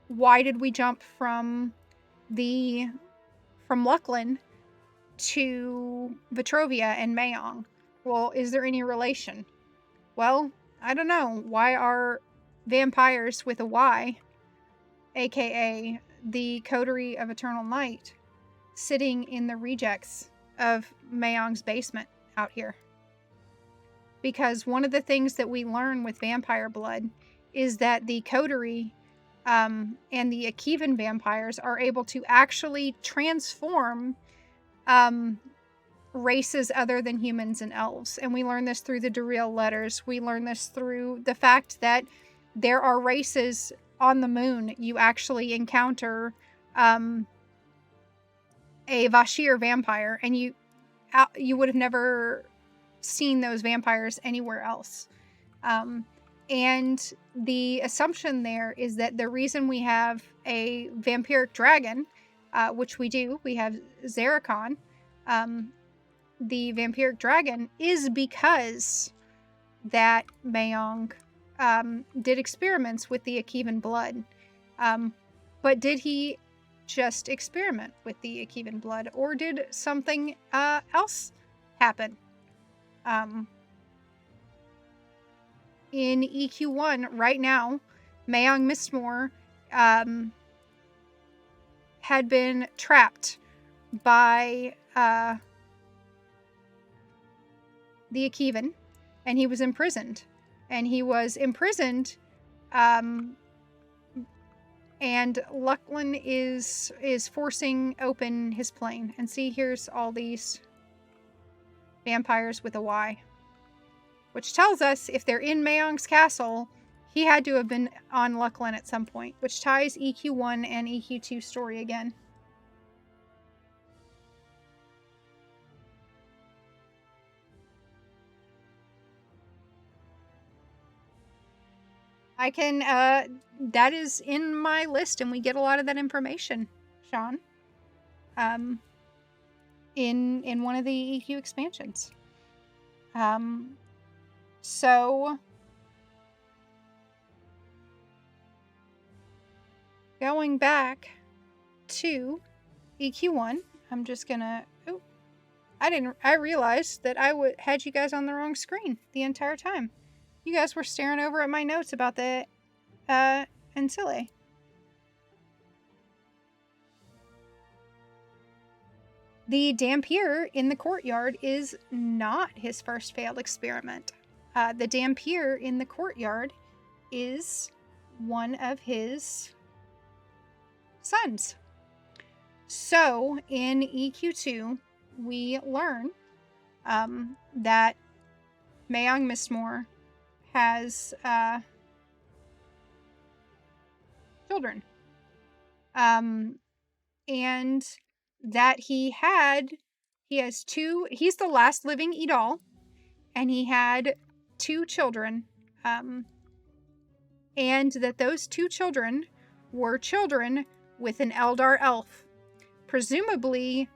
why did we jump from Lucklin to Vetrovia and Mayong? Well, is there any relation? Well, I don't know. Why are vampires with a Y, aka the coterie of eternal night, sitting in the rejects of Mayong's basement out here? Because one of the things that we learn with vampire blood is that the coterie and the Akevan vampires are able to actually transform races other than humans and elves. And we learn this through the Deril letters. We learn this through the fact that there are races on the moon. You actually encounter a Vashir vampire, and you would have never seen those vampires anywhere else. And the assumption there is that the reason we have a vampiric dragon, which we do, we have Zerikon, the vampiric dragon, is because that Mayong did experiments with the Akevan blood. But did he just experiment with the Akevan blood, or did something else happen? In EQ1 right now, Mayong Mistmoore had been trapped by the Akevan, and he was imprisoned. And he was imprisoned, and Lucklin is forcing open his plane. And see, here's all these vampires with a Y. Which tells us if they're in Mayong's castle, he had to have been on Lucklin at some point, which ties EQ1 and EQ2 story again. I can, that is in my list, and we get a lot of that information, Sean, in one of the EQ expansions. So, going back to EQ1, I'm just gonna, I realized that I had you guys on the wrong screen the entire time. You guys were staring over at my notes about the, Ancile. The Dampier in the courtyard is not his first failed experiment. The Dampier in the courtyard is one of his sons. So, in EQ2, we learn that Mayong Mistmoore has children. And that he had He's the last living Edal, and he had 2 children. And that those 2 children were children with an Eldar elf. Presumably,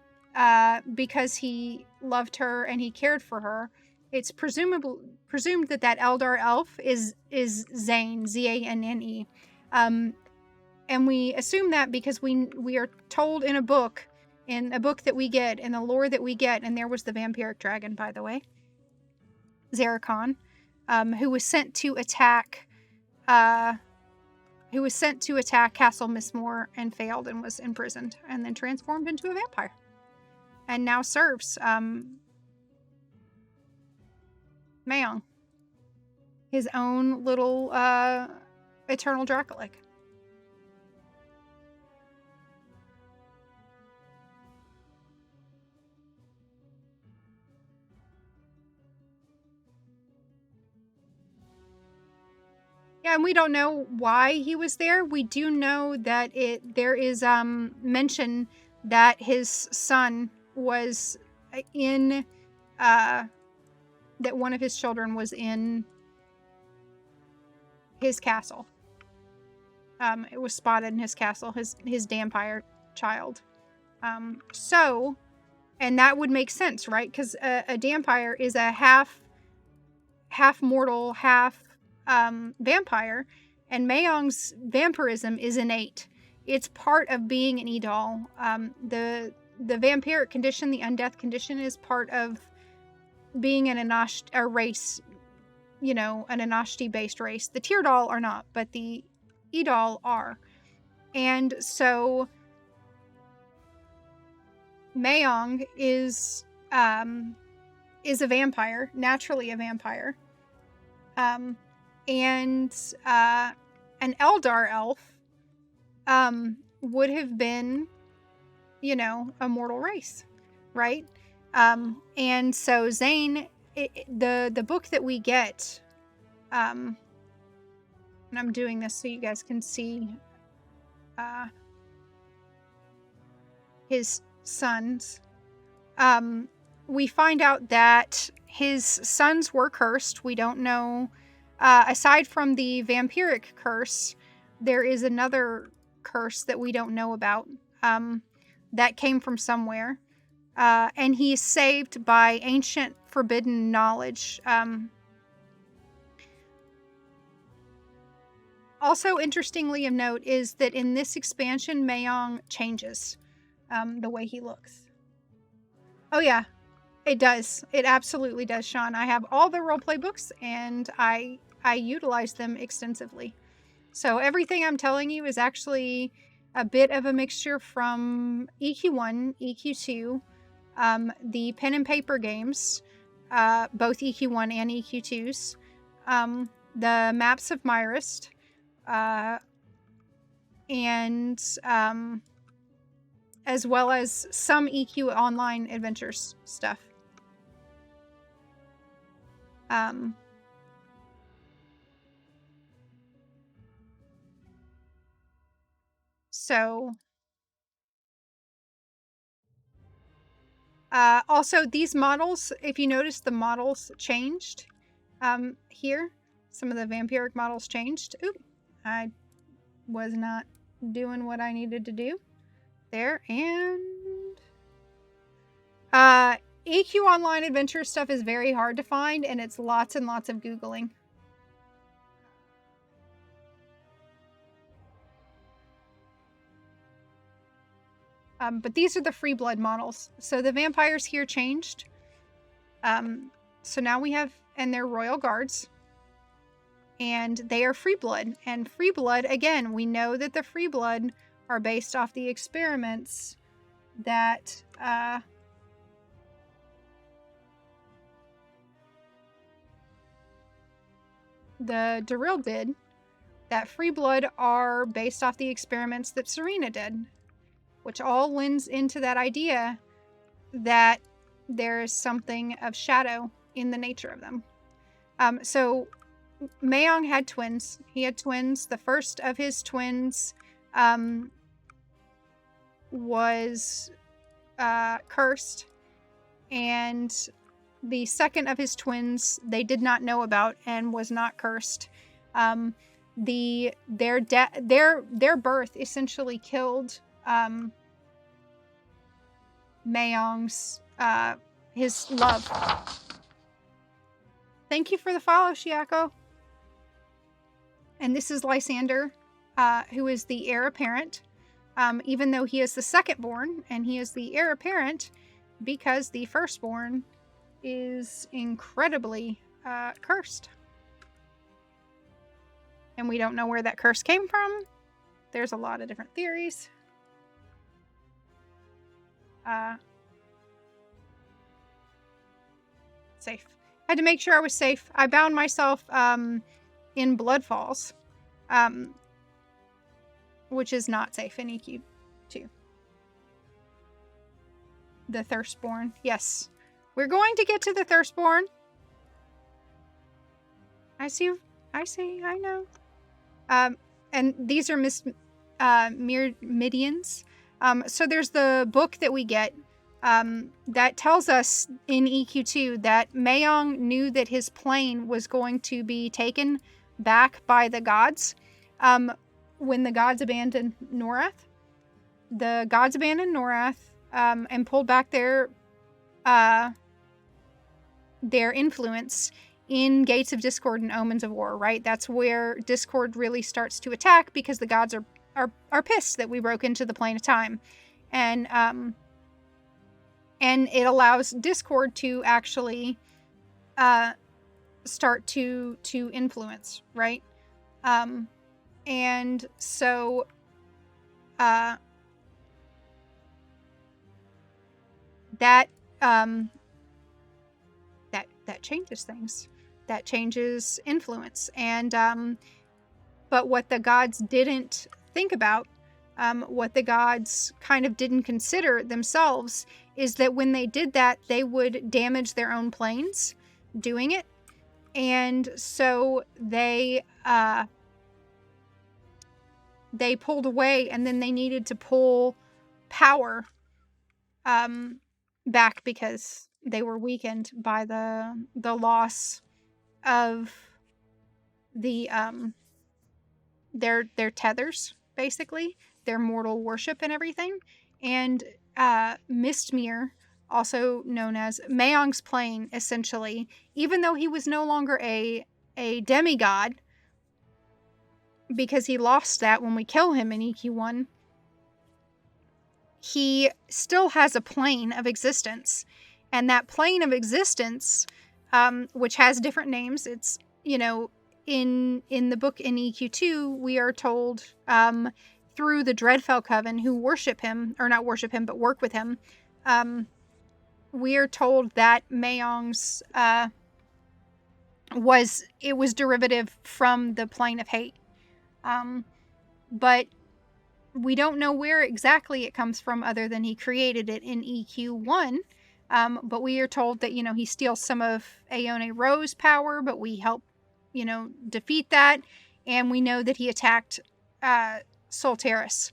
because he loved her and he cared for her, it's presumed that Eldar elf is Zane, Zanne. And we assume that because we are told in a book that we get, in the lore that we get, and there was the vampiric dragon, by the way, Zarikon, who was sent to attack Castle Mistmoore and failed and was imprisoned and then transformed into a vampire and now serves Mayong, his own little eternal Drachnids. Yeah, and we don't know why he was there. We do know that there is mention that his son was in that one of his children was in his castle. It was spotted in his castle, his vampire child. So, and that would make sense, right? Because a vampire is a half mortal, half vampire, and Mayong's vampirism is innate. It's part of being an Edal. The vampiric condition, the undeath condition, is part of being a race, an Anashti-based race. The Teardal are not, but the Edal are. And so Mayong is a vampire, naturally a vampire. And an Eldar elf would have been, a mortal race, right? And so Zane, the book that we get, and I'm doing this so you guys can see his sons. We find out that his sons were cursed. We don't know, aside from the vampiric curse, there is another curse that we don't know about, that came from somewhere. And he is saved by ancient forbidden knowledge. Also, interestingly of note is that in this expansion, Mayong changes the way he looks. Oh yeah, it does. It absolutely does, Sean. I have all the roleplay books, and I utilize them extensively. So everything I'm telling you is actually a bit of a mixture from EQ1, EQ2, the pen and paper games, both EQ1 and EQ2s, the maps of Myrist, and as well as some EQ Online Adventures stuff. So, also these models, if you notice, the models changed. Here, some of the vampiric models changed. Oop, I was not doing what I needed to do there. And EQ Online Adventure stuff is very hard to find, and it's lots and lots of Googling. But these are the free blood models. So the vampires here changed. So now we have, and they're royal guards. And they are free blood. And free blood, again, we know that the free blood are based off the experiments that the Deril did. That free blood are based off the experiments that Serena did, which all lends into that idea that there is something of shadow in the nature of them. So Mayong had twins. He had twins. The first of his twins was cursed, and the second of his twins they did not know about and was not cursed. Their birth essentially killed Mayong's his love. Thank you for the follow, Shiako. And this is Lysander, who is the heir apparent, even though he is the second-born, and he is the heir apparent because the firstborn is incredibly cursed. And we don't know where that curse came from. There's a lot of different theories. Safe. Had to make sure I was safe. I bound myself in Bloodfalls, which is not safe in EQ2. The Thirstborn. Yes. We're going to get to the Thirstborn. I see. I know. And these are Myrmidians. So there's the book that we get that tells us in EQ2 that Mayong knew that his plane was going to be taken back by the gods when the gods abandoned Norath. The gods abandoned Norath and pulled back their influence in Gates of Discord and Omens of War, right? That's where Discord really starts to attack because the gods are pissed that we broke into the plane of time. And it allows Discord to actually start to influence, right? And so that changes things. That changes influence. And but what the gods didn't think about, what the gods kind of didn't consider themselves, is that when they did that, they would damage their own planes doing it. And so they pulled away, and then they needed to pull power back because they were weakened by the loss of the their tethers, basically their mortal worship and everything. And Mistmoore, also known as Mayong's plane, essentially, even though he was no longer a demigod, because he lost that when we kill him in EQ1, he still has a plane of existence. And that plane of existence, which has different names, it's, in the book in EQ2, we are told through the Dreadfell Coven, who worship him, or not worship him, but work with him, we are told that Mayong's was derivative from the plane of hate. But we don't know where exactly it comes from other than he created it in EQ1. But we are told that, he steals some of Aone Ro's power, but we help, defeat that. And we know that he attacked Solteris.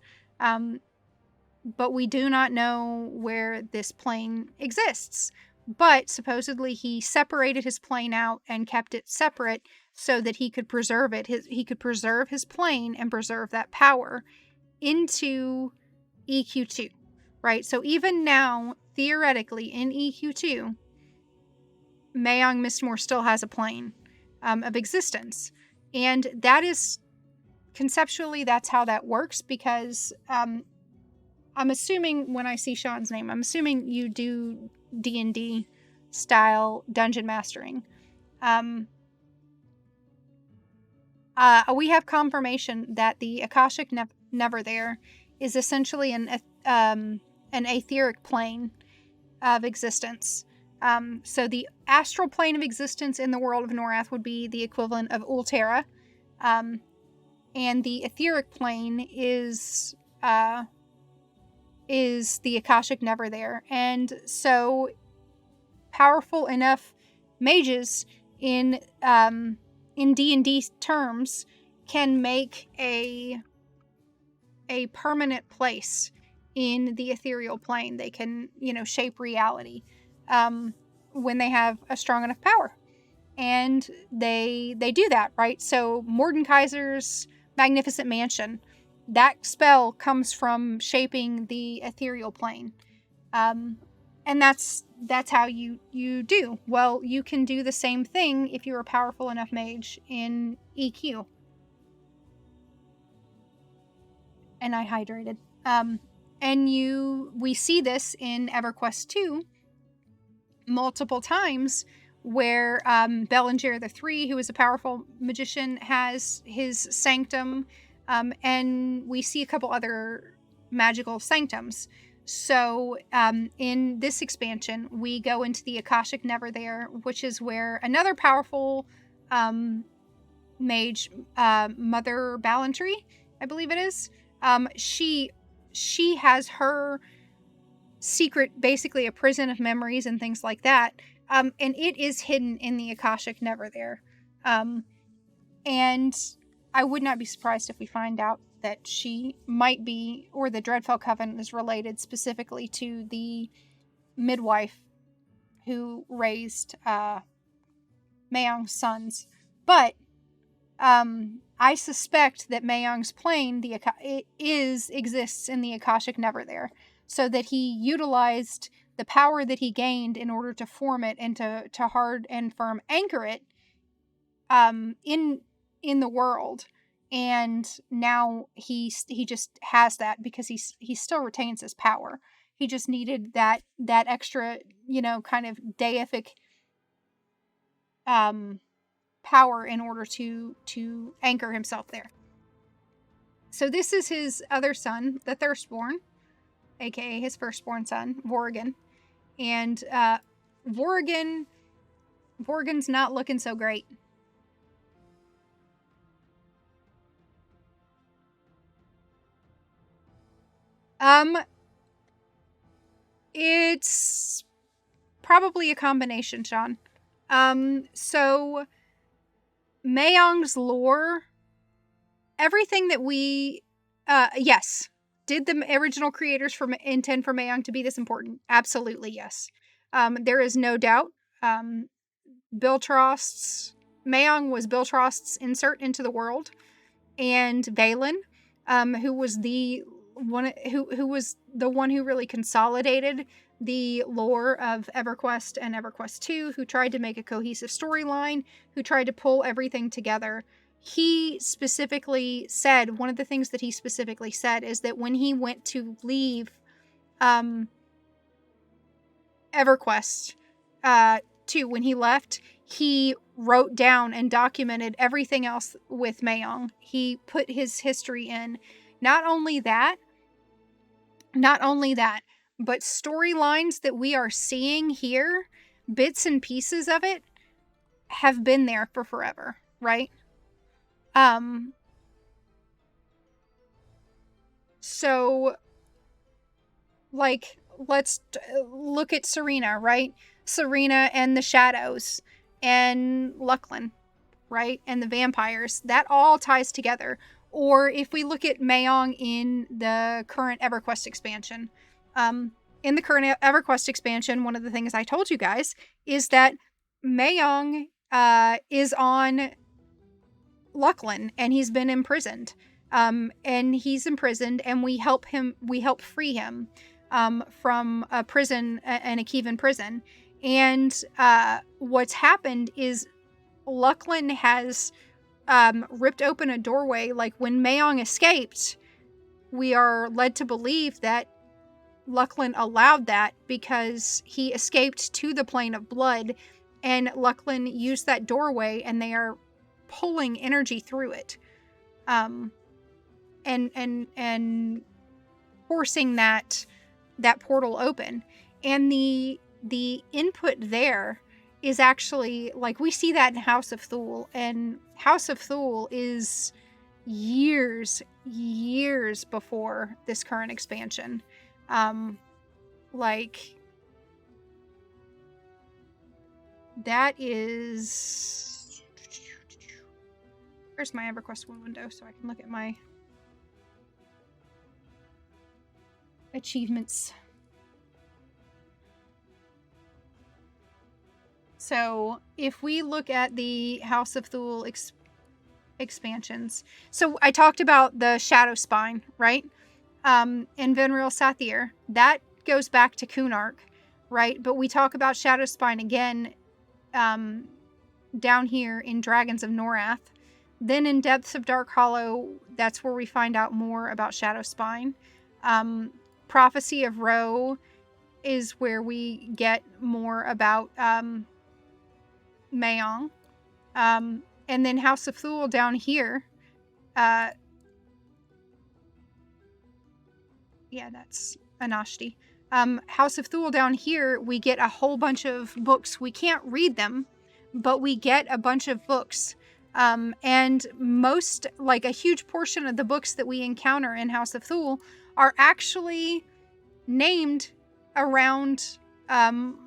But we do not know where this plane exists. But supposedly he separated his plane out and kept it separate so that he could preserve it. He could preserve his plane and preserve that power into EQ2, right? So even now, theoretically, in EQ2, Mayong Mistmoore still has a plane of existence. And that is, conceptually, that's how that works, because I'm assuming, when I see Sean's name, I'm assuming you do D&D style dungeon mastering. We have confirmation that the Akashic Never There is essentially an etheric plane of existence. So the astral plane of existence in the world of Norath would be the equivalent of Ultera. And the etheric plane is the Akashic Never There. And so powerful enough mages in D&D terms can make a permanent place in the ethereal plane. They can, shape reality. when they have a strong enough power. And they do that, right? So Mordekaiser's Magnificent Mansion, that spell comes from shaping the ethereal plane. And that's how you do. Well, you can do the same thing if you're a powerful enough mage in EQ. And I hydrated. And we see this in EverQuest II multiple times, where Belanger the Three, who is a powerful magician, has his sanctum, and we see a couple other magical sanctums. So in this expansion, we go into the Akashic Neverthere, which is where another powerful mage, Mother Ballantree, I believe it is, she has her secret, basically a prison of memories and things like that, and it is hidden in the Akashic Neverthere. And I would not be surprised if we find out that she might be, or the Dreadfell Coven is related specifically to the midwife who raised Mayong's sons. But I suspect that Mayong's plane exists in the Akashic Neverthere, so that he utilized the power that he gained in order to form it and to hard and firm anchor it in the world. And now he just has that because he still retains his power. He just needed that extra, kind of deific power in order to anchor himself there. So this is his other son, the Thirstborn, aka his firstborn son, Vorrigan. And Vorrigan's not looking so great. It's probably a combination, Sean. So Mayong's lore, everything that we, yes. Did the original creators intend for Mayong to be this important? Absolutely, yes. There is no doubt. Mayong was Biltrost's insert into the world, and Valen, who was the one who really consolidated the lore of EverQuest and EverQuest II, who tried to make a cohesive storyline, who tried to pull everything together. He specifically said, one of the things that he specifically said is that when he went to leave EverQuest II, when he left, he wrote down and documented everything else with Mayong. He put his history in. Not only that, but storylines that we are seeing here, bits and pieces of it, have been there for forever, right? So, like, let's look at Serena, right? Serena and the shadows, and Lucklin, right? And the vampires. That all ties together. Or if we look at Mayong in the current EverQuest expansion, in the current EverQuest expansion, one of the things I told you guys is that Mayong is on Lucklin, and he's been imprisoned. And he's imprisoned, and we help free him from a prison, an Akeevan prison. And what's happened is Lucklin has ripped open a doorway. Like, when Mayong escaped, we are led to believe that Lucklin allowed that because he escaped to the plane of blood, and Lucklin used that doorway, and they are pulling energy through it, and forcing that portal open. And the input there is actually, like, we see that in House of Thule, and House of Thule is years before this current expansion. Like, that is... Where's my EverQuest 1 window so I can look at my achievements? So if we look at the House of Thule expansions, so I talked about the Shadow Spine, right? In Venril Sathir, that goes back to Kunark, right? But we talk about Shadow Spine again down here in Dragons of Norath. Then in Depths of Dark Hollow, that's where we find out more about Shadow Spine. Prophecy of Ro is where we get more about Mayong. And then House of Thule down here. Yeah, that's Anashti. House of Thule down here, we get a whole bunch of books. We can't read them, but we get a bunch of books. And most, like a huge portion of the books that we encounter in House of Thule are actually named around Mayong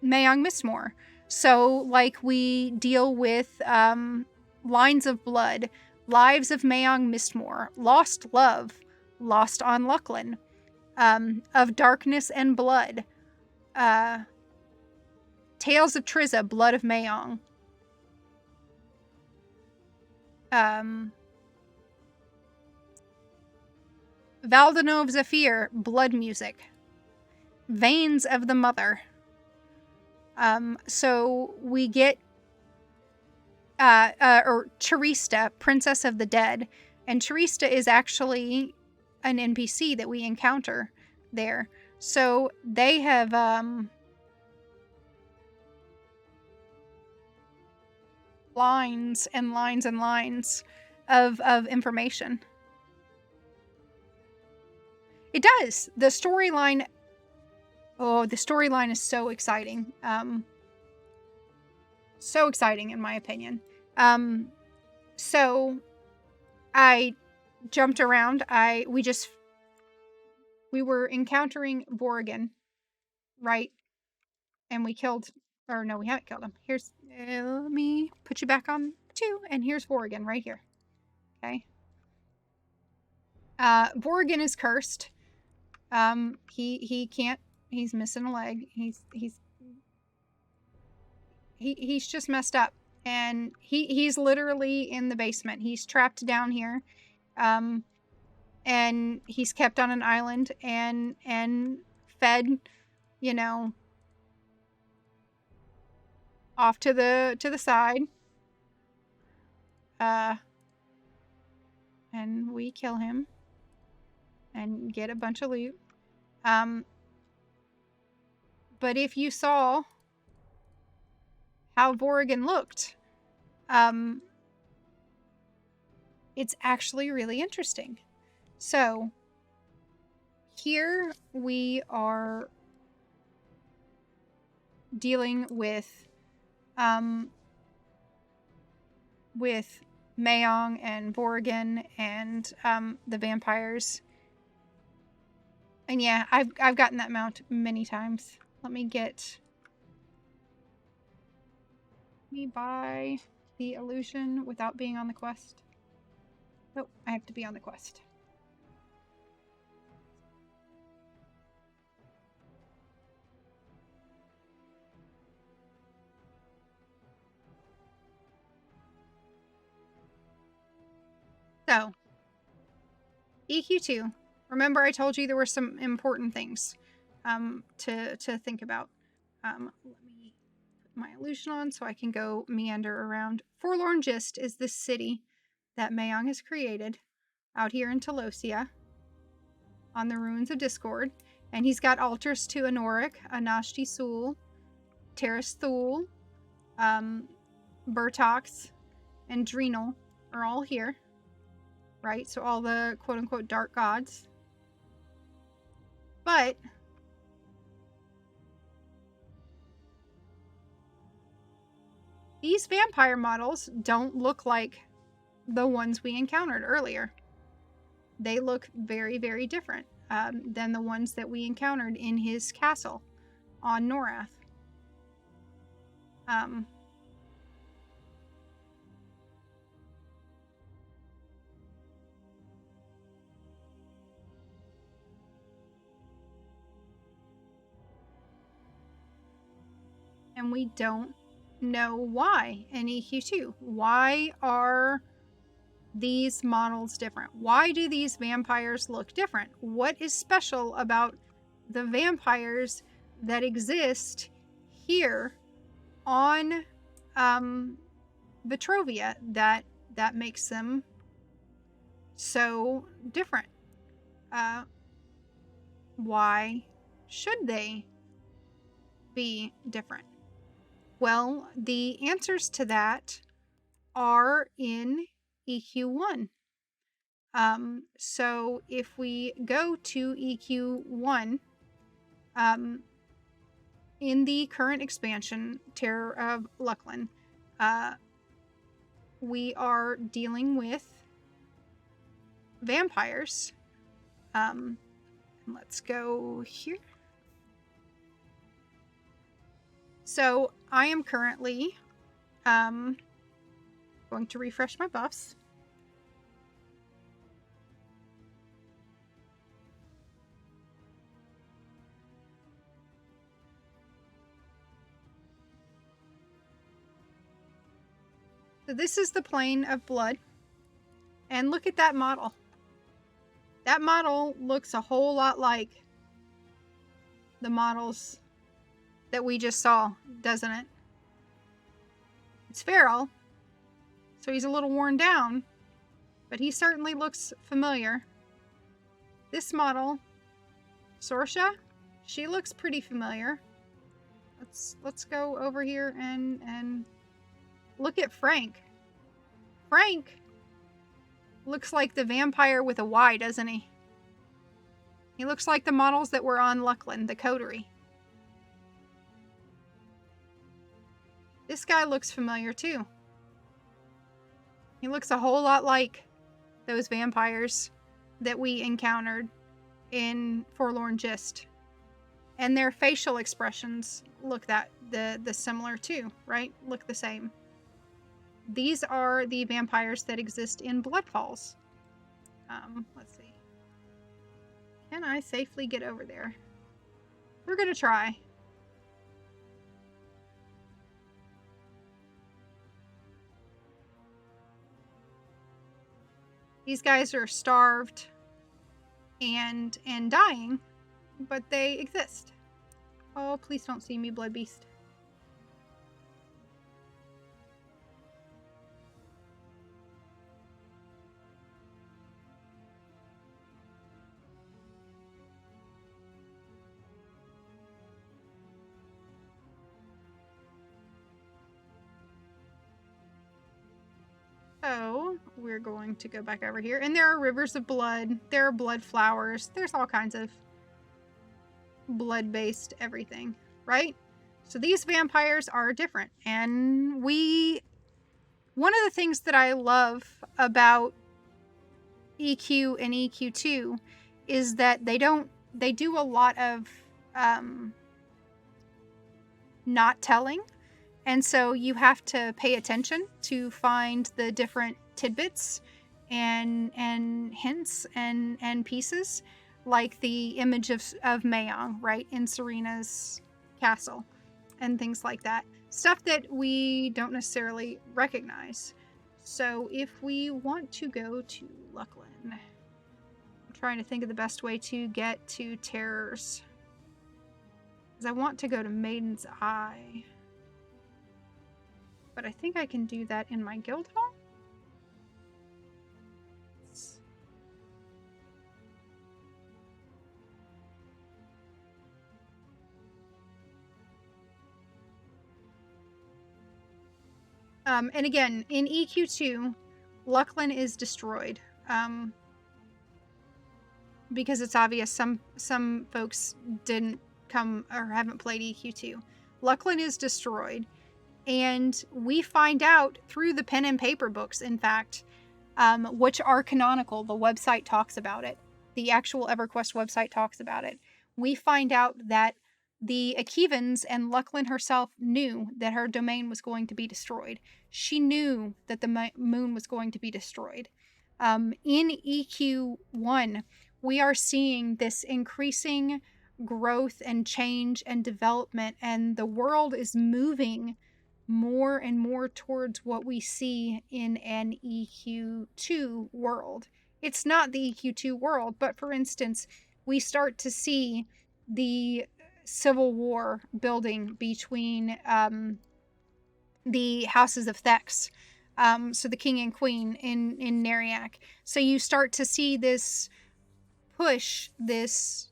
Mistmoore. So, like, we deal with Lines of Blood, Lives of Mayong Mistmoore, Lost Love, Lost on Lucklin, Of Darkness and Blood, Tales of Trizza, Blood of Mayong, Valdenov Zephyr, Blood Music, Veins of the Mother. So we get or Charista, Princess of the Dead, and Charista is actually an NPC that we encounter there. So they have lines and lines and lines of information. It does. The storyline. Oh, the storyline is so exciting. So exciting in my opinion. So I jumped around. We were encountering Vorrigan, right? And we killed, or no, we haven't killed him. Here's, let me put you back on 2, and here's Vorrigan right here. Okay. Vorrigan is cursed. He can't, he's missing a leg. He's just messed up. And he's literally in the basement. He's trapped down here. And he's kept on an island and fed, you know, off to the side. And we kill him and get a bunch of loot. But if you saw how Vorrigan looked, it's actually really interesting. So here we are dealing with Mayong and Vorrigan and the vampires. And yeah, I've gotten that mount many times. Let me buy the illusion without being on the quest. Oh, I have to be on the quest. So, EQ2. Remember I told you there were some important things to think about. Let me put my illusion on so I can go meander around. Forlorn Gist is this city that Mayong has created out here in Telosia on the Ruins of Discord. And he's got altars to Nariak, Anashti Sul, Terras Thule, Burtox, and Drenal are all here. Right? So all the quote-unquote dark gods. But these vampire models don't look like the ones we encountered earlier. They look very, very different than the ones that we encountered in his castle on Norath. And we don't know why in EQ2. Why are these models different? Why do these vampires look different? What is special about the vampires that exist here on Vetrovia that makes them so different? Why should they be different? Well, the answers to that are in EQ1. So if we go to EQ1, in the current expansion, Terror of Lucklin, we are dealing with vampires. Let's go here. So I am currently going to refresh my buffs. So this is the plane of blood. And look at that model. That model looks a whole lot like the models that we just saw, doesn't it? It's feral, so he's a little worn down, but he certainly looks familiar. This model, Sorsha, she looks pretty familiar. Let's go over here and look at Frank. Frank looks like the vampire with a Y, doesn't he? He looks like the models that were on Lucklin, the coterie. This guy looks familiar too. He looks a whole lot like those vampires that we encountered in Forlorn Gist. And their facial expressions look the similar too, right? Look the same. These are the vampires that exist in Bloodfalls. Let's see. Can I safely get over there? We're gonna try. These guys are starved and dying, but they exist. Oh, please don't see me, Blood Beast. So we're going to go back over here, and there are rivers of blood, there are blood flowers, there's all kinds of blood-based everything, right? So these vampires are different, and one of the things that I love about EQ and EQ2 is that they do a lot of not telling. And so you have to pay attention to find the different tidbits and hints and pieces, like the image of Mayong, right, in Serina's castle, and things like that. Stuff that we don't necessarily recognize. So if we want to go to Lucklin, I'm trying to think of the best way to get to Terrors, because I want to go to Maiden's Eye. But I think I can do that in my guild hall. And again, in EQ2, Lucklin is destroyed. Because it's obvious some folks didn't come or haven't played EQ2. Lucklin is destroyed. And we find out through the pen and paper books, in fact, which are canonical. The website talks about it. The actual EverQuest website talks about it. We find out that the Akivans and Lucklin herself knew that her domain was going to be destroyed. She knew that the moon was going to be destroyed. In EQ1, we are seeing this increasing growth and change and development, and the world is moving more and more towards what we see in an EQ2 world. It's not the EQ2 world, but for instance, we start to see the civil war building between the houses of Thex, so the king and queen in Nariak. So you start to see this push, this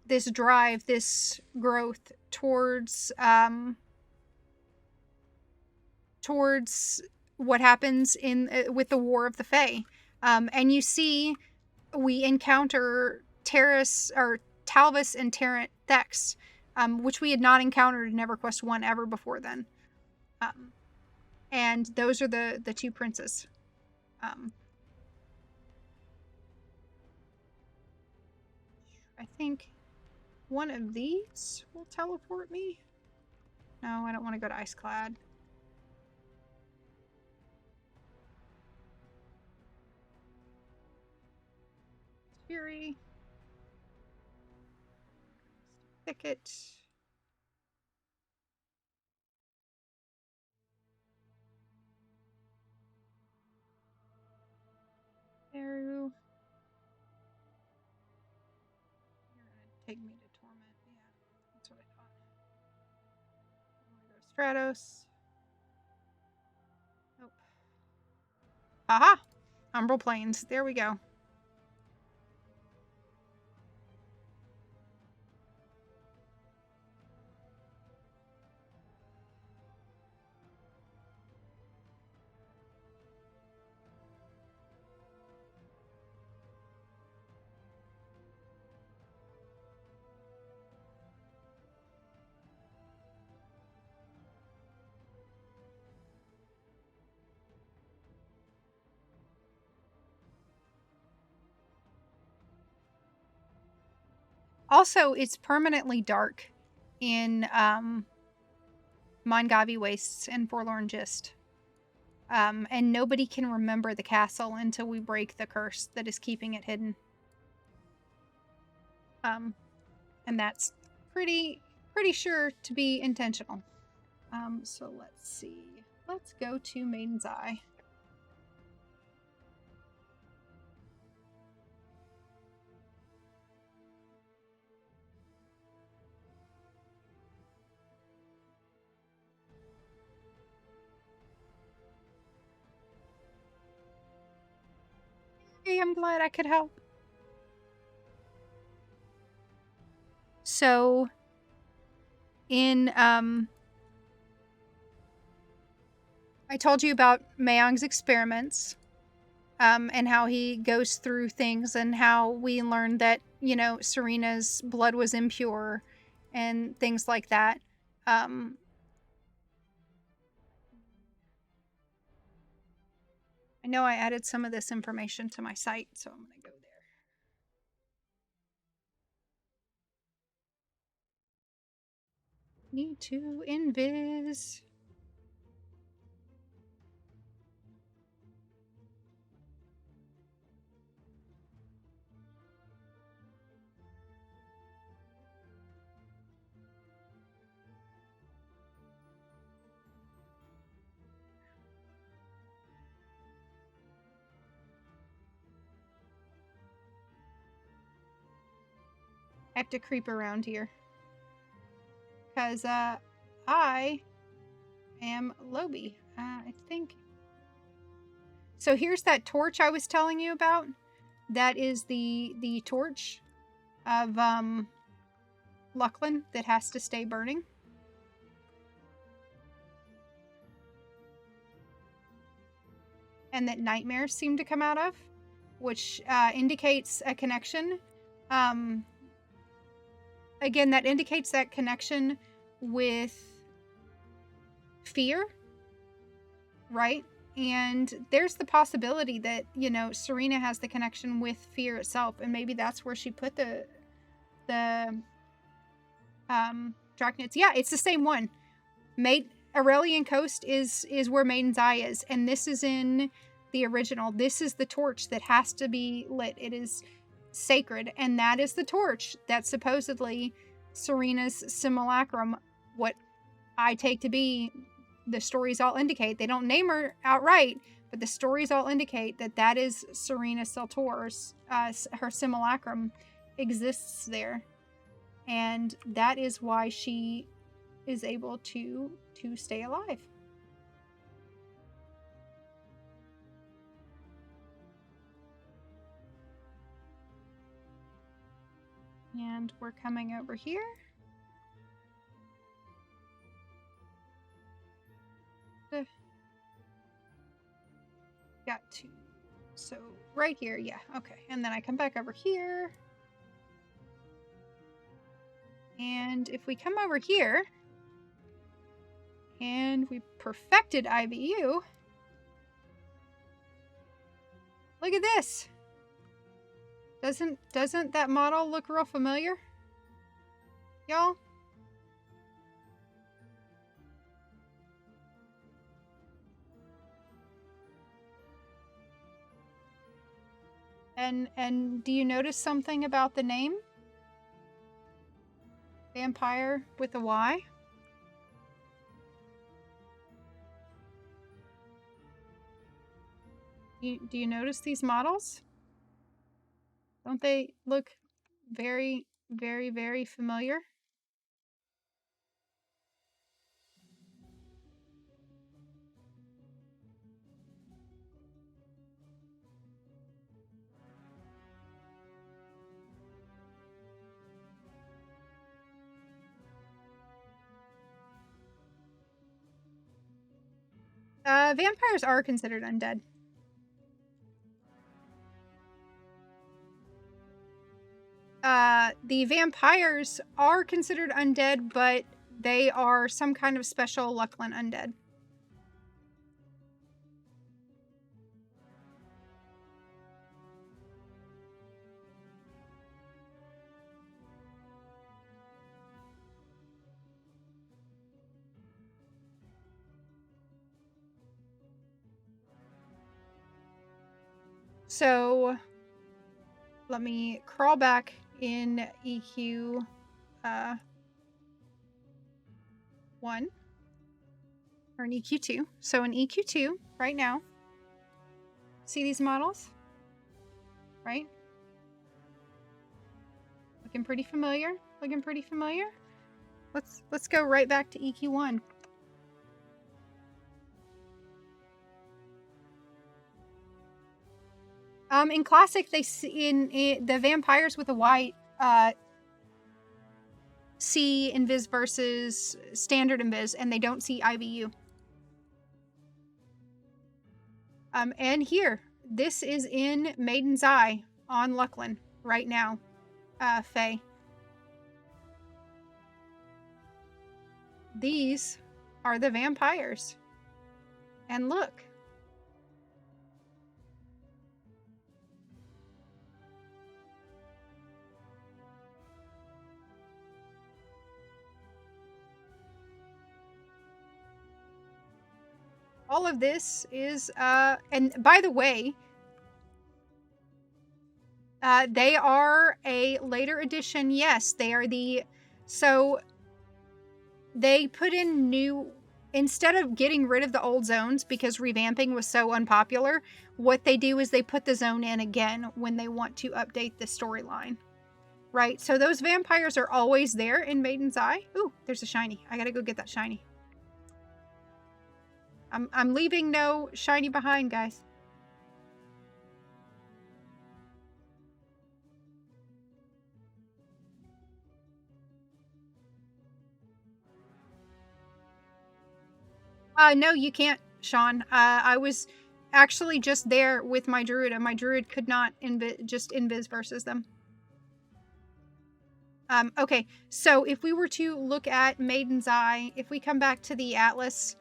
this drive, this growth towards towards what happens in with the War of the Fae. And you see, we encounter Talvis and Terrant Thex, which we had not encountered in EverQuest I ever before then. And those are the two princes. I think one of these will teleport me. No, I don't want to go to Iceclad. Fury. Thicket. Arrow. You're gonna take me to Torment. Yeah, that's what I thought. I'm gonna go Stratos. Nope. Aha! Umbral Plains. There we go. Also, it's permanently dark in Mongavi Wastes and Forlorn Gist. And nobody can remember the castle until we break the curse that is keeping it hidden. And that's pretty sure to be intentional. So let's see. Let's go to Maiden's Eye. Hey, I'm glad I could help. So, in, I told you about Mayong's experiments, and how he goes through things, and how we learned that, you know, Serena's blood was impure, and things like that. I know I added some of this information to my site, so I'm going to go there. Need to invis. I have to creep around here. Because, I am Lobby. I think. So here's that torch I was telling you about. That is the torch of, Lucklin that has to stay burning. And that nightmares seem to come out of, which indicates a connection. Again, that indicates that connection with fear, right? And there's the possibility that, you know, Serena has the connection with fear itself, and maybe that's where she put the Drachnids. Yeah, it's the same one. Aurelian Coast is where Maiden's Eye is, and this is in the original. This is the torch that has to be lit. It is sacred, and that is the torch that supposedly Serena's simulacrum, what I take to be, the stories all indicate, they don't name her outright, but the stories all indicate that that is Serena Selture's, her simulacrum exists there. And that is why she is able to stay alive. And we're coming over here. Got to. So right here, yeah, okay. And then I come back over here. And if we come over here, and we perfected IBU, look at this. Doesn't that model look real familiar? Y'all? And do you notice something about the name? Vampire with a Y? Do you notice these models? Don't they look very, very, very familiar? Vampires are considered undead. The vampires are considered undead, but they are some kind of special Lucklin undead. So let me crawl back in EQ 1 or in EQ 2. So in EQ 2 right now, see these models, right? Looking pretty familiar. Looking pretty familiar. Let's go right back to EQ 1. In classic, they see in the vampires with a white see invis versus standard invis, and they don't see IBU. And here, this is in Maiden's Eye on Lucklin right now, Faye. These are the vampires. And look. All of this is, and by the way, they are a later edition. Yes, they are so they put in new, instead of getting rid of the old zones because revamping was so unpopular, what they do is they put the zone in again when they want to update the storyline. Right? So those vampires are always there in Maiden's Eye. Ooh, there's a shiny. I gotta go get that shiny. I'm leaving no shiny behind, guys. No, you can't, Sean. I was actually just there with my druid, and my druid could not just invis versus them. Okay, so if we were to look at Maiden's Eye, if we come back to the Atlas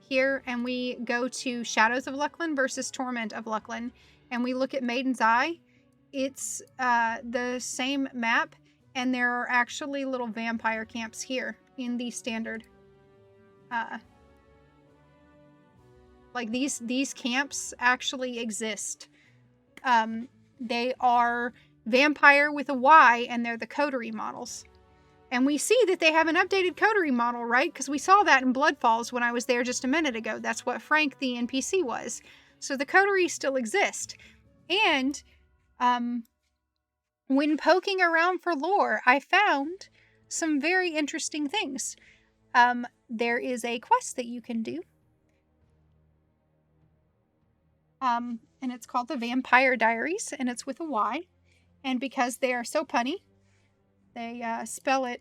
here and we go to Shadows of Lucklin versus Torment of Lucklin, and we look at Maiden's Eye, it's the same map, and there are actually little vampire camps here in the standard. Like these camps actually exist. They are vampire with a Y, and they're the coterie models. And we see that they have an updated coterie model, right? Because we saw that in Bloodfalls when I was there just a minute ago. That's what Frank the NPC was. So the coteries still exist. And when poking around for lore, I found some very interesting things. There is a quest that you can do. And it's called the Vampire Diaries, and it's with a Y. And because they are so punny, they spell it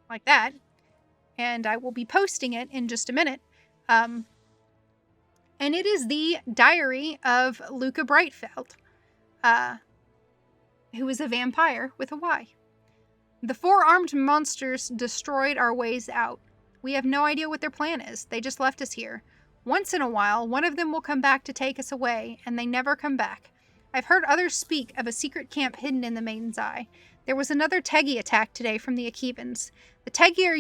like that. And I will be posting it in just a minute. And it is the diary of Luca Brightfeld, who is a vampire with a Y. The 4 armed monsters destroyed our ways out. We have no idea what their plan is. They just left us here. Once in a while, one of them will come back to take us away, and they never come back. I've heard others speak of a secret camp hidden in the Maiden's Eye. There was another Tegi attack today from the Akevans. The Tegi are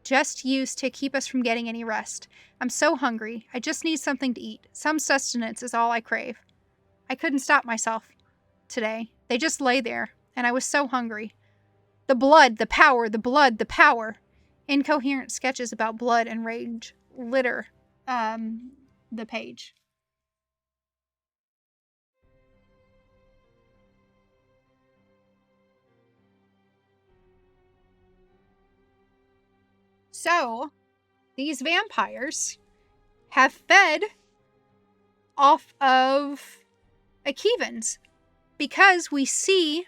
just used to keep us from getting any rest. I'm so hungry. I just need something to eat. Some sustenance is all I crave. I couldn't stop myself today. They just lay there, and I was so hungry. The blood, the power, the blood, the power. Incoherent sketches about blood and rage litter the page. So, these vampires have fed off of Akevans because we see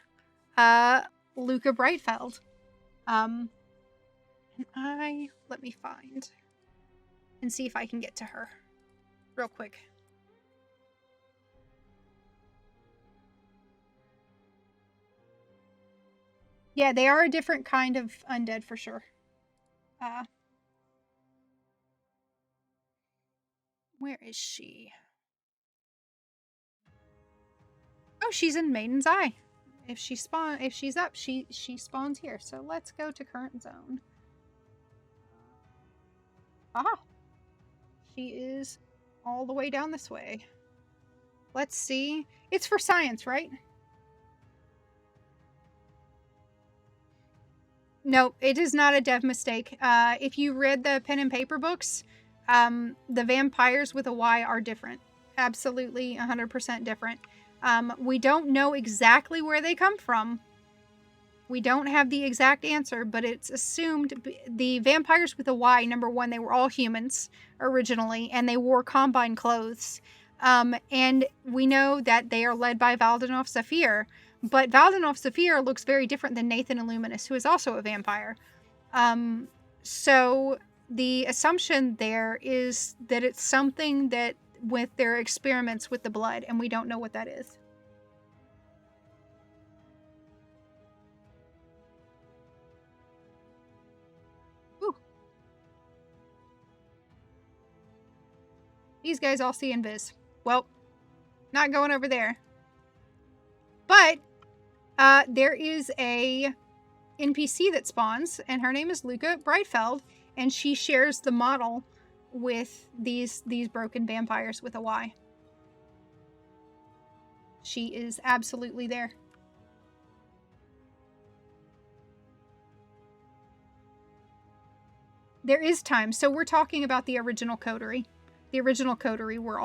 Luca Brightfeld. Let me find and see if I can get to her real quick. Yeah, they are a different kind of undead for sure. Where is she? Oh, she's in Maiden's Eye. If she's up, she spawns here. So let's go to current zone. Aha! She is all the way down this way. Let's see. It's for science, right? No, it is not a dev mistake. If you read the pen and paper books, the vampires with a Y are different. Absolutely 100% different. We don't know exactly where they come from. We don't have the exact answer, but it's assumed the vampires with a Y, number one, they were all humans originally, and they wore Combine clothes. And we know that they are led by Valdenoff Sathir, but Valdenoff Sathir looks very different than Nathan Illuminus, who is also a vampire. So the assumption there is that it's something that with their experiments with the blood, and we don't know what that is. Ooh. These guys all see invis. Well, not going over there. But there is a NPC that spawns, and her name is Luca Brightfeld, and she shares the model with these broken vampires with a Y. She is absolutely there. There is time. So we're talking about the original coterie. The original coterie were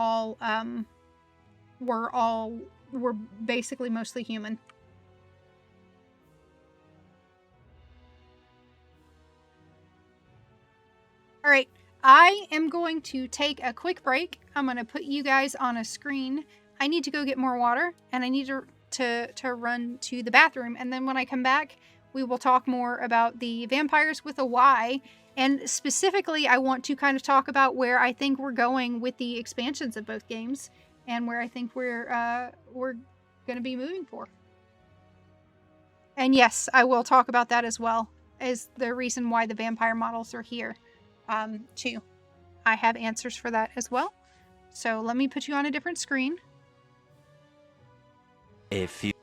basically mostly human. All right, I am going to take a quick break. I'm going to put you guys on a screen. I need to go get more water, and I need to run to the bathroom. And then when I come back, we will talk more about the vampires with a Y. And specifically, I want to kind of talk about where I think we're going with the expansions of both games, and where I think we're going to be moving for. And yes, I will talk about that as well as the reason why the vampire models are here. Too. I have answers for that as well. So let me put you on a different screen. If you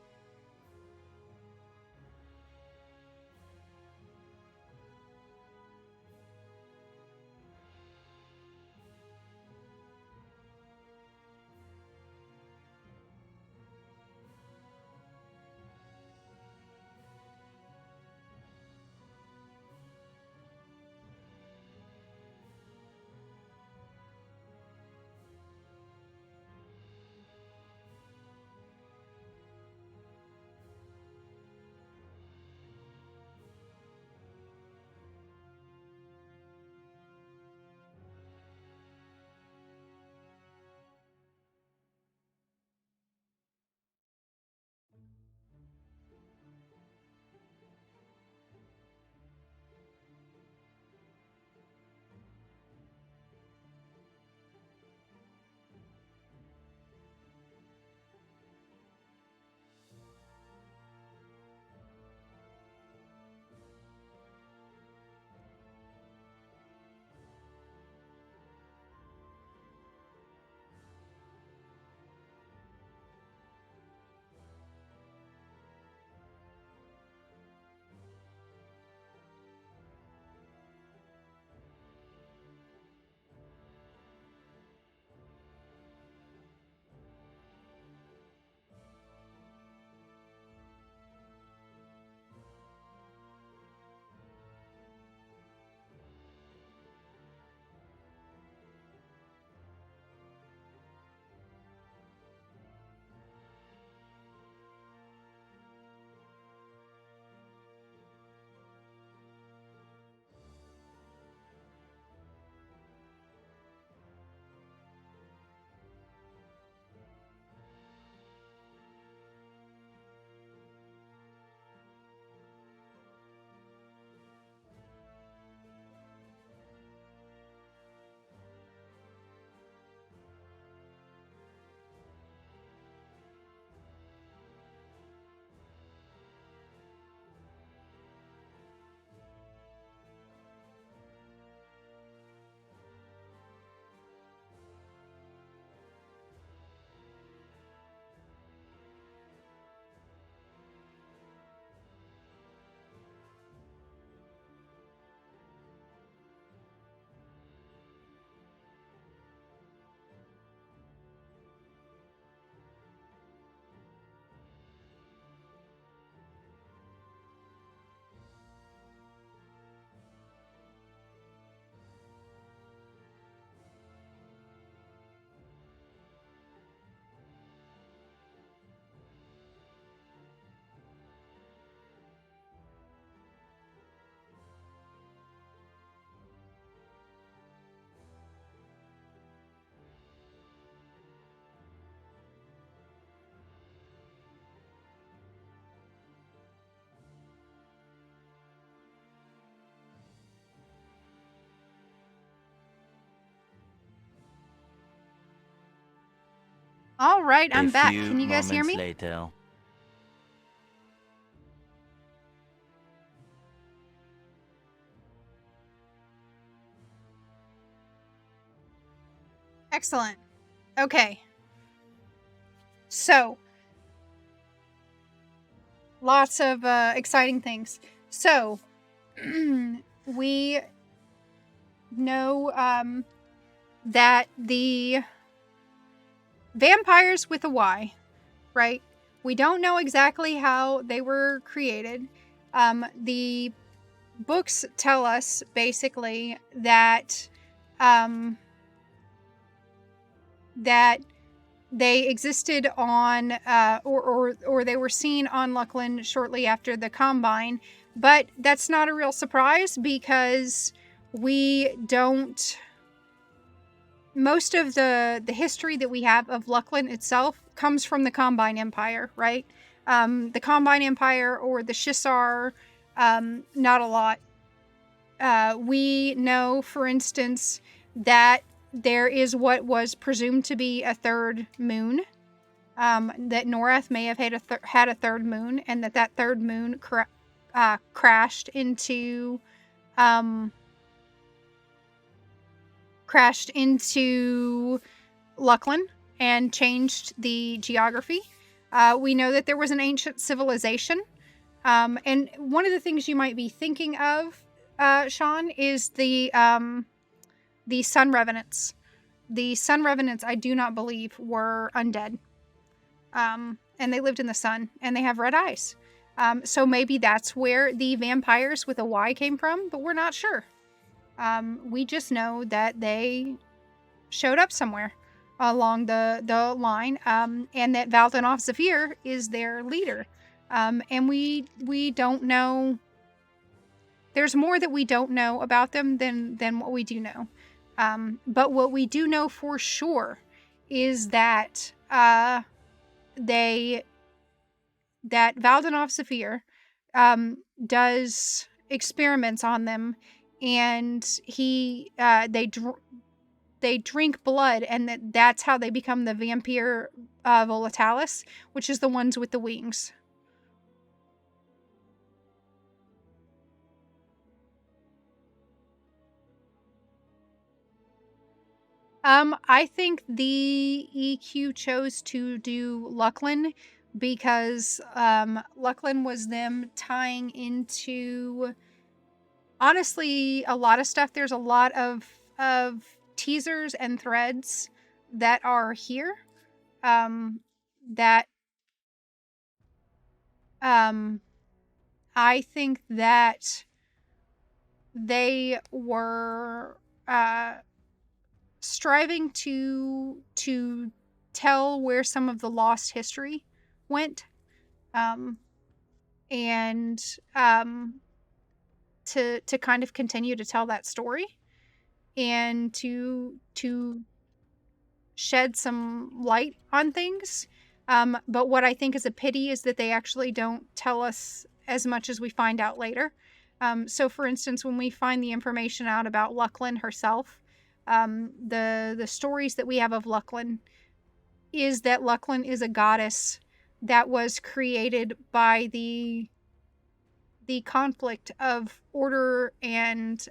All right, A I'm back. few Can you guys hear moments me? later. Excellent. Okay. So, lots of exciting things. So, we know that the vampires with a Y, right? We don't know exactly how they were created. The books tell us basically that that they existed on or they were seen on Lucklin shortly after the Combine, but that's not a real surprise because we don't. Most of the history that we have of Lucklin itself comes from the Combine Empire, right? The Combine Empire or the Shissar, not a lot. We know, for instance, that there is what was presumed to be a third moon. That Norath may have had a third moon, and that third moon crashed into Lucklin and changed the geography. We know that there was an ancient civilization, and one of the things you might be thinking of, Sean, is the Sun Revenants. The Sun Revenants, I do not believe, were undead. And they lived in the sun, and they have red eyes. So maybe that's where the vampires with a Y came from, but we're not sure. We just know that they showed up somewhere along the line, and that Valdenov Zephyr is their leader. And we don't know. There's more that we don't know about them than what we do know. But what we do know for sure is that that Valdenov Saphir does experiments on them, and they drink blood, and that's how they become the vampire volatilis, which is the ones with the wings. I think the EQ chose to do Lucklin because Lucklin was them tying into, honestly, a lot of stuff. There's a lot of teasers and threads that are here that I think that they were striving to tell where some of the lost history went, and to kind of continue to tell that story, and to shed some light on things. But what I think is a pity is that they actually don't tell us as much as we find out later. So, for instance, when we find the information out about Lucklin herself, the stories that we have of Lucklin is that Lucklin is a goddess that was created by the conflict of order and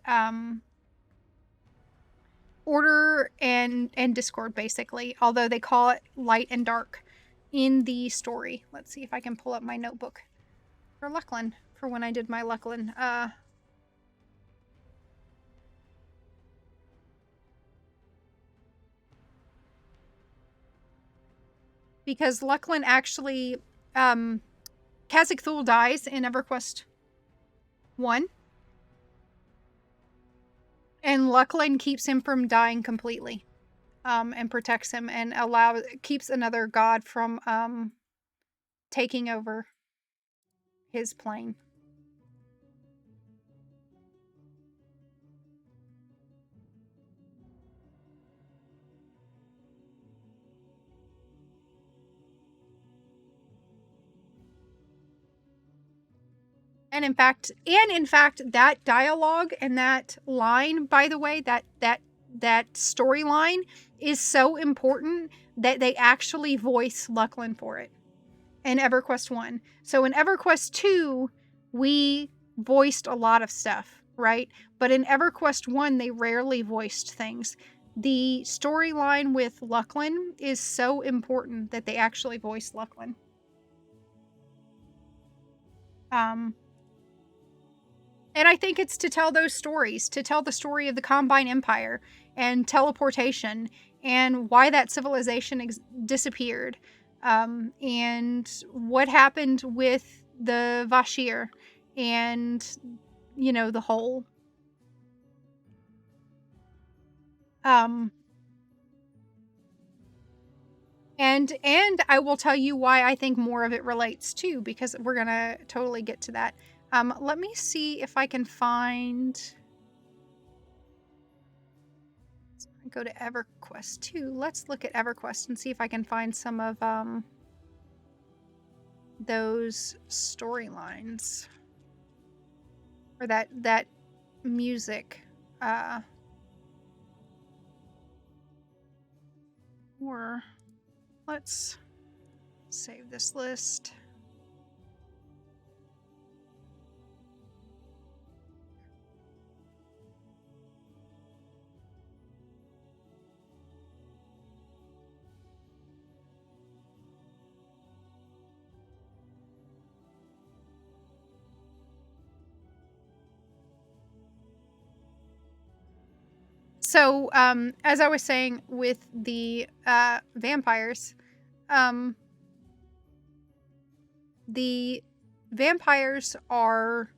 discord, basically. Although they call it light and dark in the story. Let's see if I can pull up my notebook for Lucklin for when I did my Lucklin. Because Lucklin actually, Khazak Thul dies in EverQuest I, and Lucklin keeps him from dying completely, and protects him and keeps another god from taking over his plane. And in fact, that dialogue and that line, by the way, that storyline is so important that they actually voice Lucklin for it in EverQuest 1. So in EverQuest 2, we voiced a lot of stuff, right? But in EverQuest 1, they rarely voiced things. The storyline with Lucklin is so important that they actually voice Lucklin. And I think it's to tell those stories, to tell the story of the Combine Empire and teleportation and why that civilization disappeared, and what happened with the Vashir and, you know, the whole. And I will tell you why I think more of it relates too, because we're gonna totally get to that. Let me see if I can find. Go to EverQuest 2. Let's look at EverQuest and see if I can find some of those storylines or that music. Or let's save this list. So, as I was saying with the vampires, the vampires are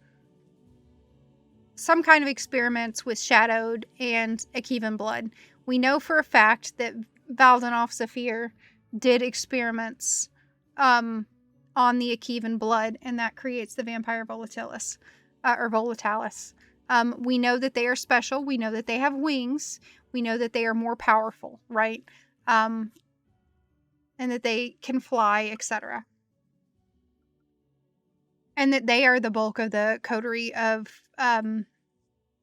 some kind of experiments with Shadowed and Akevan blood. We know for a fact that Venril Sathir did experiments on the Akevan blood, and that creates the vampire volatilis, or volatilis. We know that they are special. We know that they have wings. We know that they are more powerful, right? And that they can fly, etc. And that they are the bulk of the coterie of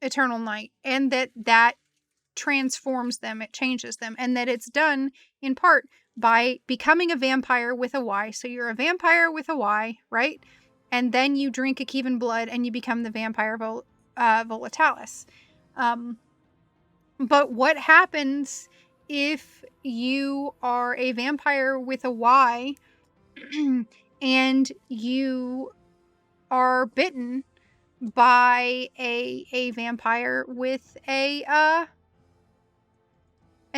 Eternal Night, and that transforms them, it changes them, and that it's done in part by becoming a vampire with a Y. So you're a vampire with a Y, right? And then you drink Akevan blood and you become the vampire volatilis. But what happens if you are a vampire with a Y and you are bitten by a vampire with an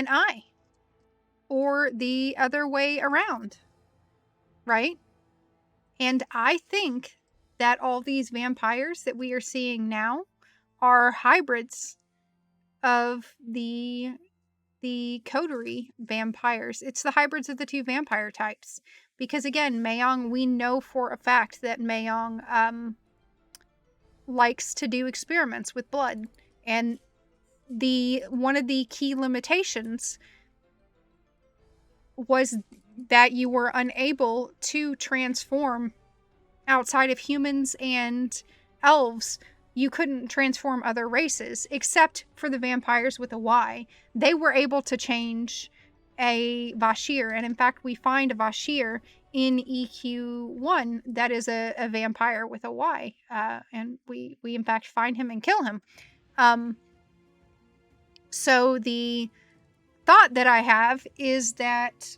eye, or the other way around, right? And I think that all these vampires that we are seeing now are hybrids of the coterie vampires. It's the hybrids of the two vampire types, because again, Mayong, we know for a fact that Mayong likes to do experiments with blood, and one of the key limitations was that you were unable to transform outside of humans and elves. You couldn't transform other races except for the vampires with a Y. They were able to change a Vashir, and in fact we find a Vashir in EQ1 that is a vampire with a Y, and we in fact find him and kill him. So the thought that I have is that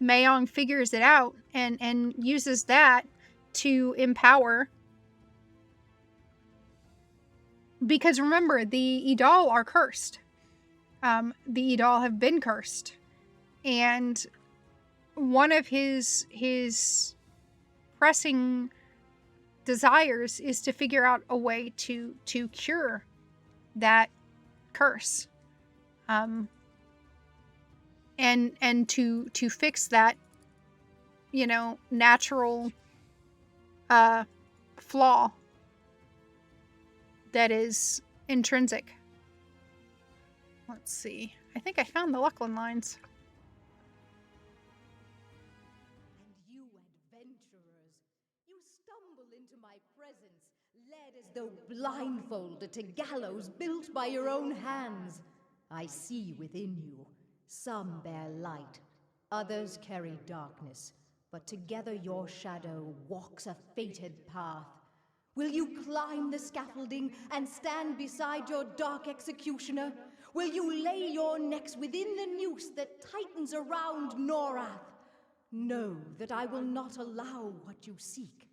Mayong figures it out and uses that to empower. Because remember, the Idal are cursed. The Idal have been cursed. And one of his pressing desires is to figure out a way to cure that curse. And to fix that, you know, natural flaw that is intrinsic. Let's see. I think I found the Lucklin lines. And you adventurers, you stumble into my presence, led as though blindfolded to gallows built by your own hands. I see within you. Some bear light, others carry darkness, but together your shadow walks a fated path. Will you climb the scaffolding and stand beside your dark executioner? Will you lay your necks within the noose that tightens around Norath? Know that I will not allow what you seek.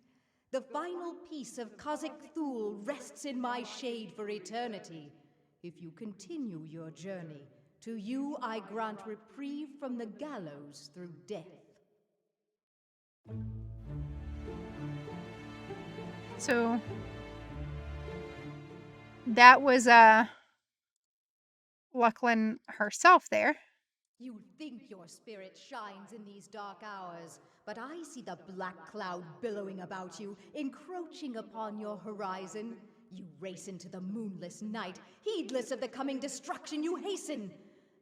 The final piece of Khazak Thul rests in my shade for eternity. If you continue your journey, to you I grant reprieve from the gallows through death. So that was Lucklin herself there. You think your spirit shines in these dark hours, but I see the black cloud billowing about you, encroaching upon your horizon. You race into the moonless night, heedless of the coming destruction you hasten.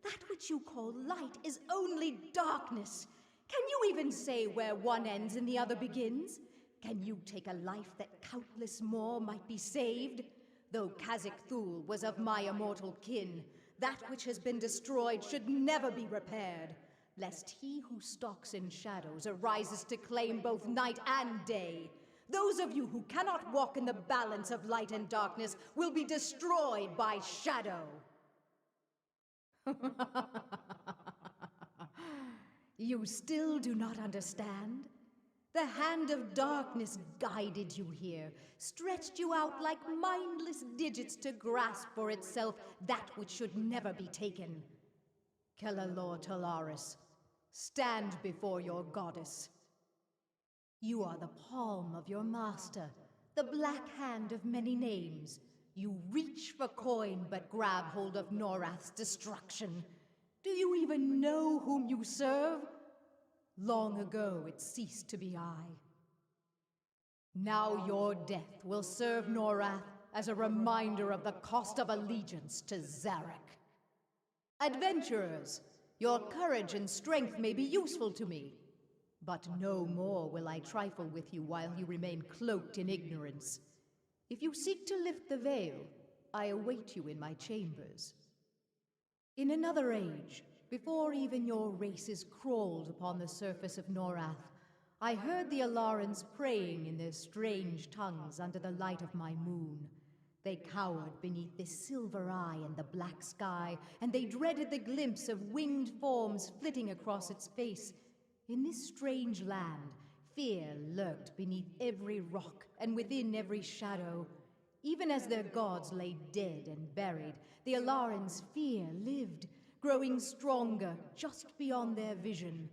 That which you call light is only darkness. Can you even say where one ends and the other begins? Can you take a life that countless more might be saved? Though Khazak Thul was of my immortal kin, that which has been destroyed should never be repaired, lest he who stalks in shadows arises to claim both night and day. Those of you who cannot walk in the balance of light and darkness will be destroyed by shadow. You still do not understand? The hand of darkness guided you here, stretched you out like mindless digits to grasp for itself that which should never be taken. Kelalor Talaris, stand before your goddess. You are the palm of your master, the black hand of many names. You reach for coin but grab hold of Norath's destruction. Do you even know whom you serve? Long ago it ceased to be I. Now your death will serve Norath as a reminder of the cost of allegiance to Zarek. Adventurers, your courage and strength may be useful to me, but no more will I trifle with you while you remain cloaked in ignorance. If you seek to lift the veil, I await you in my chambers. In another age, before even your races crawled upon the surface of Norath, I heard the Alarans praying in their strange tongues under the light of my moon. They cowered beneath this silver eye in the black sky, and they dreaded the glimpse of winged forms flitting across its face. In this strange land, fear lurked beneath every rock and within every shadow. Even as their gods lay dead and buried, the Alarans' fear lived, growing stronger just beyond their vision.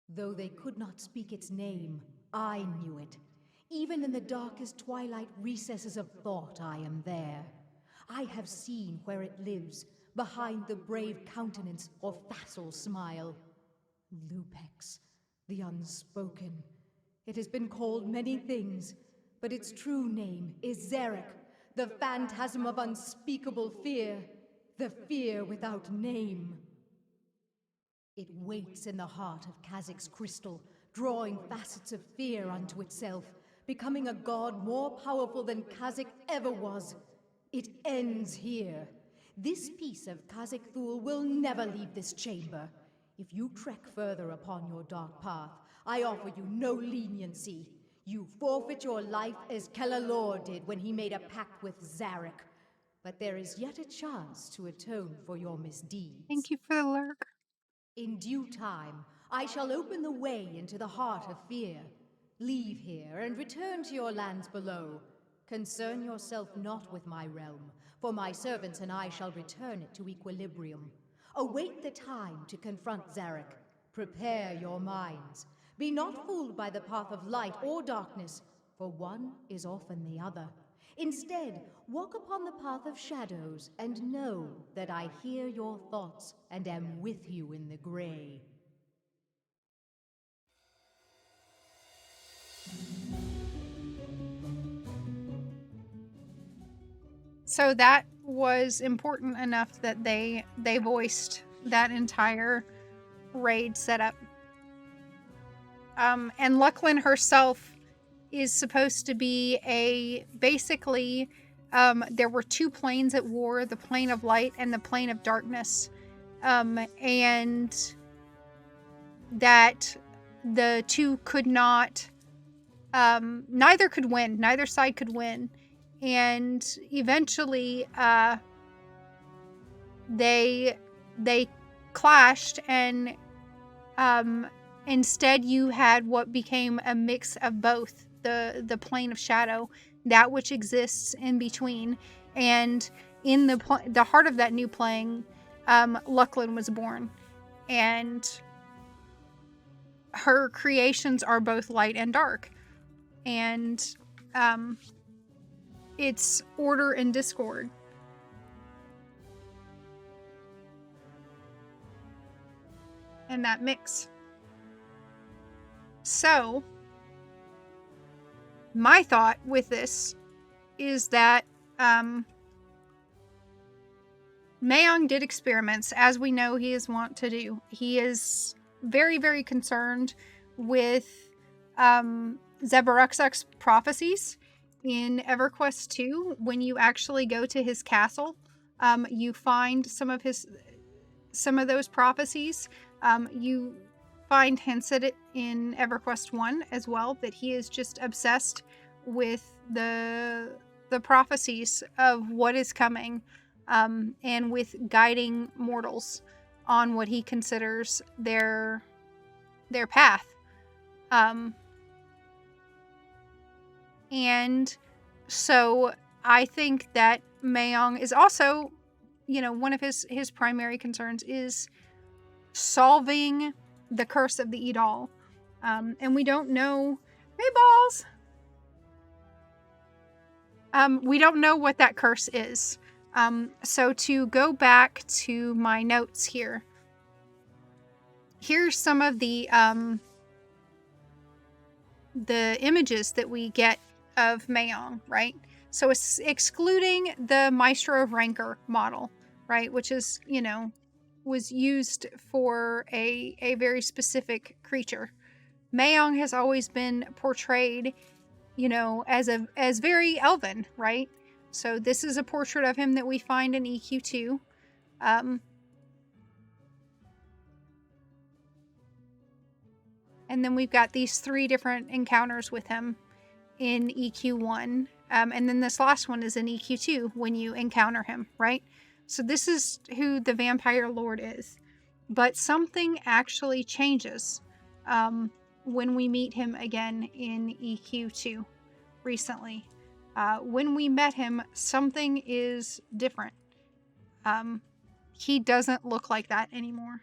Though they could not speak its name, I knew it. Even in the darkest twilight recesses of thought, I am there. I have seen where it lives, behind the brave countenance or facile smile. Lupex, the unspoken. It has been called many things, but its true name is Zarek, the phantasm of unspeakable fear. The fear without name. It waits in the heart of Khazak's crystal, drawing facets of fear unto itself, becoming a god more powerful than Khazak ever was. It ends here. This piece of Khazak Thul will never leave this chamber. If you trek further upon your dark path, I offer you no leniency. You forfeit your life as Kelalor did when he made a pact with Zarek. But there is yet a chance to atone for your misdeeds. Thank you for the lurk. In due time, I shall open the way into the heart of fear. Leave here and return to your lands below. Concern yourself not with my realm, for my servants and I shall return it to equilibrium. Await the time to confront Zarek. Prepare your minds. Be not fooled by the path of light or darkness, for one is often the other. Instead, walk upon the path of shadows and know that I hear your thoughts and am with you in the gray. So that was important enough that they voiced that entire raid setup. And Lucklin herself is supposed to be basically, there were two planes at war, the plane of light and the plane of darkness. And that the two could not, neither could win, neither side could win. And eventually, they clashed, and instead you had what became a mix of both, the plane of shadow, that which exists in between, and in the heart of that new plane, Lucklin was born, and her creations are both light and dark, and it's order and discord. And that mix. So, my thought with this is that Mayong did experiments, as we know he is wont to do. He is very, very concerned with Zebaruxak's prophecies in EverQuest II. When you actually go to his castle, you find some of those prophecies. You find hints at it in EverQuest I as well, that he is just obsessed with the prophecies of what is coming, and with guiding mortals on what he considers their path. And so I think that Mayong is also, one of his primary concerns is solving the curse of the Edal. And we don't know. Hey, balls! We don't know what that curse is. So to go back to my notes here, here's some of the images that we get of Mayong, right? So it's excluding the Maestro of Rancor model, right? Which is, was used for a very specific creature. Mayong has always been portrayed, as very elven, right? So this is a portrait of him that we find in EQ2. And then we've got these 3 different encounters with him in EQ1. And then this last one is in EQ2 when you encounter him, right? So this is who the Vampire Lord is. But something actually changes when we meet him again in EQ2 recently. When we met him, something is different. He doesn't look like that anymore.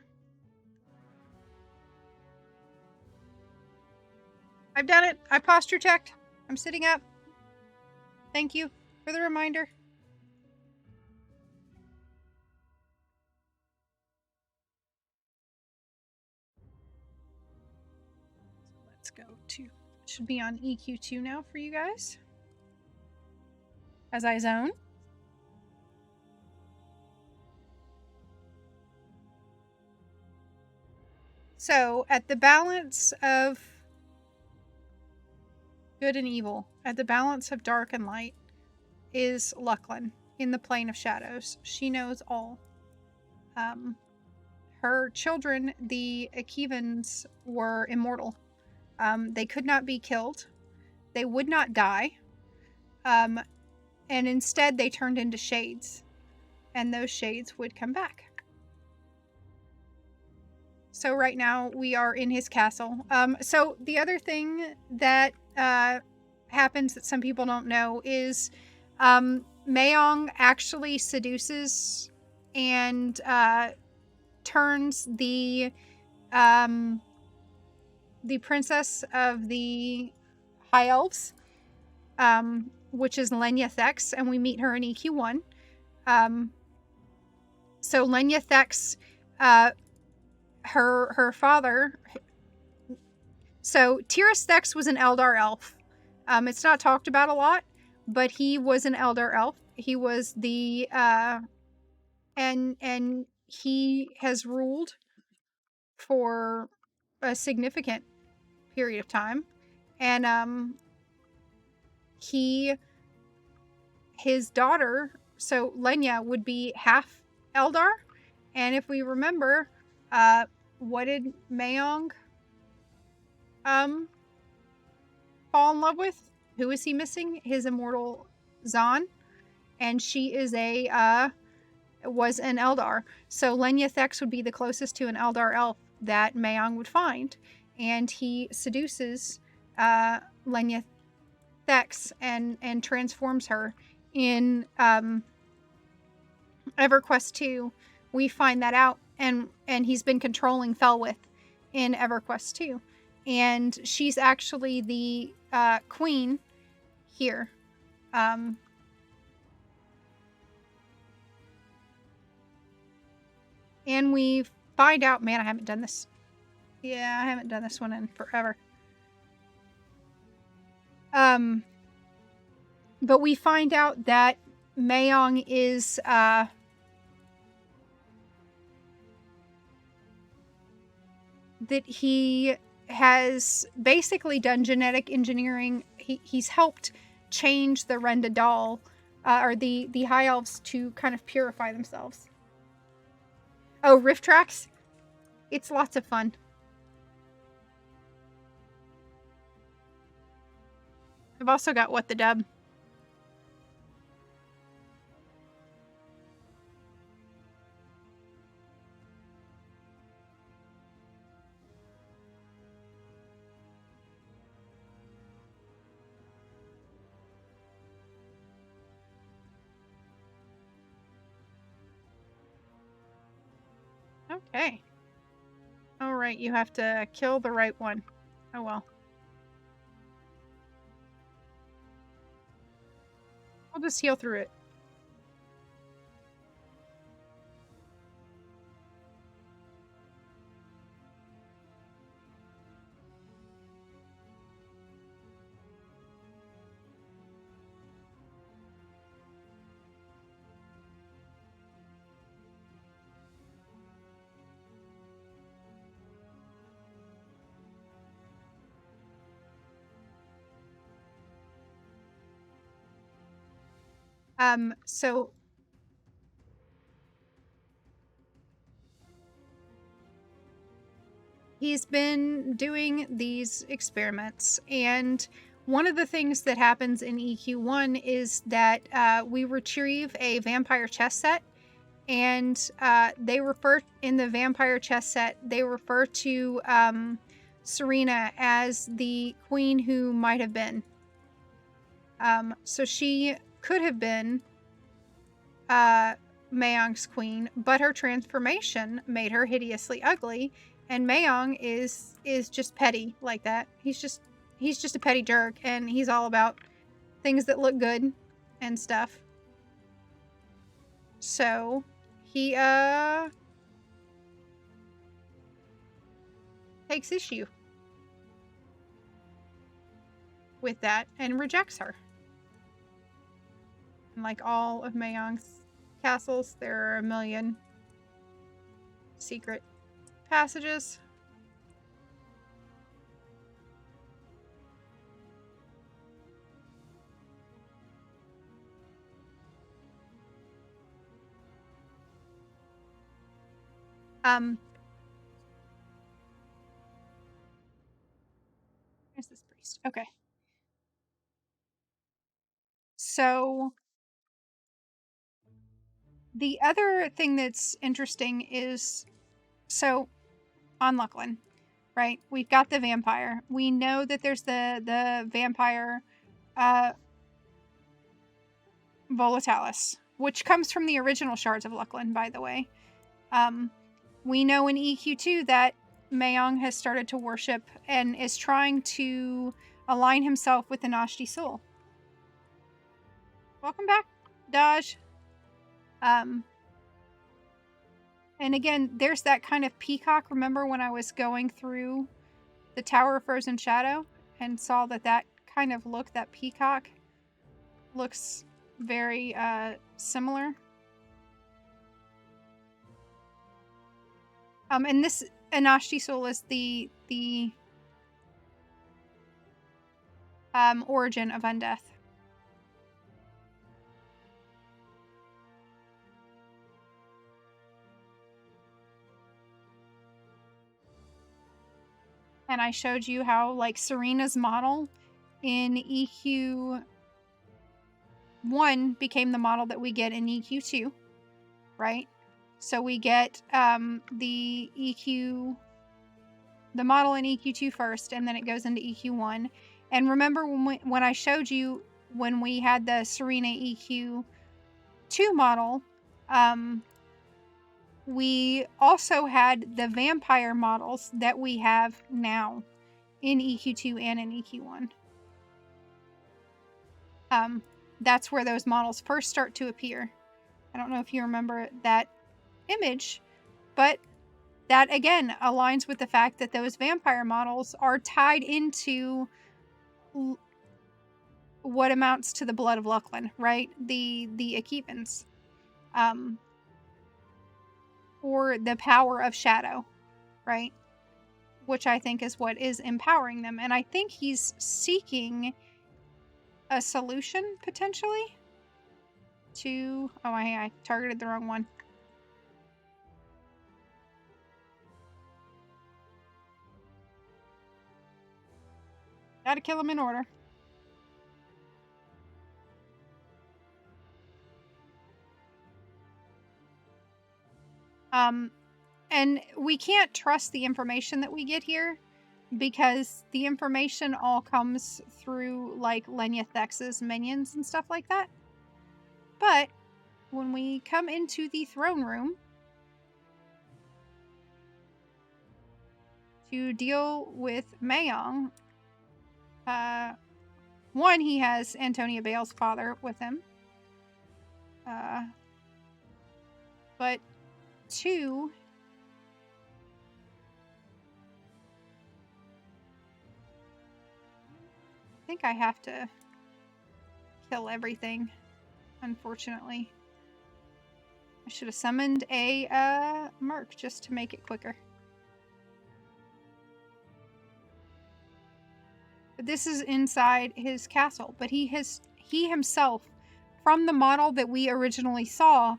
I've done it. I posture checked. I'm sitting up. Thank you for the reminder. Let's go to, should be on EQ2 now for you guys. As I zone. So, at the balance of good and evil, at the balance of dark and light, is Lucklin in the plane of shadows. She knows all. Her children, the Akevans, were immortal. They could not be killed. They would not die. And instead they turned into shades. And those shades would come back. So right now we are in his castle. So the other thing that happens that some people don't know is Mayong actually seduces and turns the princess of the High Elves, which is Lenya Thex, and we meet her in EQ1. So Lenya Thex, her father. So Tiras Thex was an Eldar elf. It's not talked about a lot, but he was an Eldar elf. He was the and he has ruled for a significant period of time, and his daughter, so Lenya, would be half Eldar. And if we remember, what did Mayong fall in love with? Who is he missing? His immortal Zon. And she is was an Eldar. So Lenya Thex would be the closest to an Eldar elf that Mayong would find. And he seduces Lenya Thex and transforms her. In EverQuest II, we find that out, and he's been controlling Felwith in EverQuest II. And she's actually the queen here. And we find out, man, I haven't done this. Yeah, I haven't done this one in forever. But we find out that Mayong is that he has basically done genetic engineering. He's helped change the Renda Dal, or the High Elves, to kind of purify themselves. Oh, Rift Tracks? It's lots of fun. I've also got What the Dub. Okay. All right, you have to kill the right one. Oh well. We'll just heal through it. So he's been doing these experiments, and one of the things that happens in EQ1 is that we retrieve a vampire chess set, and they refer, in the vampire chess set, they refer to Serena as the queen who might have been. So she could have been Mayong's queen, but her transformation made her hideously ugly, and Mayong is just petty like that. He's just a petty jerk, and he's all about things that look good and stuff. So he takes issue with that and rejects her. And like all of Mayong's castles, there are a million secret passages. Where's this priest? Okay. So the other thing that's interesting is, so on Lucklin, right? We've got the vampire. We know that there's the vampire volatilis, which comes from the original shards of Lucklin, by the way. We know in EQ2 that Mayong has started to worship and is trying to align himself with the Nashti soul. Welcome back, Daj. And again, there's that kind of peacock. Remember when I was going through the Tower of Frozen Shadow and saw that kind of look, that peacock looks very similar. And this Anashti soul is the origin of undeath. and I showed you how, like, Serena's model in EQ1 became the model that we get in EQ2, right? So we get the model in EQ2 first, and then it goes into EQ1. And remember when I showed you when we had the Serena EQ2 model, we also had the vampire models that we have now in EQ2 and in EQ1. That's where those models first start to appear. I don't know if you remember that image, but that again aligns with the fact that those vampire models are tied into what amounts to the blood of Lucklin, right? The Akevans. Or the power of shadow, right? Which I think is what is empowering them. And I think he's seeking a solution, potentially, to... Oh, I targeted the wrong one. Gotta kill him in order. And we can't trust the information that we get here, because the information all comes through, like, Lenya Thex's minions and stuff like that. But when we come into the throne room to deal with Mayong, one, he has Antonia Bale's father with him. But two, I think I have to kill everything, unfortunately. I should have summoned a merc just to make it quicker. But this is inside his castle, but he himself, from the model that we originally saw,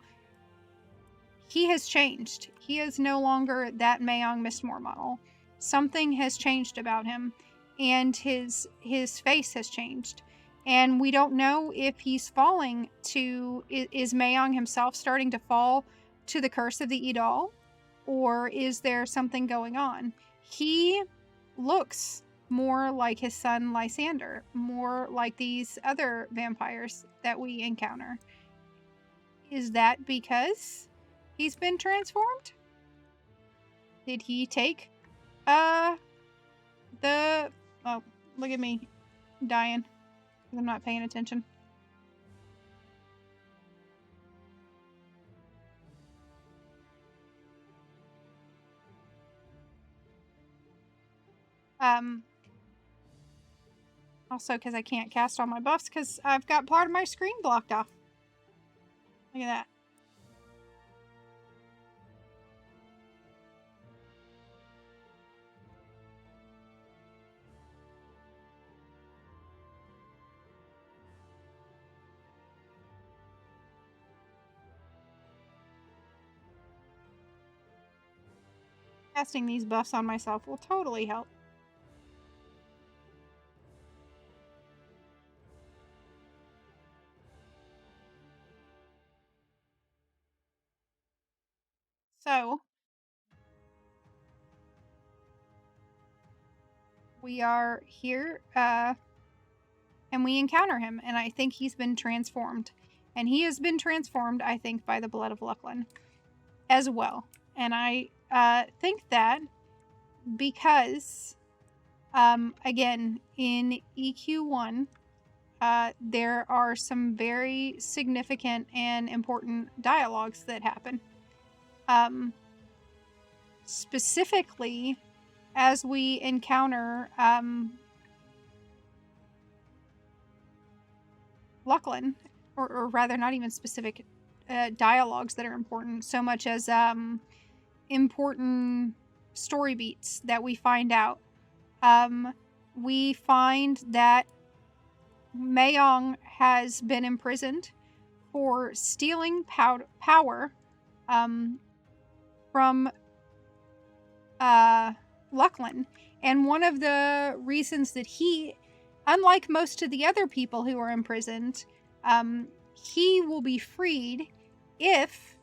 he has changed. He is no longer that Mayong Mistmoore model. Something has changed about him, and his face has changed. And we don't know if he's falling to... Is Mayong himself starting to fall to the curse of the Idol? Or is there something going on? He looks more like his son Lysander, more like these other vampires that we encounter. Is that because he's been transformed? Did he take oh, look at me dying because I'm not paying attention. Also because I can't cast all my buffs because I've got part of my screen blocked off. Look at that. Casting these buffs on myself will totally help. So, we are here, and we encounter him, and I think he's been transformed. And he has been transformed, I think, by the blood of Lucklin as well. And I think that because, again, in EQ1, there are some very significant and important dialogues that happen. Specifically, as we encounter Lucklin, or rather not even specific dialogues that are important, so much as important story beats that we find out. We find that Mayong has been imprisoned for stealing power from Lucklin, And one of the reasons that he, unlike most of the other people who are imprisoned, he will be freed if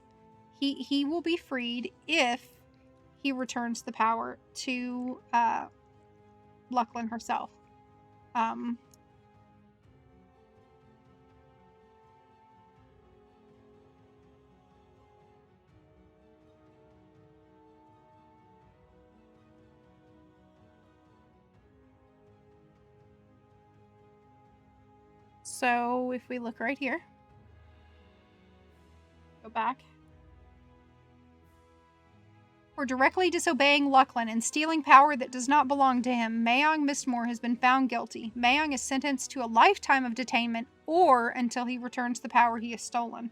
he will be freed if he returns the power to Lucklin herself. So if we look right here, go back. For directly disobeying Lucklin and stealing power that does not belong to him, Mayong Mistmoore has been found guilty. Mayong is sentenced to a lifetime of detainment or until he returns the power he has stolen.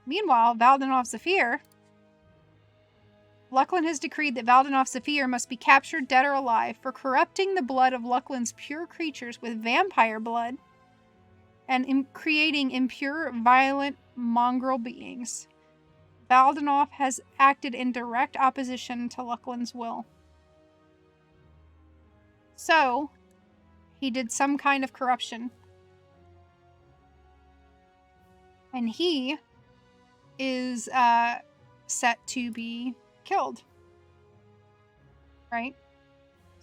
Meanwhile, Valdenoff Sathir, Lucklin has decreed that Valdenoff Sathir must be captured dead or alive for corrupting the blood of Lucklin's pure creatures with vampire blood and creating impure, violent, mongrel beings. Valdenoff has acted in direct opposition to Lucklin's will. So, he did some kind of corruption. And he is set to be killed. Right?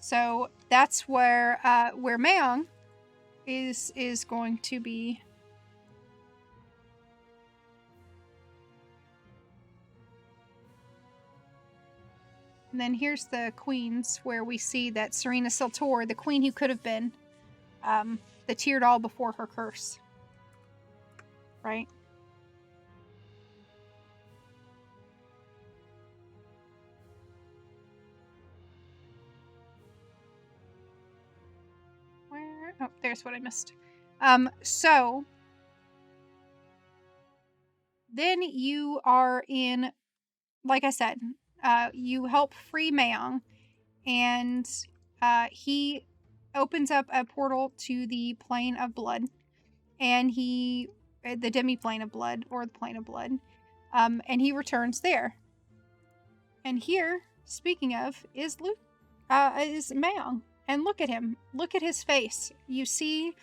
So, that's where Mayong is going to be. And then here's the queens, where we see that Serena Selture, the queen who could have been, the tiered all before her curse. Right? Where? Oh, there's what I missed. So then you are in, like I said, you help free Mayong, and he opens up a portal to the plane of blood, and the demi-plane of blood, or the plane of blood, and he returns there. And here, speaking of, is Mayong. And look at him. Look at his face. You see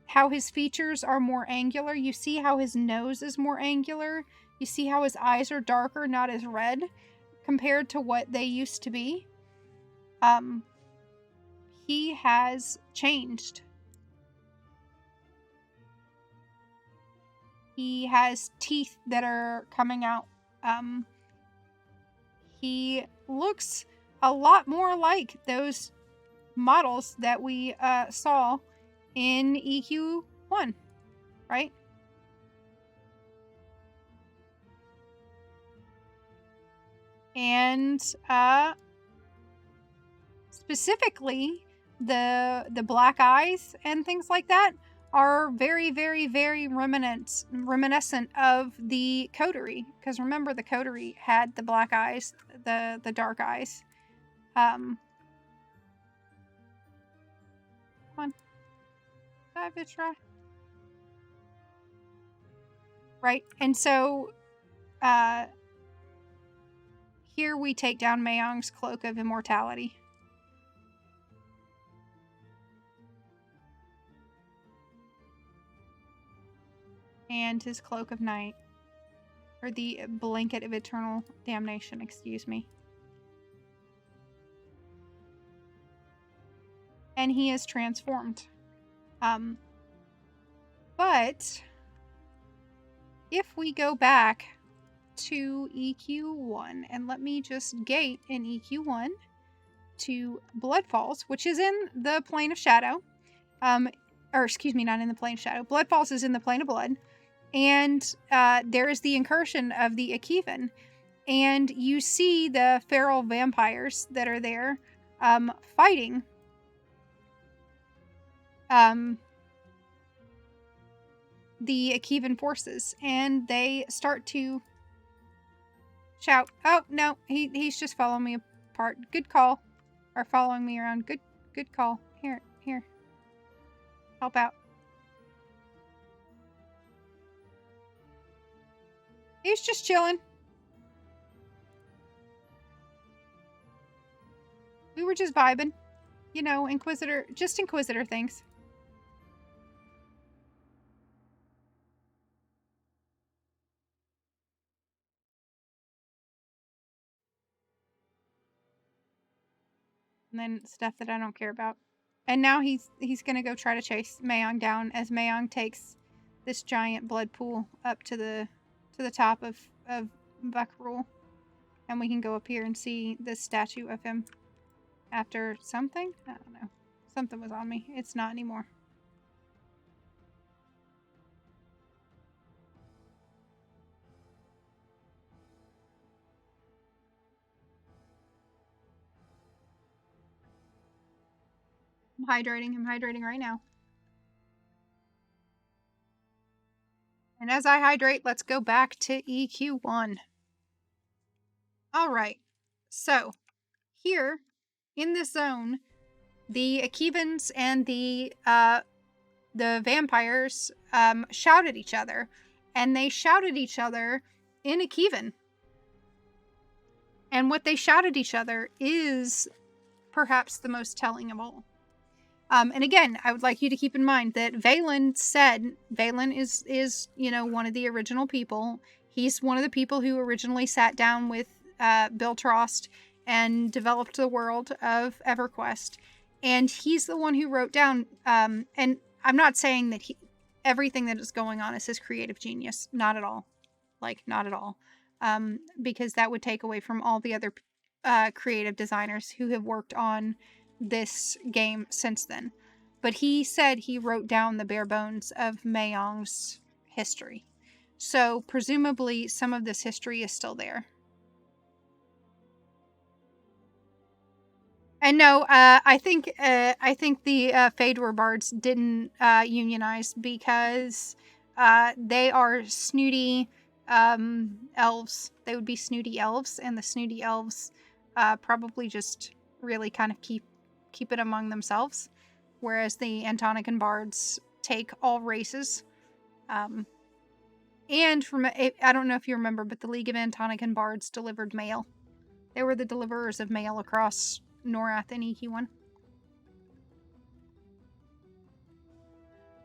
how his features are more angular. You see how his nose is more angular. You see how his eyes are darker, not as red, compared to what they used to be. He has changed. He has teeth that are coming out. He looks a lot more like those models that we saw in EQ1, right? And specifically, the black eyes and things like that are very, very, very reminiscent of the coterie. Because remember, the coterie had the black eyes, the dark eyes. Come on. Die, Vitra. Right? And so, here we take down Mayong's cloak of immortality. And his cloak of night. Or the blanket of eternal damnation, excuse me. And he is transformed. But if we go back to EQ1, and let me just gate in EQ1 to Blood Falls, which is in the plane of shadow. Or excuse me, not in the plane of shadow. Blood Falls is in the plane of blood. And there is the incursion of the Akivan. And you see the feral vampires that are there fighting. The Akivan forces. And they start to shout, "Oh, no, he's just following me apart. Good call." Or following me around. Good call. Here. Help out. He's just chilling. were just vibing. You know, Inquisitor things. And then stuff that I don't care about. And now he's gonna go try to chase Mayong down as Mayong takes this giant blood pool up to the top of Venril. And we can go up here and see this statue of him after something. I don't know. Something was on me. It's not anymore. I'm hydrating right now. And as I hydrate, let's go back to EQ1. All right. So, here in this zone, the Akevans and the vampires shout at each other, and they shout at each other in Akevan. And what they shout at each other is perhaps the most telling of all. And again, I would like you to keep in mind that Valen is one of the original people. He's one of the people who originally sat down with Bill Trost and developed the world of EverQuest. And he's the one who wrote down, and I'm not saying that everything that is going on is his creative genius. Not at all. Not at all. Because that would take away from all the other creative designers who have worked on this game since then. But he said he wrote down the bare bones of Mayong's history. So presumably some of this history is still there. And no, I think the Fedor bards didn't unionize because they are snooty elves. They would be snooty elves, and the snooty elves probably just really kind of keep it among themselves, whereas the Antonican bards take all races. And from I don't know if you remember, but the League of Antonican bards delivered mail. They were the deliverers of mail across Norath and EQ1.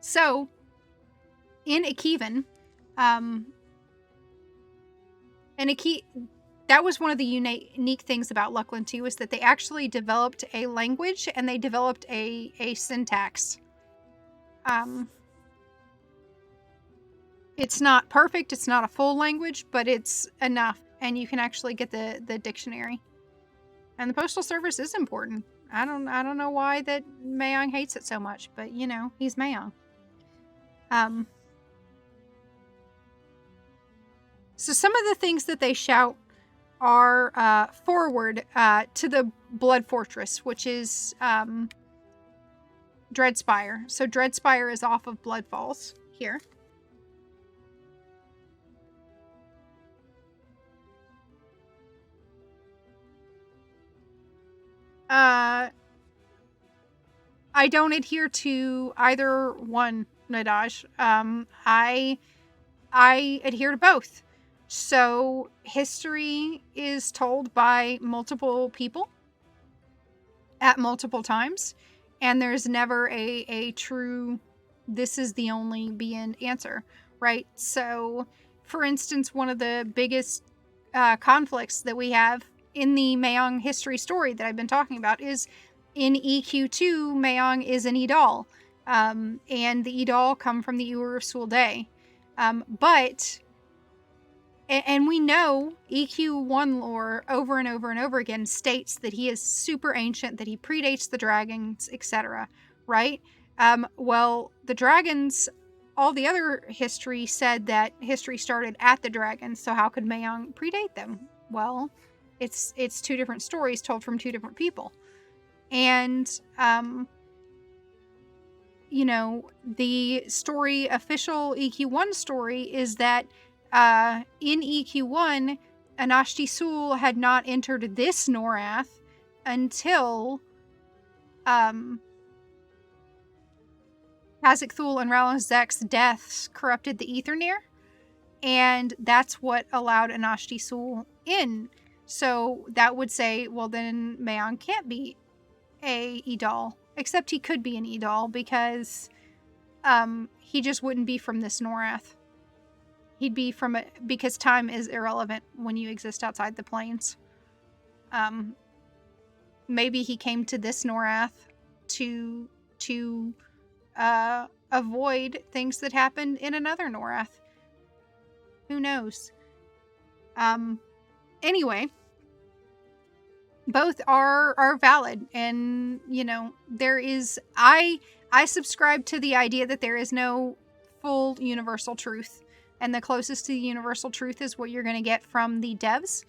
So, in Akevan, that was one of the unique things about Lucklin 2 is that they actually developed a language and they developed a syntax. It's not perfect, it's not a full language, but it's enough, and you can actually get the dictionary. And the postal service is important. I don't know why that Mayong hates it so much, but you know, he's Mayong. So some of the things that they shout are forward to the Blood Fortress, which is Dreadspire. So Dreadspire is off of Blood Falls here. I don't adhere to either one, Nadaj. I adhere to both. So history is told by multiple people at multiple times, and there's never a true, this is the only be end answer, right? So, for instance, one of the biggest conflicts that we have in the Mayong history story that I've been talking about is in EQ2, Mayong is an Idal, and the Idal come from the Ur of Sul'Day. And we know EQ1 lore over and over and over again states that he is super ancient, that he predates the dragons, etc., right? Well, the dragons, all the other history said that history started at the dragons, so how could Mayong predate them? Well, it's two different stories told from two different people. And, the story, official EQ1 story, is that in EQ1, Anashti Sul had not entered this Norath until Khazak Thul and Ralazek's deaths corrupted the Aetherneer, and that's what allowed Anashti Sul in. So that would say, well, then Mayong can't be a Edal, except he could be an Edal because he just wouldn't be from this Norath. He'd be from because time is irrelevant when you exist outside the planes. Maybe he came to this Norath to avoid things that happened in another Norath. Who knows? Anyway, both are valid, and there is I subscribe to the idea that there is no full universal truth, and the closest to the universal truth is what you're going to get from the devs,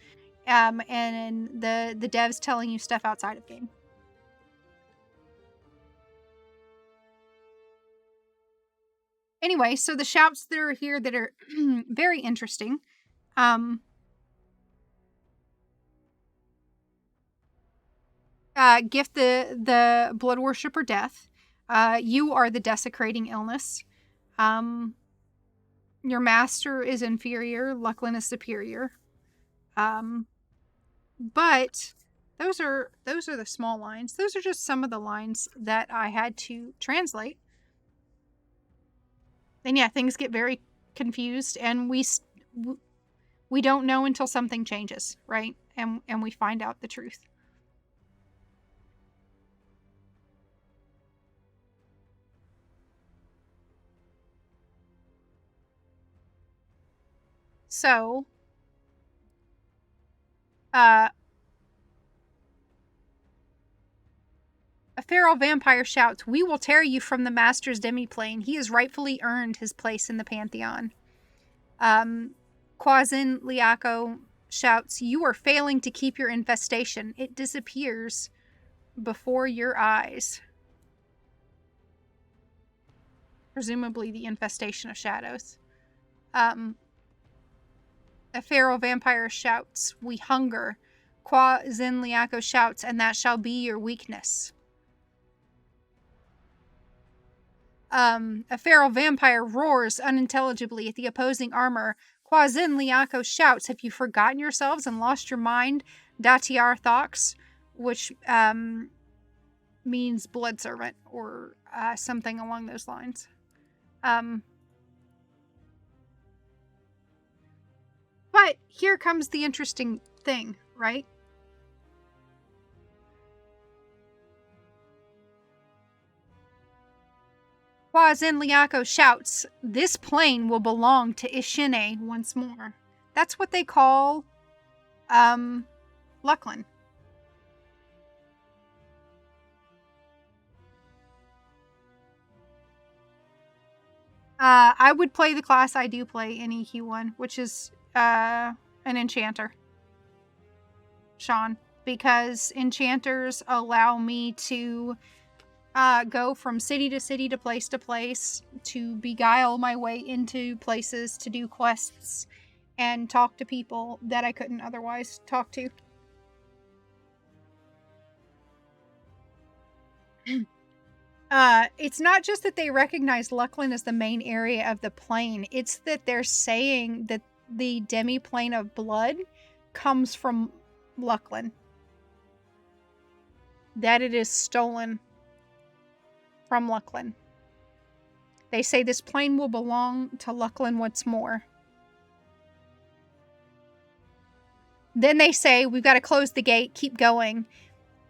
and the devs telling you stuff outside of game. Anyway, so the shouts that are here that are very interesting. Gift the blood worshipper death. You are the desecrating illness. Your master is inferior. Lucklin is superior. But those are the small lines. Those are just some of the lines that I had to translate. And yeah, things get very confused, and we don't know until something changes, right? And we find out the truth. So, a feral vampire shouts, "We will tear you from the master's demiplane. He has rightfully earned his place in the pantheon." Quazin Liako shouts, "You are failing to keep your infestation. It disappears before your eyes." Presumably the infestation of shadows. A feral vampire shouts, "We hunger." Quazin Liako shouts, "And that shall be your weakness." A feral vampire roars unintelligibly at the opposing armor. Quazin Liako shouts, "Have you forgotten yourselves and lost your mind, Datiar Thox?" Which means blood servant, or something along those lines. But here comes the interesting thing, right? Quazin Liako shouts, "This plane will belong to Ishine once more." That's what they call Lucklin. I would play the class I do play in EQ1, which is an enchanter. Sean, because enchanters allow me to go from city to city, to place, to beguile my way into places, to do quests, and talk to people that I couldn't otherwise talk to. It's not just that they recognize Lucklin as the main area of the plane, it's that they're saying that the demi-plane of blood comes from Lucklin. That it is stolen from Lucklin. They say this plane will belong to Lucklin once more. Then they say, "We've got to close the gate, keep going."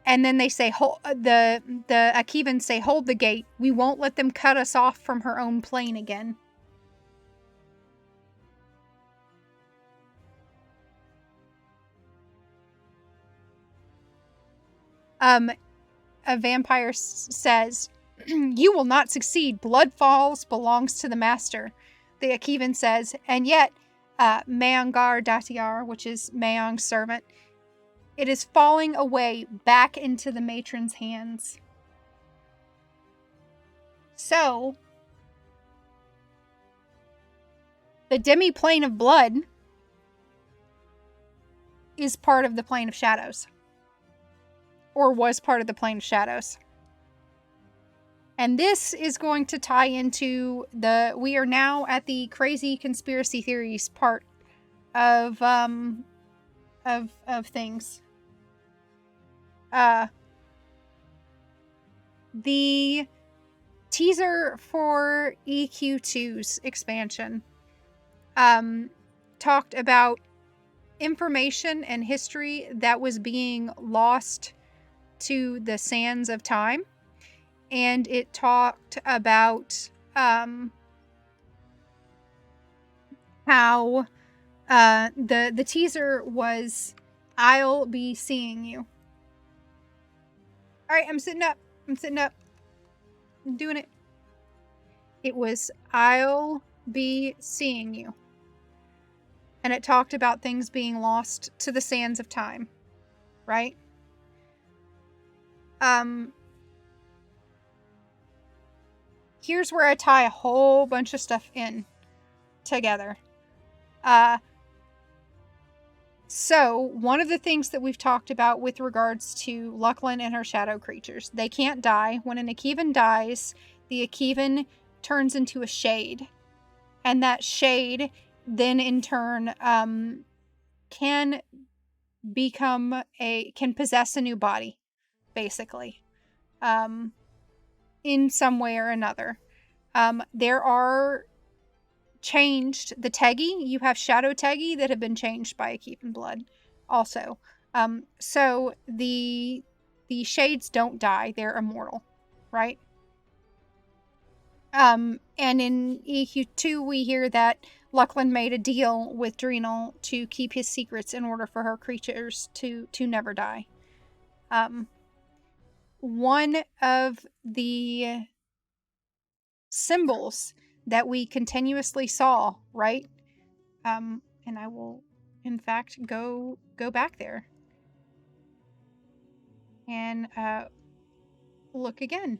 And then they say, the Akivans say, "Hold the gate. We won't let them cut us off from her own plane again." A vampire says, "You will not succeed. Blood falls belongs to the master." The Akivan says, "And yet, Mayangar Datiar," which is Mayong's servant, "it is falling away back into the matron's hands." So, the demi-plane of blood is part of the plane of shadows. Or was part of the plane of shadows. And this is going to tie into we are now at the crazy conspiracy theories part of things. the teaser for EQ2's expansion talked about information and history that was being lost to the sands of time, and it talked about how the teaser was, "I'll be seeing you." All right, I'm sitting up. I'm doing it. It was, "I'll be seeing you." And it talked about things being lost to the sands of time, right? Here's where I tie a whole bunch of stuff in together. So one of the things that we've talked about with regards to Lucklin and her shadow creatures, they can't die. When an Akevan dies, the Akevan turns into a shade. And that shade then in turn can possess a new body, basically, in some way or another. There are changed the Tegi. You have shadow Tegi that have been changed by Akevan blood also. So the shades don't die, they're immortal, right? And in EQ2 we hear that Lucklin made a deal with Venril to keep his secrets in order for her creatures to never die. One of the symbols that we continuously saw, right? And I will, in fact, go back there and look again.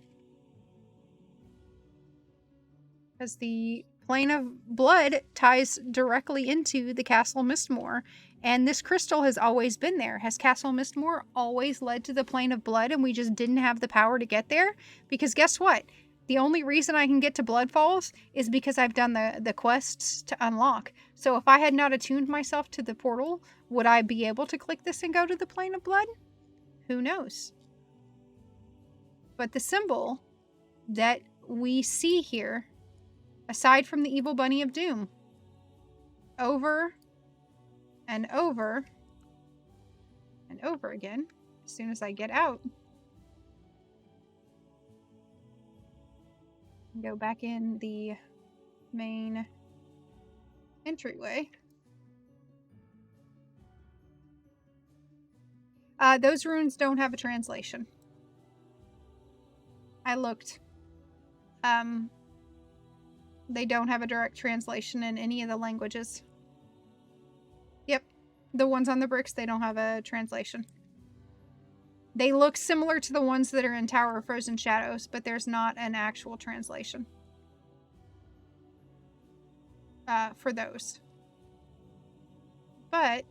Because the plane of blood ties directly into the Castle Mistmoore, and this crystal has always been there. Has Castle Mistmoore always led to the plane of blood and we just didn't have the power to get there? Because guess what? The only reason I can get to Blood Falls is because I've done the quests to unlock. So if I had not attuned myself to the portal, would I be able to click this and go to the plane of blood? Who knows? But the symbol that we see here, aside from the evil bunny of doom, over and over and over again, as soon as I get out, go back in the main entryway. Those runes don't have a translation. I looked. They don't have a direct translation in any of the languages. Yep. The ones on the bricks, they don't have a translation. They look similar to the ones that are in Tower of Frozen Shadows, but there's not an actual translation for those. But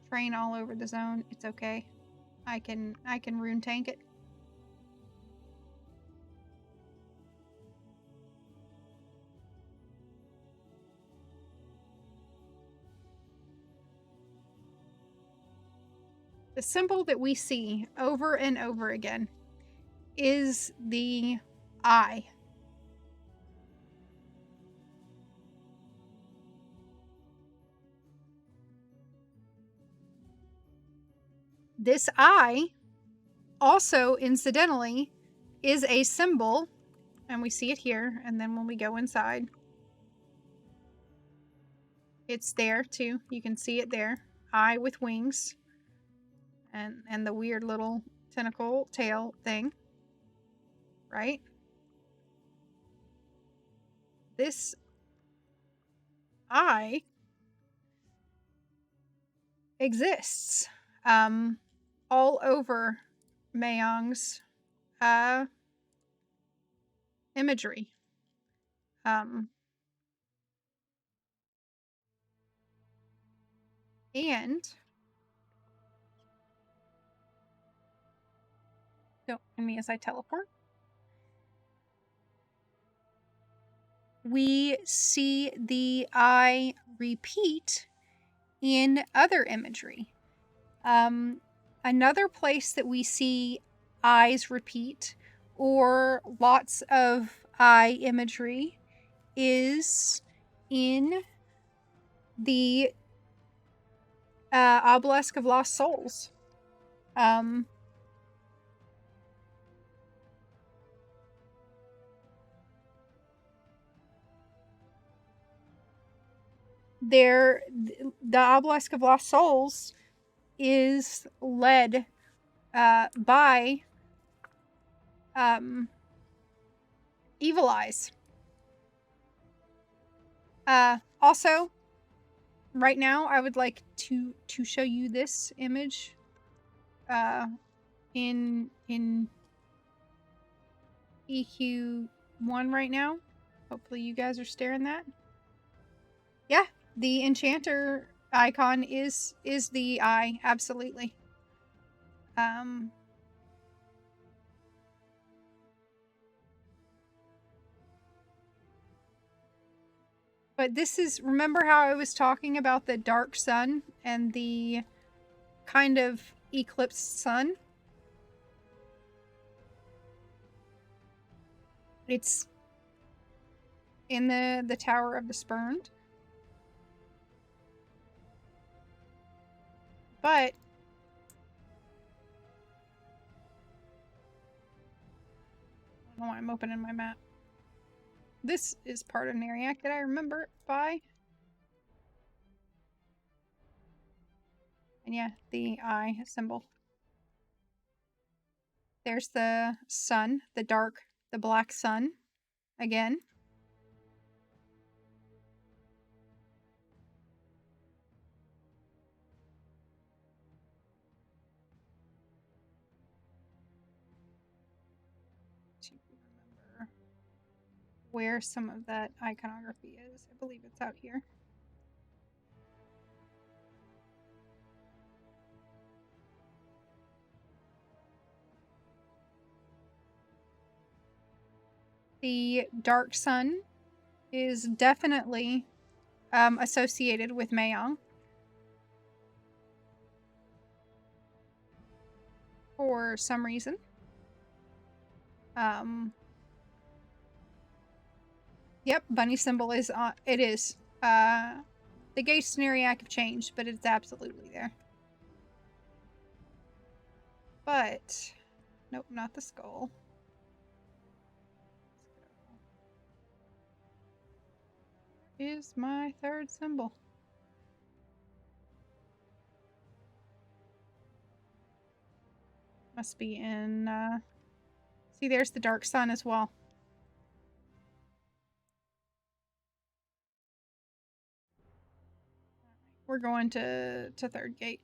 train all over the zone. It's okay. I can rune tank it. The symbol that we see over and over again is the eye. This eye also, incidentally, is a symbol, and we see it here, and then when we go inside, it's there too. You can see it there. Eye with wings. And the weird little tentacle tail thing, right? This eye exists all over Mayong's imagery. And don't mind me as I teleport. We see the eye repeat in other imagery. Another place that we see eyes repeat or lots of eye imagery is in the Obelisk of Lost Souls. The Obelisk of Lost Souls is led by Evil Eyes. Also, right now, I would like to show you this image in EQ1 right now. Hopefully you guys are staring that. Yeah, the enchanter icon is the eye, absolutely. But this is, remember how I was talking about the dark sun and the kind of eclipsed sun? It's in the Tower of the Spurned. But I don't know why I'm opening my map. This is part of Nariak that I remember it by. And yeah, the eye symbol. There's the sun, the black sun again. To remember where some of that iconography is. I believe it's out here. The dark sun is definitely associated with Mayong for some reason. Yep, bunny symbol is on. It is. The gates to Nariak have changed, but it's absolutely there. But nope, not the skull. Is my third symbol. Must be in, see, there's the dark sun as well. We're going to third gate.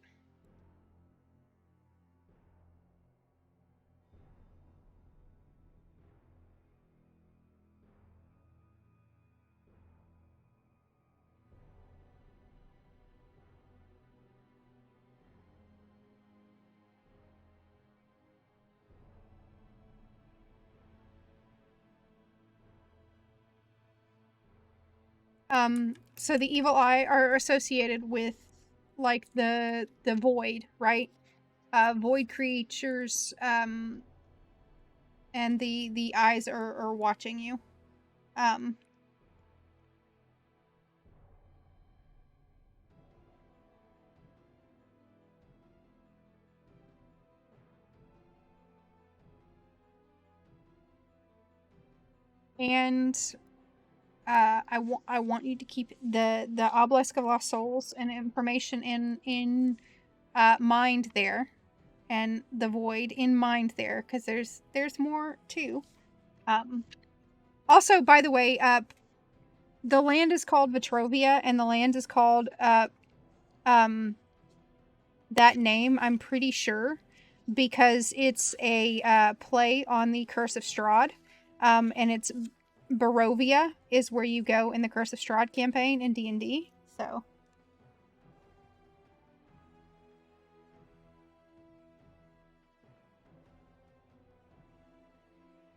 So the evil eye are associated with like the void, right? Void creatures, and the eyes are watching you. And I want you to keep the Obelisk of Lost Souls and information in mind there, and the void in mind there, because there's more too. Also, by the way, the land is called Vetrovia, and the land is called that name, I'm pretty sure, because it's a play on the Curse of Strahd, and it's Barovia is where you go in the Curse of Strahd campaign in D&D. So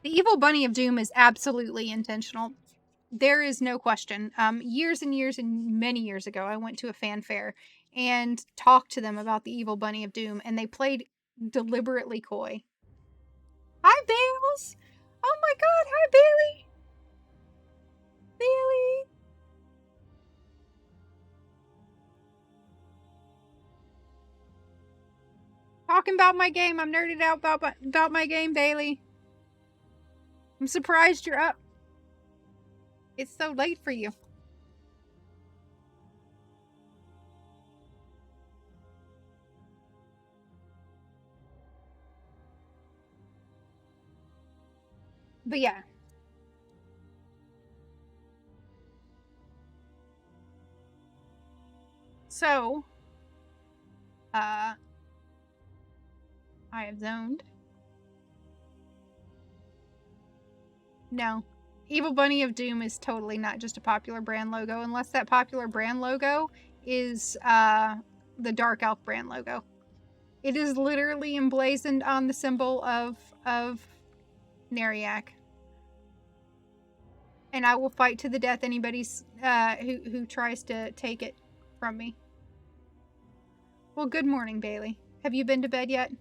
the evil bunny of doom is absolutely intentional. There is no question. Years and years and many years ago, I went to a fanfare, and talk to them about the evil bunny of doom, and they played deliberately coy. Hi, Bales! Oh my god, hi, Bailey! Bailey! Talking about my game. I'm nerded out about my game, Bailey. I'm surprised you're up. It's so late for you. But yeah. So, I have zoned. No. Evil Bunny of Doom is totally not just a popular brand logo, unless that popular brand logo is the Dark Elf brand logo. It is literally emblazoned on the symbol of Nariak. And I will fight to the death anybody's who tries to take it from me. Well, good morning, Bailey. Have you been to bed yet?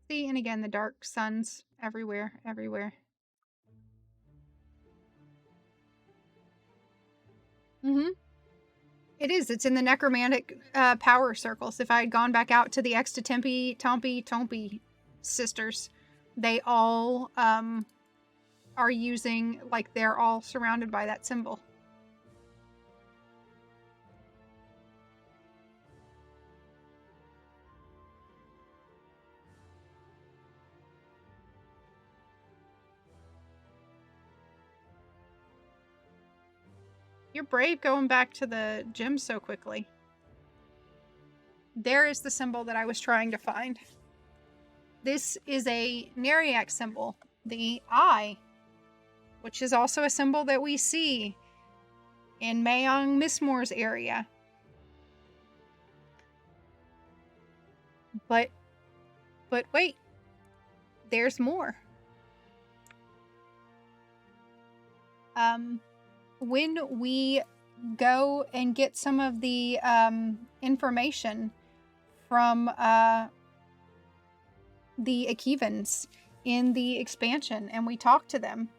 See, and again, the dark suns everywhere, everywhere. Mm-hmm. It is. It's in the necromantic power circles. If I had gone back out to the Extatempi, Tompi sisters, they all are using, like, they're all surrounded by that symbol. You're brave going back to the gym so quickly. There is the symbol that I was trying to find. This is a Nariak symbol, the eye, which is also a symbol that we see in Mayong Mistmoore's area. But wait, there's more. When we go and get some of the information from the Akivans in the expansion, and we talk to them,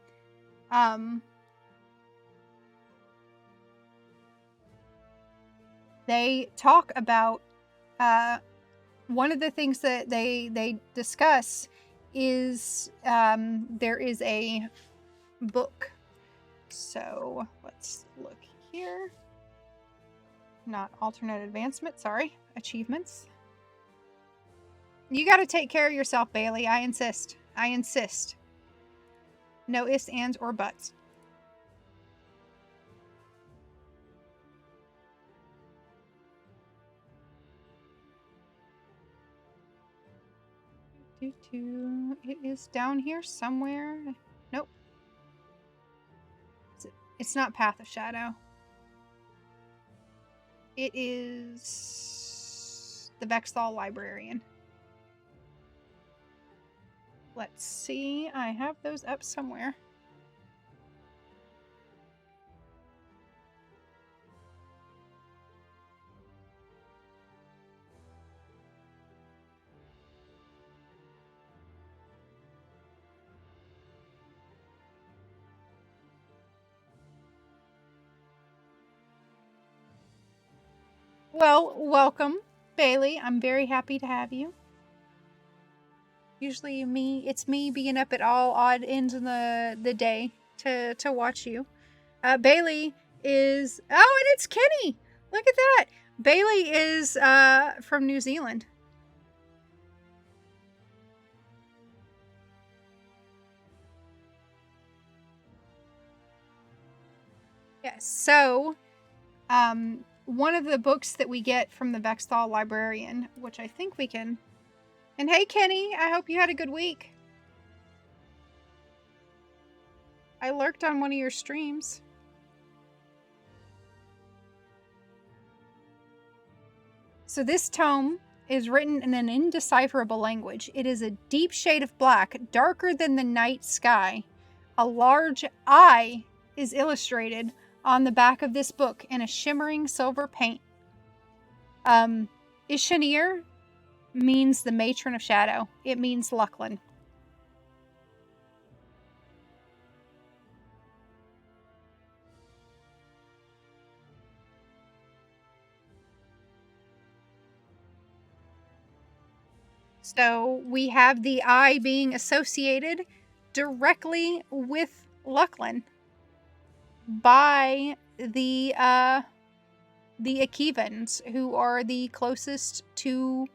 they talk about one of the things that they discuss is there is a book. So let's look here. Not alternate advancement, sorry. Achievements. You gotta take care of yourself, Bailey. I insist. I insist. No ifs, ands, or buts. It is down here somewhere. Nope. It's not Path of Shadow. It is the Vexthal Librarian. Let's see. I have those up somewhere. Well, welcome, Bailey. I'm very happy to have you. Usually it's me being up at all odd ends of the day to watch you. Bailey is... Oh, and it's Kenny! Look at that! Bailey is from New Zealand. Yes, so... one of the books that we get from the Vexthal Librarian, which I think we can... And hey, Kenny, I hope you had a good week. I lurked on one of your streams. So this tome is written in an indecipherable language. It is a deep shade of black, darker than the night sky. A large eye is illustrated on the back of this book in a shimmering silver paint. Ishanir means the matron of shadow. It means Lucklin. So we have the eye being associated directly with Lucklin by the Akevans, who are the closest to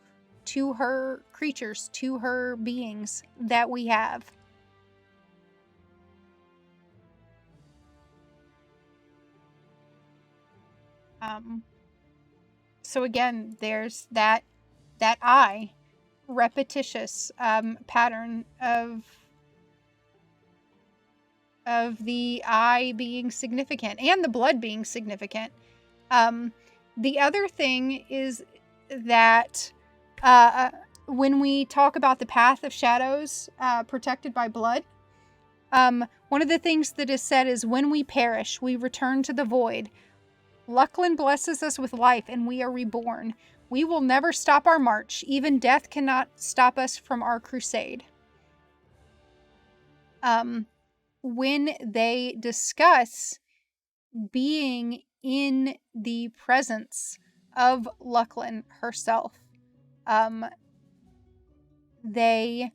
her creatures, to her beings that we have. So again, there's that eye, repetitious pattern of the eye being significant and the blood being significant. The other thing is that when we talk about the path of shadows protected by blood, one of the things that is said is, when we perish, we return to the void. Lucklin blesses us with life and we are reborn. We will never stop our march. Even death cannot stop us from our crusade. When they discuss being in the presence of Lucklin herself, they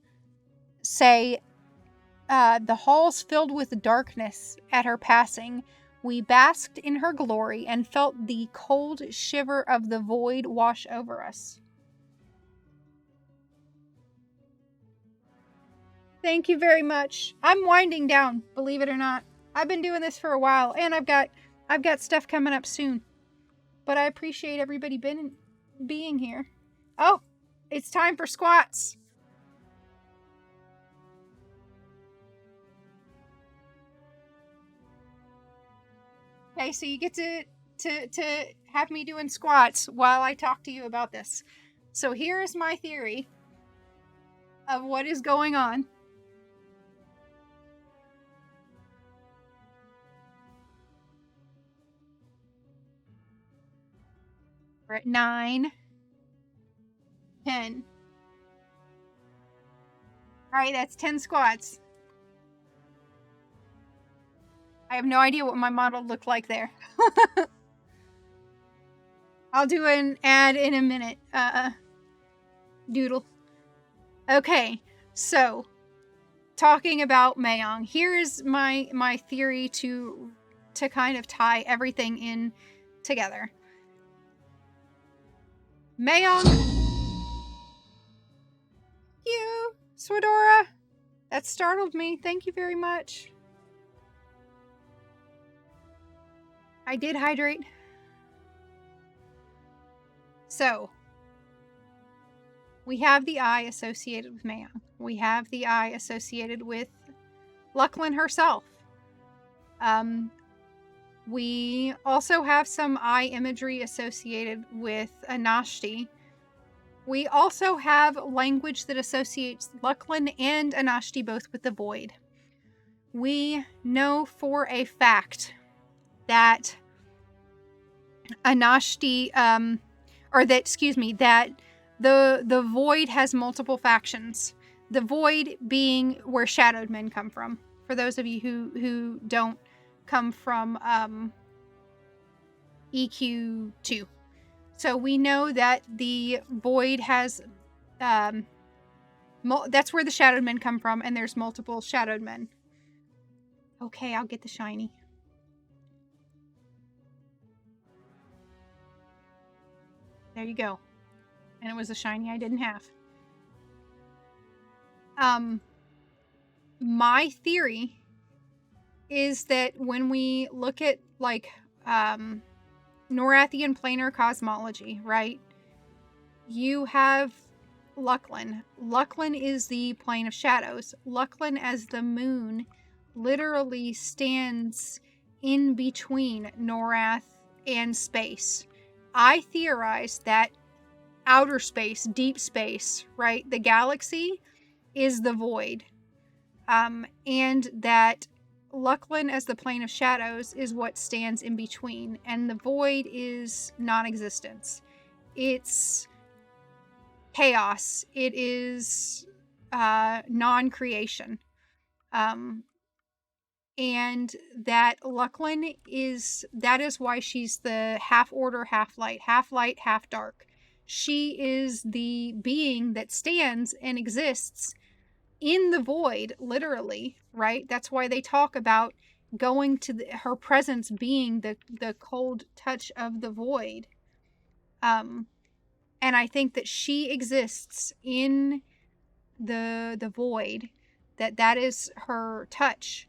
say, the halls filled with darkness at her passing. We basked in her glory and felt the cold shiver of the void wash over us. Thank you very much. I'm winding down, believe it or not. I've been doing this for a while, and I've got stuff coming up soon. But I appreciate everybody being here. Oh, it's time for squats. Okay, so you get to have me doing squats while I talk to you about this. So here's my theory of what is going on. We're at 9, 10. Alright, that's 10 squats. I have no idea what my model looked like there. I'll do an ad in a minute. Doodle. Okay, so talking about Mayong, here is my theory to kind of tie everything in together. Mayong. You, Swedora. That startled me. Thank you very much. I did hydrate. So, we have the eye associated with Mayong. We have the eye associated with Lucklin herself. We also have some eye imagery associated with Anashti. We also have language that associates Lucklin and Anashti both with the void. We know for a fact that Anashti, that the void has multiple factions. The void being where shadowed men come from. For those of you who don't come from EQ2. So we know that the void has, that's where the shadowed men come from, and there's multiple shadowed men. Okay, I'll get the shiny. There you go. And it was a shiny I didn't have. My theory is that when we look at, like, Norathian planar cosmology, right? You have Lucklin. Lucklin is the plane of shadows. Lucklin, as the moon, literally stands in between Norath and space. I theorize that outer space, deep space, right? The galaxy is the void. And that Lucklin as the plane of shadows is what stands in between, and the void is non-existence. It's chaos. It is non-creation. And that Lucklin that is why she's the half order, half light, half dark. She is the being that stands and exists in the void, literally, right? That's why they talk about going to her presence being the cold touch of the void. And I think that she exists in the void, that is her touch.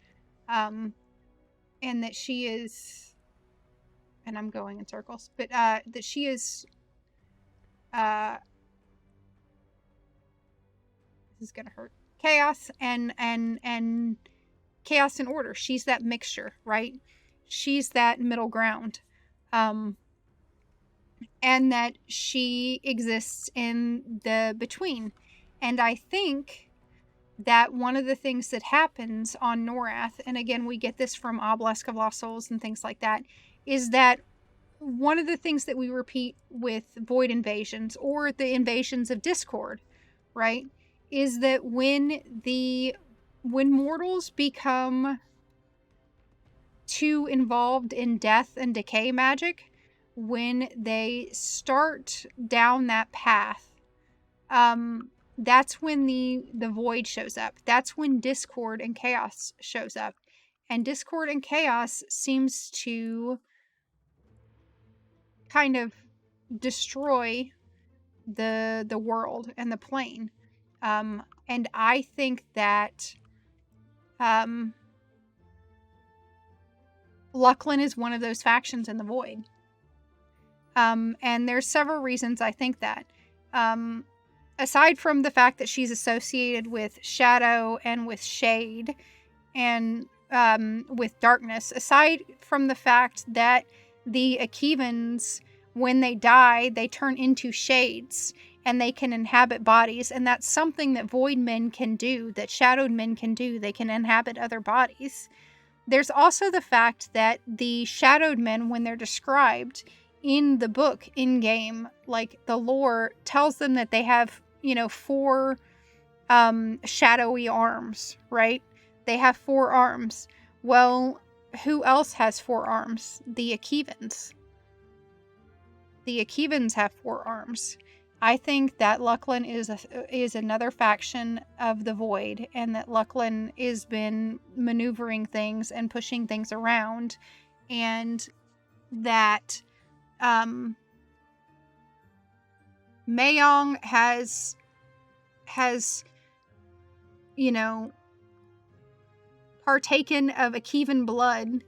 And that she is, and I'm going in circles, but that she is, this is gonna hurt, chaos and chaos and order. She's that mixture, right? She's that middle ground. And that she exists in the between. And I think that one of the things that happens on Norath, and again, we get this from Obelisk of Lost Souls and things like that, is that one of the things that we repeat with Void invasions or the invasions of Discord, right, is that when mortals become too involved in death and decay magic, when they start down that path, that's when the void shows up. That's when discord and chaos shows up. And discord and chaos seems to kind of destroy the world and the plane. And I think that Lucklin is one of those factions in the void. And there's several reasons I think that. Aside from the fact that she's associated with shadow and with shade and with darkness, aside from the fact that the Akevans, when they die, they turn into shades and they can inhabit bodies, and that's something that void men can do, that shadowed men can do. They can inhabit other bodies. There's also the fact that the shadowed men, when they're described in the book, in game, like the lore tells them that they have, 4 shadowy arms, right? They have 4 arms. Well, who else has 4 arms? The Akevans. The Akevans have 4 arms. I think that Lucklin is another faction of the void, and that Lucklin has been maneuvering things and pushing things around, and that Mayong has partaken of Akevan blood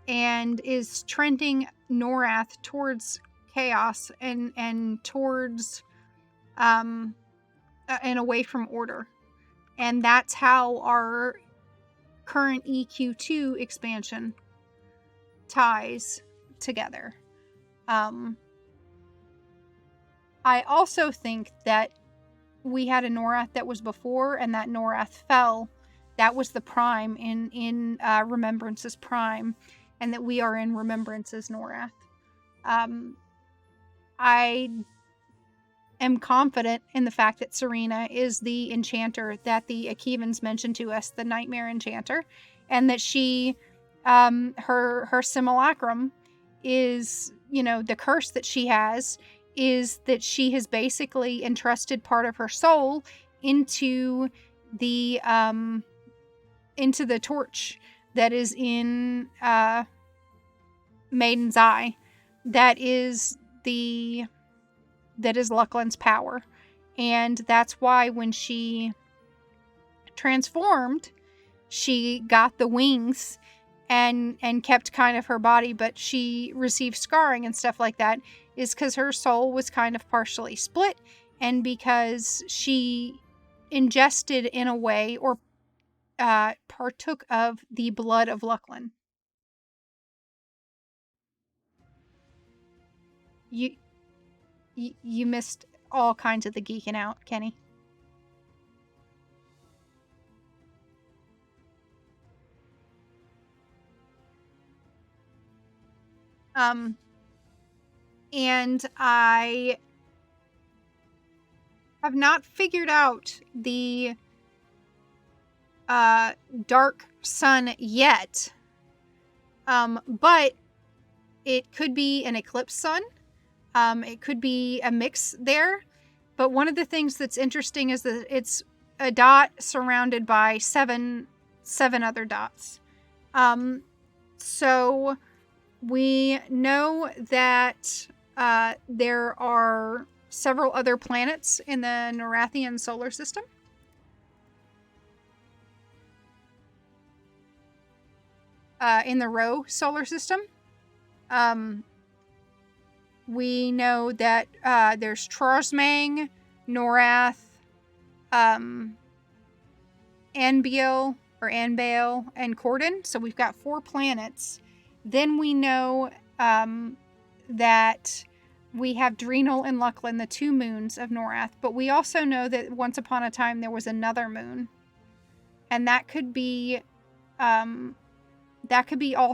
and is trending Norath towards chaos and towards and away from order. And that's how our current EQ2 expansion ties together. I also think that we had a Norath that was before, and that Norath fell. That was the prime in Remembrance's prime, and that we are in Remembrance's Norath. I am confident in the fact that Serena is the enchanter that the Akevans mentioned to us, the Nightmare Enchanter, and that she, her simulacrum is, the curse that she has is that she has basically entrusted part of her soul into the torch that is in Maiden's Eye. That is Lucklin's power. And that's why when she transformed, she got the wings and kept kind of her body, but she received scarring and stuff like that, is because her soul was kind of partially split, and because she ingested in a way or partook of the blood of Lucklin. You missed all kinds of the geeking out, Kenny. And I have not figured out the dark sun yet. But it could be an eclipse sun. It could be a mix there. But one of the things that's interesting is that it's a dot surrounded by seven other dots. So we know that there are several other planets in the Norathian solar system. In the Rho solar system. We know that there's Trorsmang, Norath, Anbiel, and Corden. So we've got 4 planets. Then we know that we have Dreenel and Lucklin, the 2 moons of Norath. But we also know that once upon a time there was another moon. And that could be all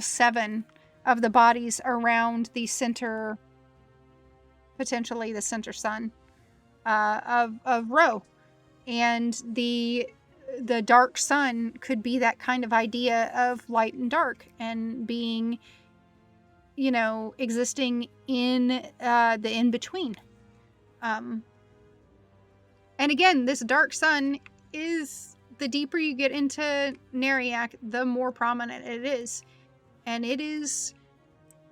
7 of the bodies around the center, potentially the center sun of Rho. And the dark sun could be that kind of idea of light and dark and being, existing in the in-between. And again, this dark sun is, the deeper you get into Nariak, the more prominent it is. And it is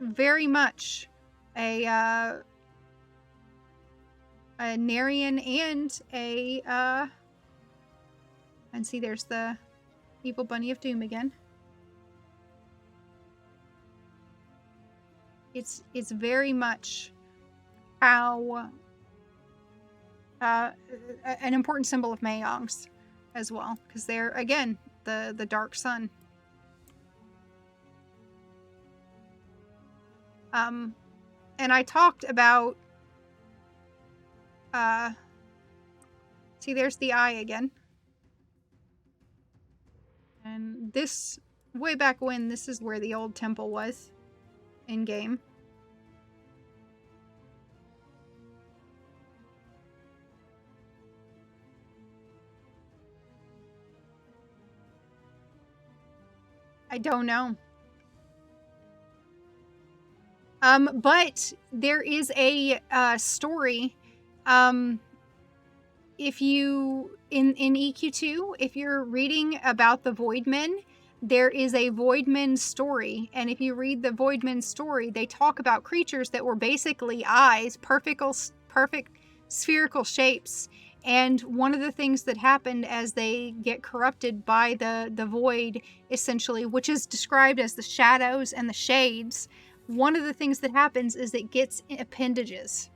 very much a Narian and and see, there's the evil bunny of doom again. It's very much how an important symbol of Mayong's as well, because they're, again, the dark sun. And I talked about see, there's the eye again. And this, way back when, this is where the old temple was in game. I don't know. But there is a story. If you in EQ2, if you're reading about the Voidmen, there is a Voidmen story, and if you read the Voidmen story, they talk about creatures that were basically eyes, perfect spherical shapes. And one of the things that happened as they get corrupted by the void, essentially, which is described as the shadows and the shades, one of the things that happens is it gets appendages.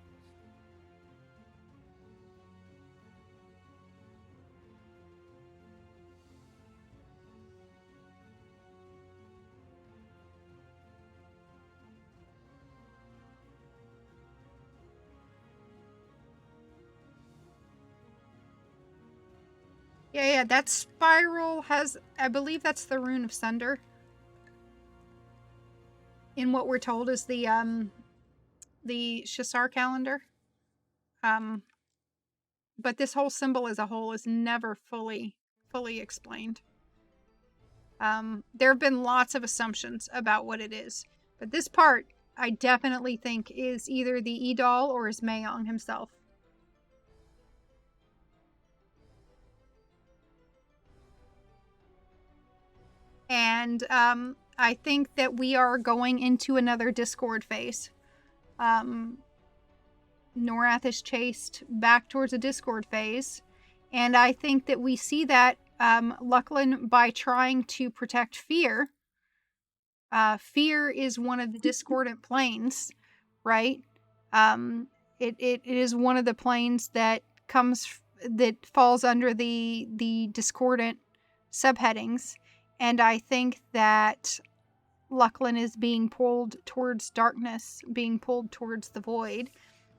Yeah, that spiral has, I believe that's the Rune of Sunder. In what we're told is the Shissar calendar. But this whole symbol as a whole is never fully explained. There have been lots of assumptions about what it is. But this part, I definitely think, is either the Edal or is Mayong himself. And I think that we are going into another Discord phase. Norath is chased back towards a Discord phase. And I think that we see that Lucklin, by trying to protect Fear. Fear is one of the discordant planes, right? It is one of the planes that falls under the discordant subheadings. And I think that Lucklin is being pulled towards darkness, being pulled towards the void.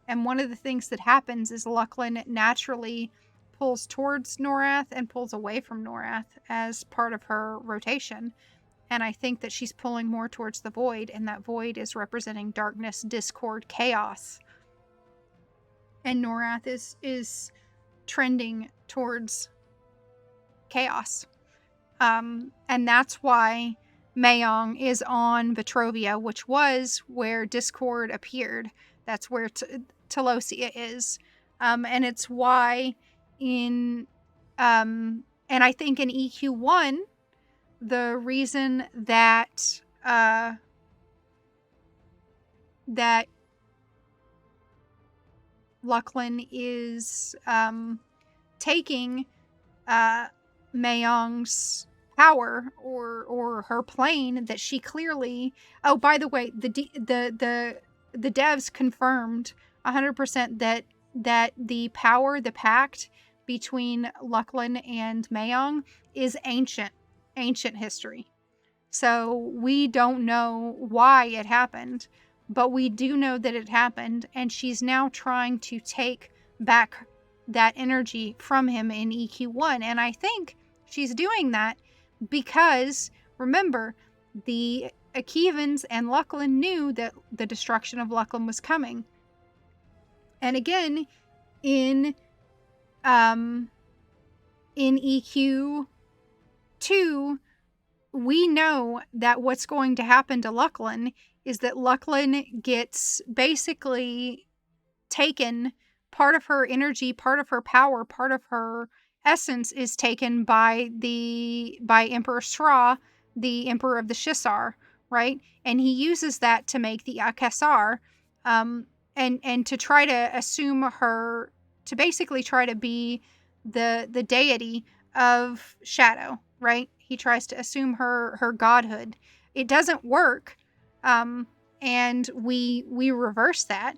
And one of the things that happens is Lucklin naturally pulls towards Norath and pulls away from Norath as part of her rotation. And I think that she's pulling more towards the void, and that void is representing darkness, discord, chaos. And Norath is trending towards chaos. And that's why Mayong is on Vetrovia, which was where discord appeared. That's where Telosia is. And it's why and I think in EQ1, the reason that that Lucklin is taking Mayong's power or her plane, that she clearly, oh, by the way, the devs confirmed 100% that the power, the pact between Lucklin and Mayong is ancient history. So we don't know why it happened, but we do know that it happened, and she's now trying to take back that energy from him in EQ1. And I think she's doing that because, remember, the Akevans and Lucklin knew that the destruction of Lucklin was coming. And again, in EQ2, we know that what's going to happen to Lucklin is that Lucklin gets basically taken, part of her energy, part of her power, part of her essence is taken by Emperor Sra, the Emperor of the Shissar, right? And he uses that to make the Akasar, and to try to assume her, to basically try to be the deity of shadow, right? He tries to assume her godhood. It doesn't work, and we reverse that.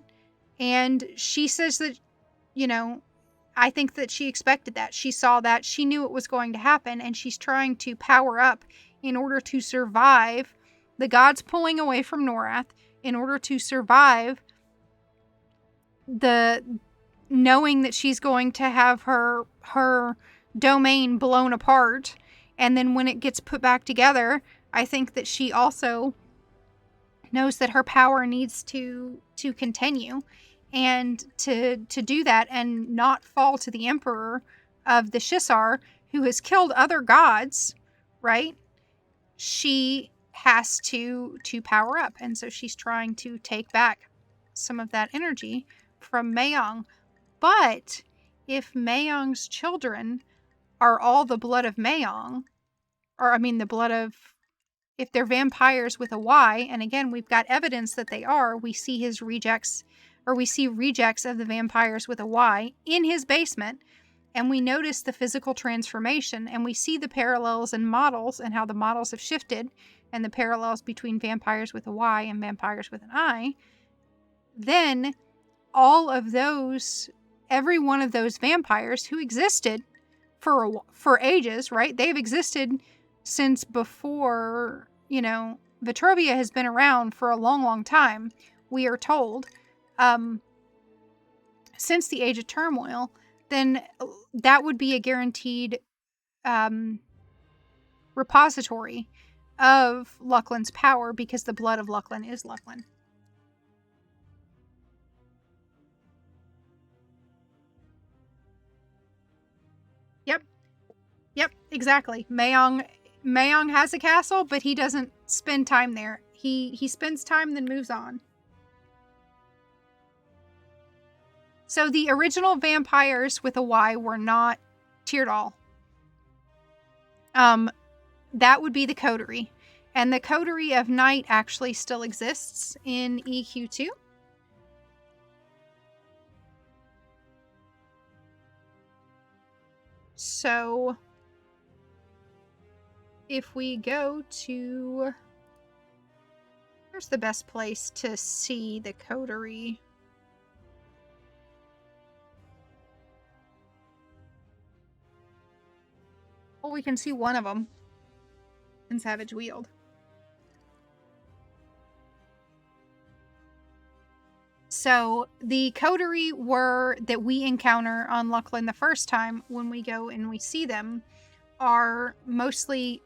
And she says that, I think that she expected that. She saw that. She knew it was going to happen, and she's trying to power up in order to survive the gods pulling away from Norath, in order to survive the knowing that she's going to have her domain blown apart. And then when it gets put back together, I think that she also knows that her power needs to continue, and to do that and not fall to the Emperor of the Shissar, who has killed other gods, right? She has to power up, and so she's trying to take back some of that energy from Mayong. But if Mayong's children are all the blood of Mayong, or I mean the blood of, if they're vampires with a Y, and again, we've got evidence that they are, we see his rejects, or we see rejects of the vampires with a Y in his basement, and we notice the physical transformation, and we see the parallels and models and how the models have shifted, and the parallels between vampires with a Y and vampires with an I. Then all of those, every one of those vampires who existed for ages, right? They've existed since before, Vetrovia has been around for a long, long time, we are told, since the Age of Turmoil. Then that would be a guaranteed repository of Lucklin's power, because the blood of Lucklin is Lucklin. Yep, exactly. Mayong has a castle, but he doesn't spend time there. He spends time, then moves on. So the original vampires with a Y were not Tyrdal. That would be the coterie. And the coterie of night actually still exists in EQ2. So if we go to, where's the best place to see the coterie? Well, we can see one of them in Savage Weald. So the coterie that we encounter on Lucklin the first time when we go and we see them are mostly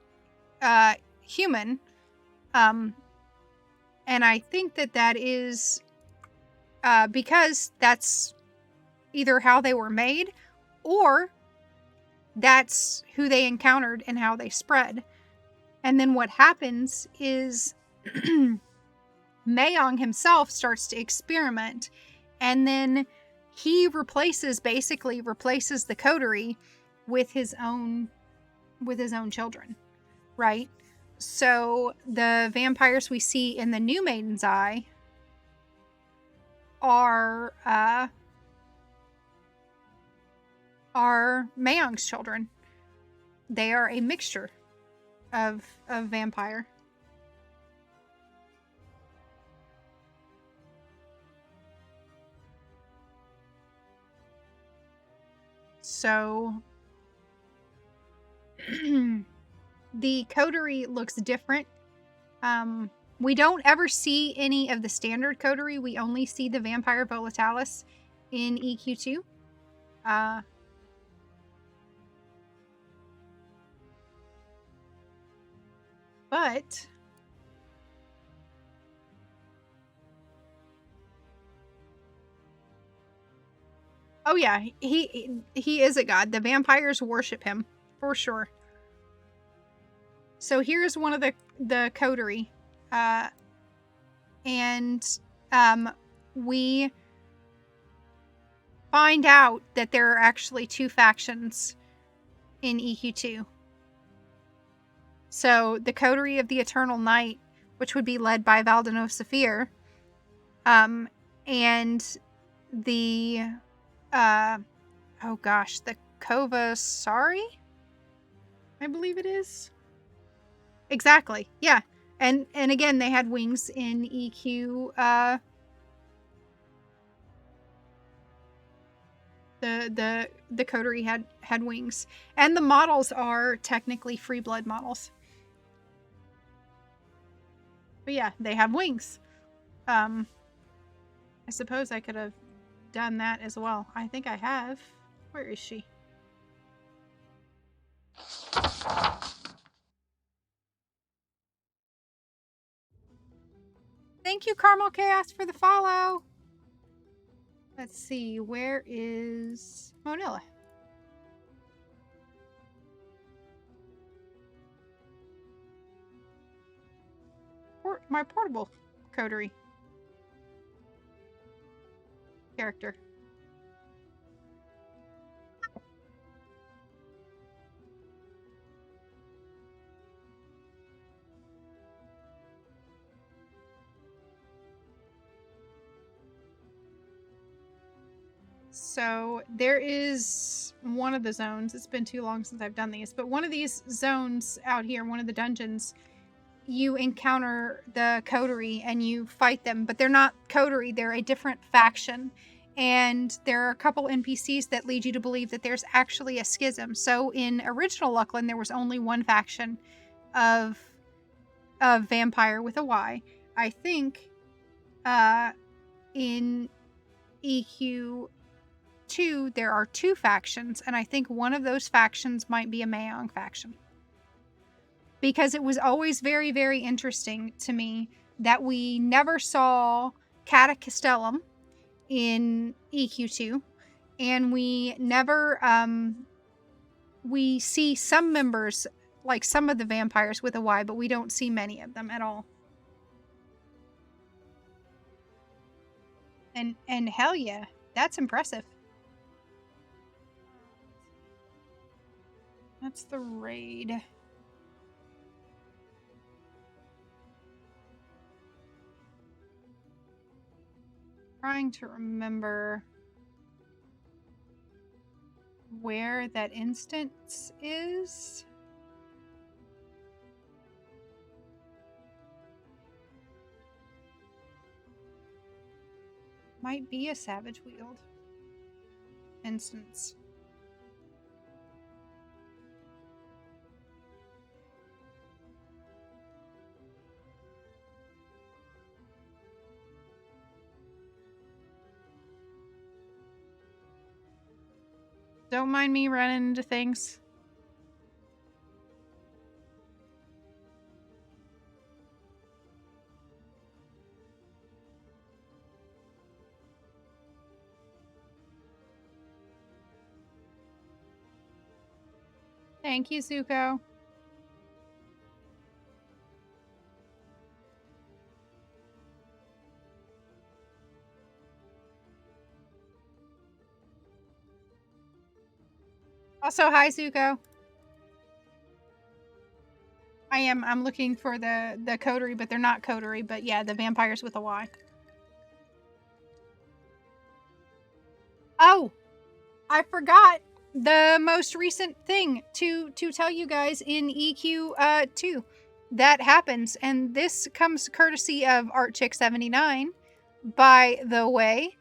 human. And I think that is because that's either how they were made or that's who they encountered and how they spread. And then what happens is Mayong himself starts to experiment, and then he basically replaces the coterie with his own children, right? So the vampires we see in the New Maiden's Eye are Mayong's children. They are a mixture of vampire. So the coterie looks different. We don't ever see any of the standard coterie. We only see the vampire volatilis in EQ2. But oh yeah, he is a god. The vampires worship him for sure. So here's one of the coterie, and we find out that there are actually two factions in EQ2. So the coterie of the Eternal Night, which would be led by Venril Sathir, and the the Kovasari, I believe it is. Exactly. Yeah. And again, they had wings in EQ. The coterie had wings, and the models are technically free blood models. But yeah, they have wings. I suppose I could have done that as well. I think I have. Where is she? Thank you, Carmel Chaos, for the follow. Let's see, where is Monilla? My portable coterie character. So there is one of the zones. It's been too long since I've done these, but one of these zones out here, one of the dungeons, you encounter the coterie and you fight them, but they're not coterie, they're a different faction. And there are a couple NPCs that lead you to believe that there's actually a schism. So in original Lucklin, there was only one faction of vampire with a Y. I think in EQ2 there are two factions, and I think one of those factions might be a Mayong faction. Because it was always very, very interesting to me that we never saw Cata Castellum in EQ2, and we never, we see some members, like some of the vampires with a Y, but we don't see many of them at all. And hell yeah, that's impressive. That's the raid. Trying to remember where that instance is. Might be a Savage Wield instance. Don't mind me running into things. Thank you, Zuko. Also, hi, Zuko. I'm looking for the coterie, but they're not coterie, but yeah, the vampires with a Y. Oh, I forgot the most recent thing to tell you guys in EQ2 that happens, and this comes courtesy of ArtChick79, by the way.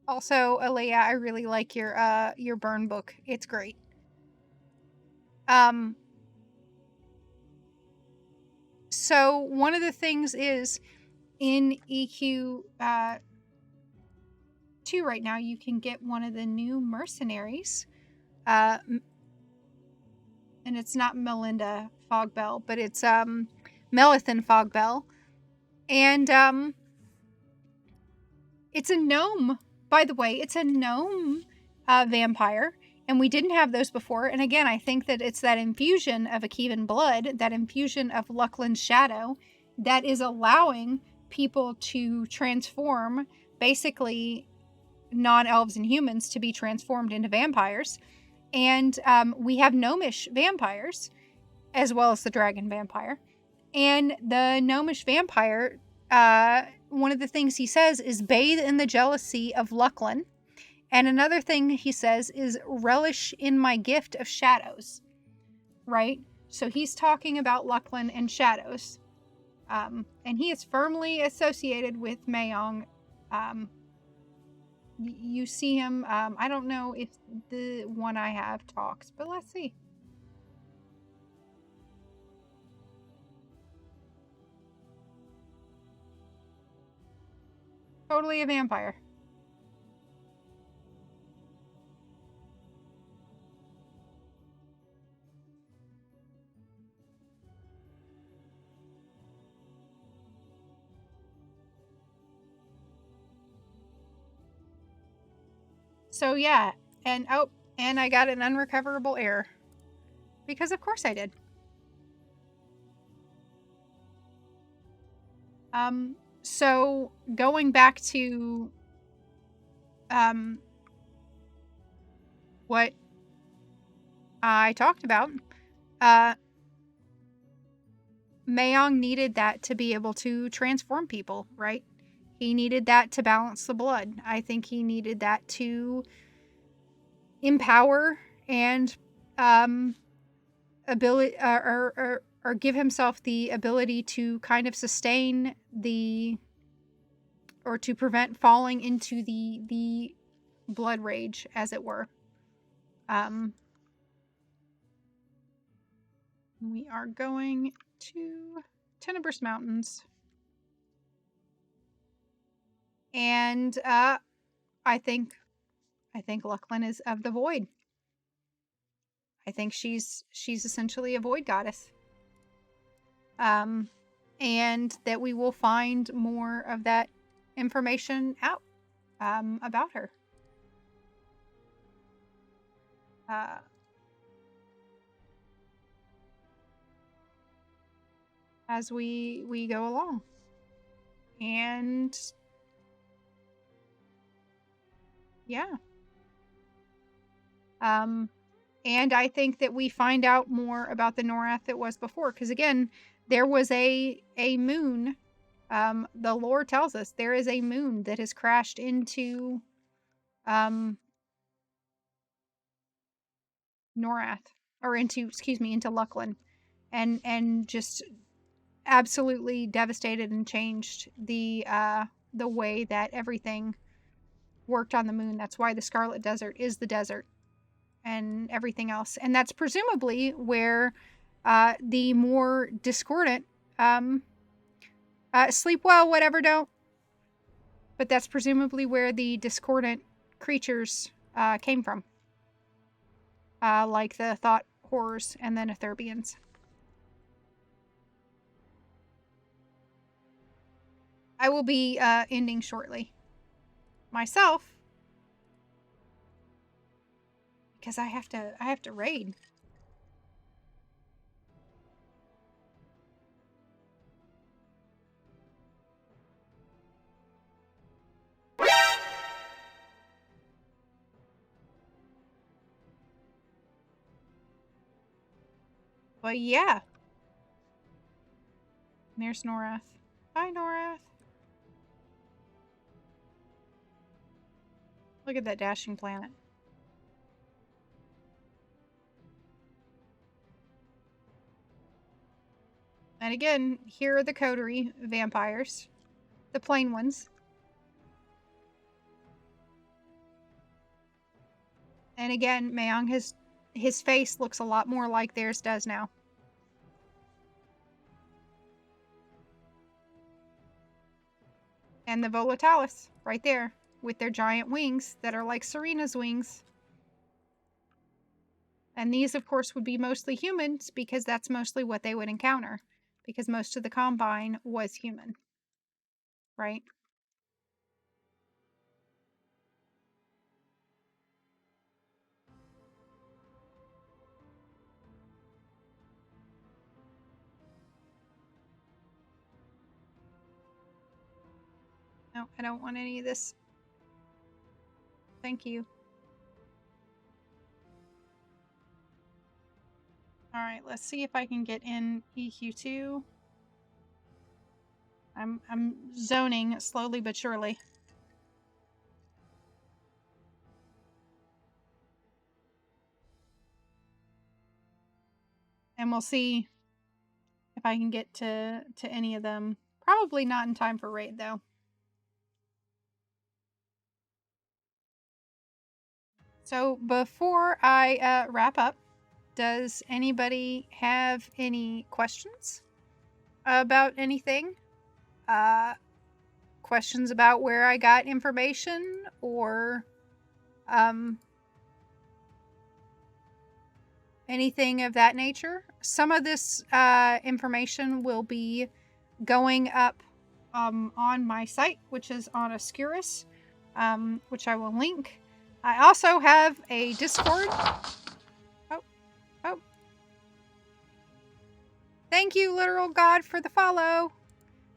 Also, Alea, I really like your burn book. It's great. So one of the things is in EQ 2 right now, you can get one of the new mercenaries. And it's not Melinda Fogbell, but it's Melithan Fogbell. And it's a gnome, by the way. It's a gnome vampire. And we didn't have those before. And again, I think that it's that infusion of Akeevan blood, that infusion of Lucklin's shadow, that is allowing people to transform, basically non-elves and humans, to be transformed into vampires. And we have gnomish vampires, as well as the dragon vampire. And the gnomish vampire, one of the things he says is bathe in the jealousy of Lucklin. And another thing he says is relish in my gift of shadows, right? So he's talking about Lucklin and shadows. And he is firmly associated with Mayong. You see him, I don't know if the one I have talks, but let's see. Totally a vampire. So yeah, and I got an unrecoverable error. Because of course I did. So going back to what I talked about, Mayong needed that to be able to transform people, right? He needed that to balance the blood. I think he needed that to empower and ability or give himself the ability to kind of sustain or to prevent falling into the blood rage, as it were. We are going to Tenebrous Mountains. And I think Lucklin is of the void. I think she's essentially a void goddess. And that we will find more of that information out about her. As we go along. And yeah. And I think that we find out more about the Norath that was before, because again, there was a moon. The lore tells us there is a moon that has crashed into Norath, or into Lucklin, and just absolutely devastated and changed the way that everything worked on the moon. That's why the Scarlet Desert is the desert and everything else. And that's presumably where The more discordant, sleep well, whatever don't. But that's presumably where the discordant creatures came from. Like the thought horrors and then Etherbians. I will be ending shortly. Myself. Because I have to raid. But yeah. There's Norath. Hi, Norath. Look at that dashing planet. And again, here are the coterie vampires. The plain ones. And again, Mayong his face looks a lot more like theirs does now. And the volatilis, right there, with their giant wings that are like Serena's wings. And these, of course, would be mostly humans, because that's mostly what they would encounter. Because most of the Combine was human. Right? No, I don't want any of this. Thank you. Alright, let's see if I can get in EQ2. I'm zoning slowly but surely. And we'll see if I can get to any of them. Probably not in time for raid, though. So before I wrap up, does anybody have any questions about anything? Questions about where I got information, or anything of that nature? Some of this information will be going up on my site, which is on Oscurus, which I will link. I also have a Discord. Oh. Thank you, Literal God, for the follow.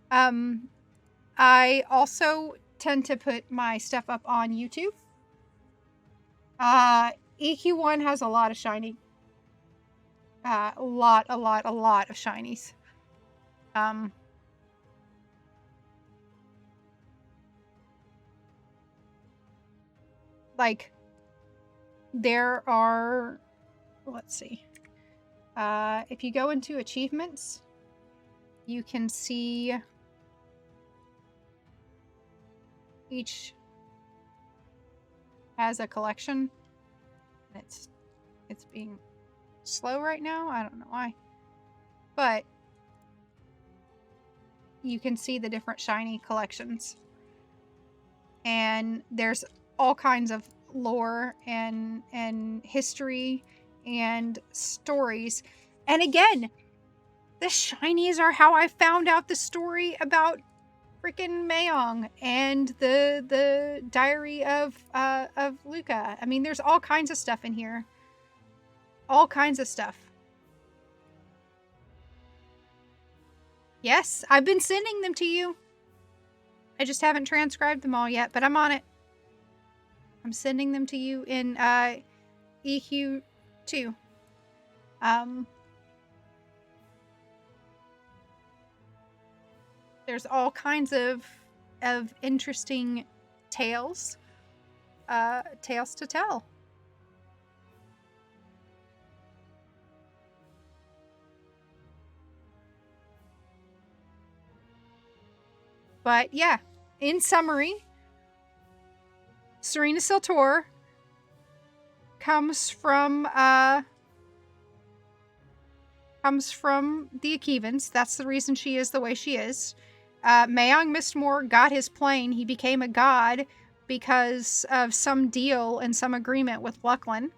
I also tend to put my stuff up on YouTube. EQ1 has a lot of shiny. A lot of shinies. Like, there are, let's see. If you go into achievements, you can see each has a collection. It's being slow right now. I don't know why. But you can see the different shiny collections. And there's all kinds of lore and history and stories. And again, the shinies are how I found out the story about freaking Mayong and the diary of Luca. I mean, there's all kinds of stuff in here. All kinds of stuff. Yes, I've been sending them to you. I just haven't transcribed them all yet, but I'm on it. I'm sending them to you in EQ2. There's all kinds of interesting tales to tell. But yeah, in summary, Serena Selture comes from comes from the Akevans. That's the reason she is the way she is. Mayong Mistmoore got his plane. He became a god because of some deal and some agreement with Lucklin.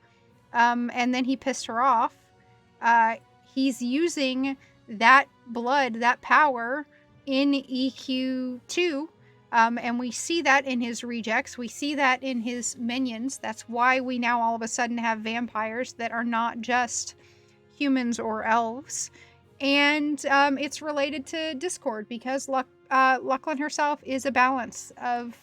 And then he pissed her off. He's using that blood, that power in EQ2. And we see that in his rejects. We see that in his minions. That's why we now all of a sudden have vampires that are not just humans or elves. And it's related to Discord because Lucklin herself is a balance of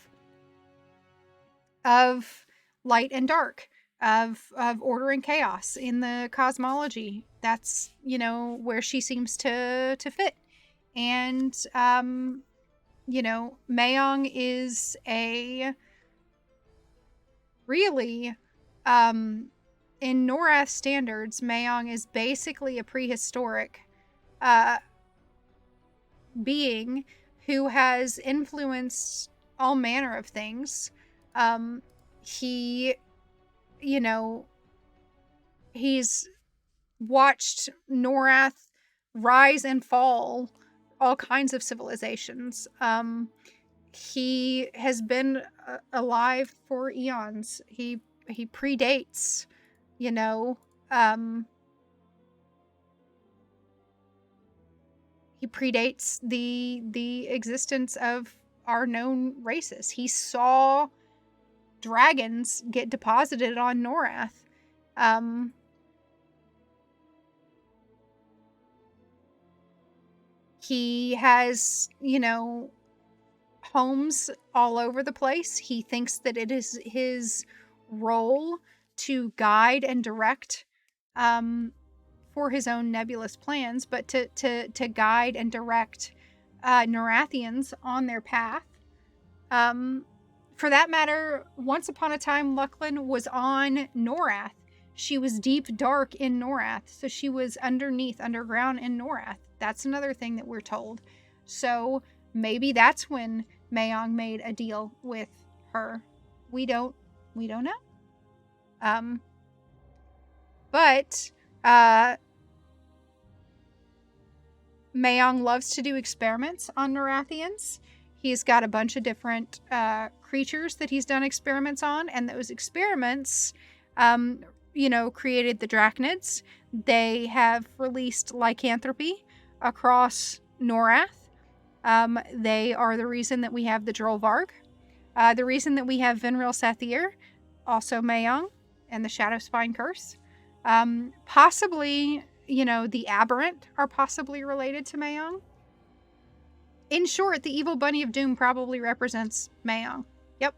light and dark, of order and chaos in the cosmology. That's, where she seems to fit. And Mayong is a really in Norath standards, Mayong is basically a prehistoric being who has influenced all manner of things. He, he's watched Norath rise and fall all kinds of civilizations. He has been alive for eons. He predates, he predates the existence of our known races. He saw dragons get deposited on Norath. He has, homes all over the place. He thinks that it is his role to guide and direct for his own nebulous plans, but to guide and direct Norathians on their path. For that matter, once upon a time, Lucklin was on Norath. She was deep, dark in Norath, so she was underground in Norath. That's another thing that we're told. So maybe that's when Mayong made a deal with her. We don't know. But Mayong loves to do experiments on Norathians. He's got a bunch of different creatures that he's done experiments on, and those experiments, created the Drachnids. They have released lycanthropy across Norath. They are the reason that we have the Drollvarg. The reason that we have Venril Sathir, also Mayong, and the Shadowspine Curse. Possibly, the Aberrant are possibly related to Mayong. In short, the evil bunny of doom probably represents Mayong. Yep.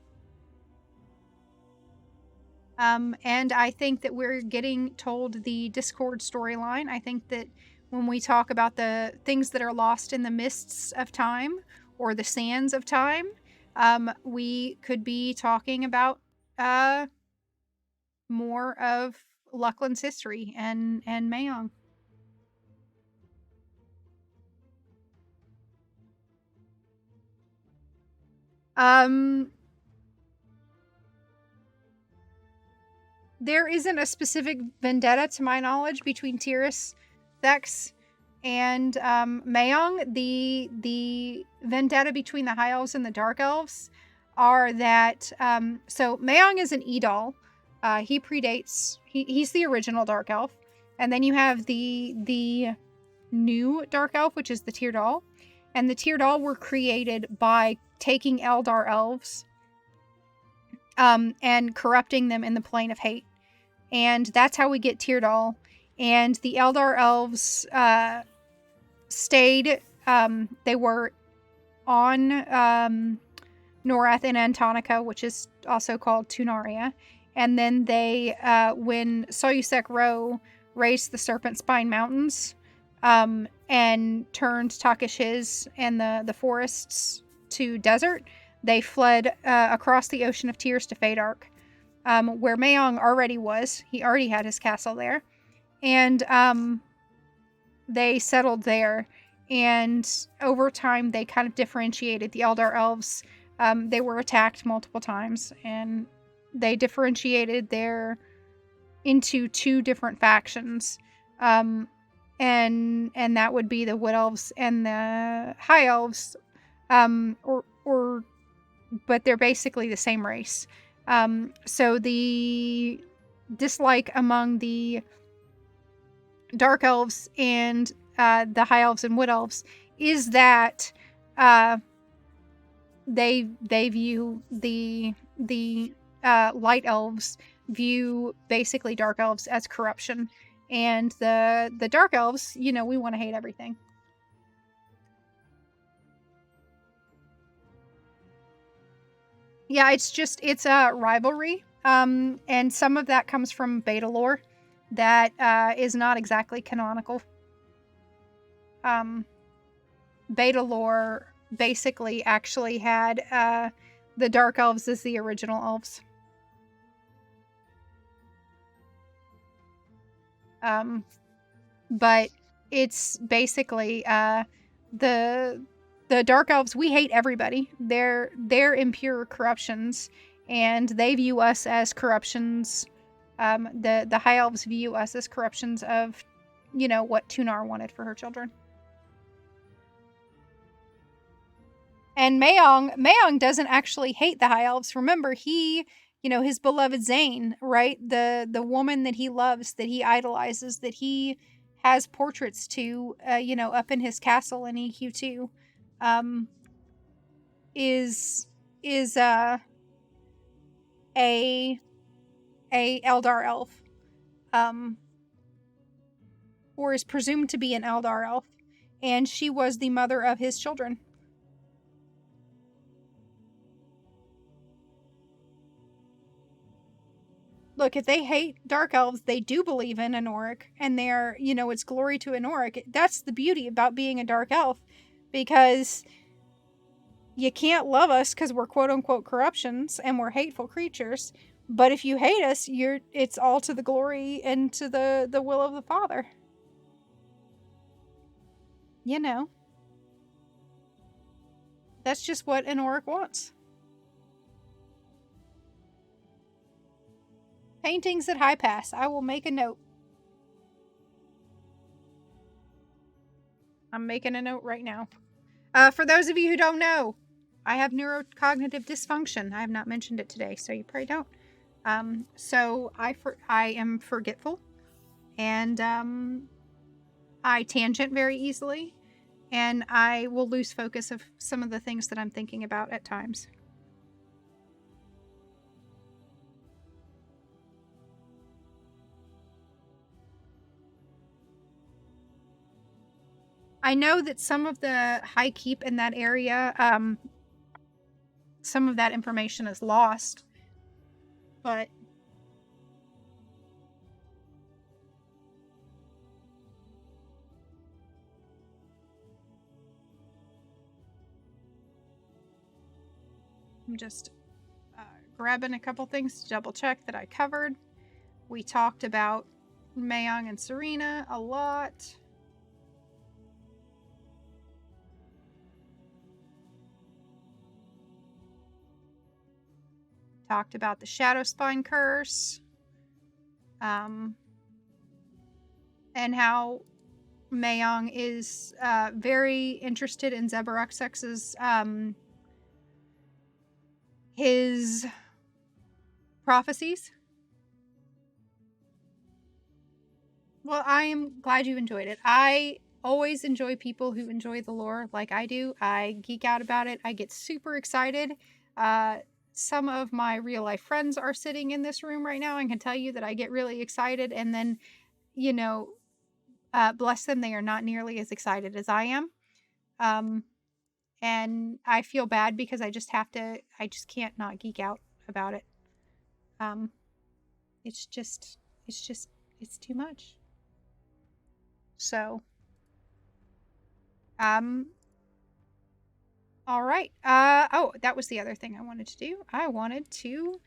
And I think that we're getting told the Discord storyline. I think that when we talk about the things that are lost in the mists of time or the sands of time, we could be talking about more of Lucklin's history and Mayong. There isn't a specific vendetta, to my knowledge, between Tiras, Thex, and Mayong. The vendetta between the High Elves and the Dark Elves are that... so Mayong is an Edal. He predates... He's the original Dark Elf. And then you have the new Dark Elf, which is the Tyrdal. And the Tyrdal were created by taking Eldar Elves and corrupting them in the plane of hate. And that's how we get Tyrdal. And the Eldar Elves stayed... they were on Norath and Antonica, which is also called Tunaria. And then they, when Solusek Ro raised the Serpent Spine Mountains and turned Takashiz and the forests to desert, they fled across the Ocean of Tears to Fadark, where Mayong already was. He already had his castle there. And they settled there. And over time, they kind of differentiated. The Eldar Elves, they were attacked multiple times. And they differentiated into two different factions. and that would be the Wood Elves and the High Elves, but they're basically the same race. So the dislike among the Dark Elves and the High Elves and Wood Elves is that they view the Light Elves view basically Dark Elves as corruption, and the Dark Elves, we want to hate everything. Yeah, it's a rivalry, and some of that comes from beta lore that is not exactly canonical. Beta lore basically actually had the Dark Elves as the original elves. But it's basically the Dark Elves. We hate everybody. They're impure corruptions, and they view us as corruptions. The High Elves view us as corruptions of, what Tunar wanted for her children. And Mayong doesn't actually hate the High Elves. Remember, he, his beloved Zane, right? The woman that he loves, that he idolizes, that he has portraits to, up in his castle in EQ2, is a Eldar elf, or is presumed to be an Eldar elf, and she was the mother of his children. Look, if they hate Dark Elves, they do believe in Anoric, and they're, it's glory to Anoric. That's the beauty about being a Dark Elf, because you can't love us because we're quote-unquote corruptions and we're hateful creatures, but if you hate us, it's all to the glory and to the will of the Father. That's just what Anoric wants. Paintings at High Pass. I will make a note. I'm making a note right now. For those of you who don't know, I have neurocognitive dysfunction. I have not mentioned it today, so you probably don't. So I am forgetful, and I tangent very easily, and I will lose focus of some of the things that I'm thinking about at times. I know that some of the High Keep in that area, some of that information is lost, but I'm just grabbing a couple things to double check that I covered. We talked about Mayong and Serena a lot. Talked about the Shadow Spine curse. And how Mayong is very interested in Zebaruxx's his prophecies. Well, I am glad you enjoyed it. I always enjoy people who enjoy the lore like I do. I geek out about it. I get super excited. Some of my real life friends are sitting in this room right now and can tell you that I get really excited, and then, bless them, they are not nearly as excited as I am. And I feel bad because I just can't not geek out about it. It's too much. So, all right. Oh, that was the other thing I wanted to do. I wanted to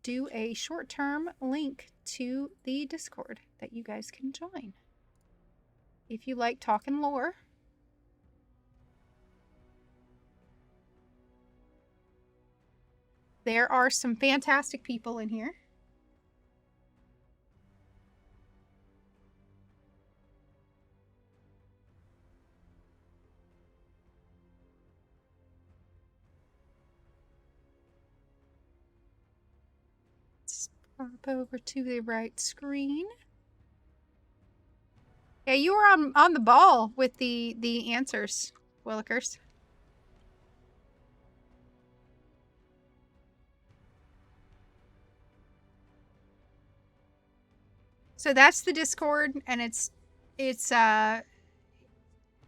do a short-term link to the Discord that you guys can join. If you like talking lore, there are some fantastic people in here. Pop over to the right screen. Yeah, you were on the ball with the answers, Willikers. So that's the Discord, and it's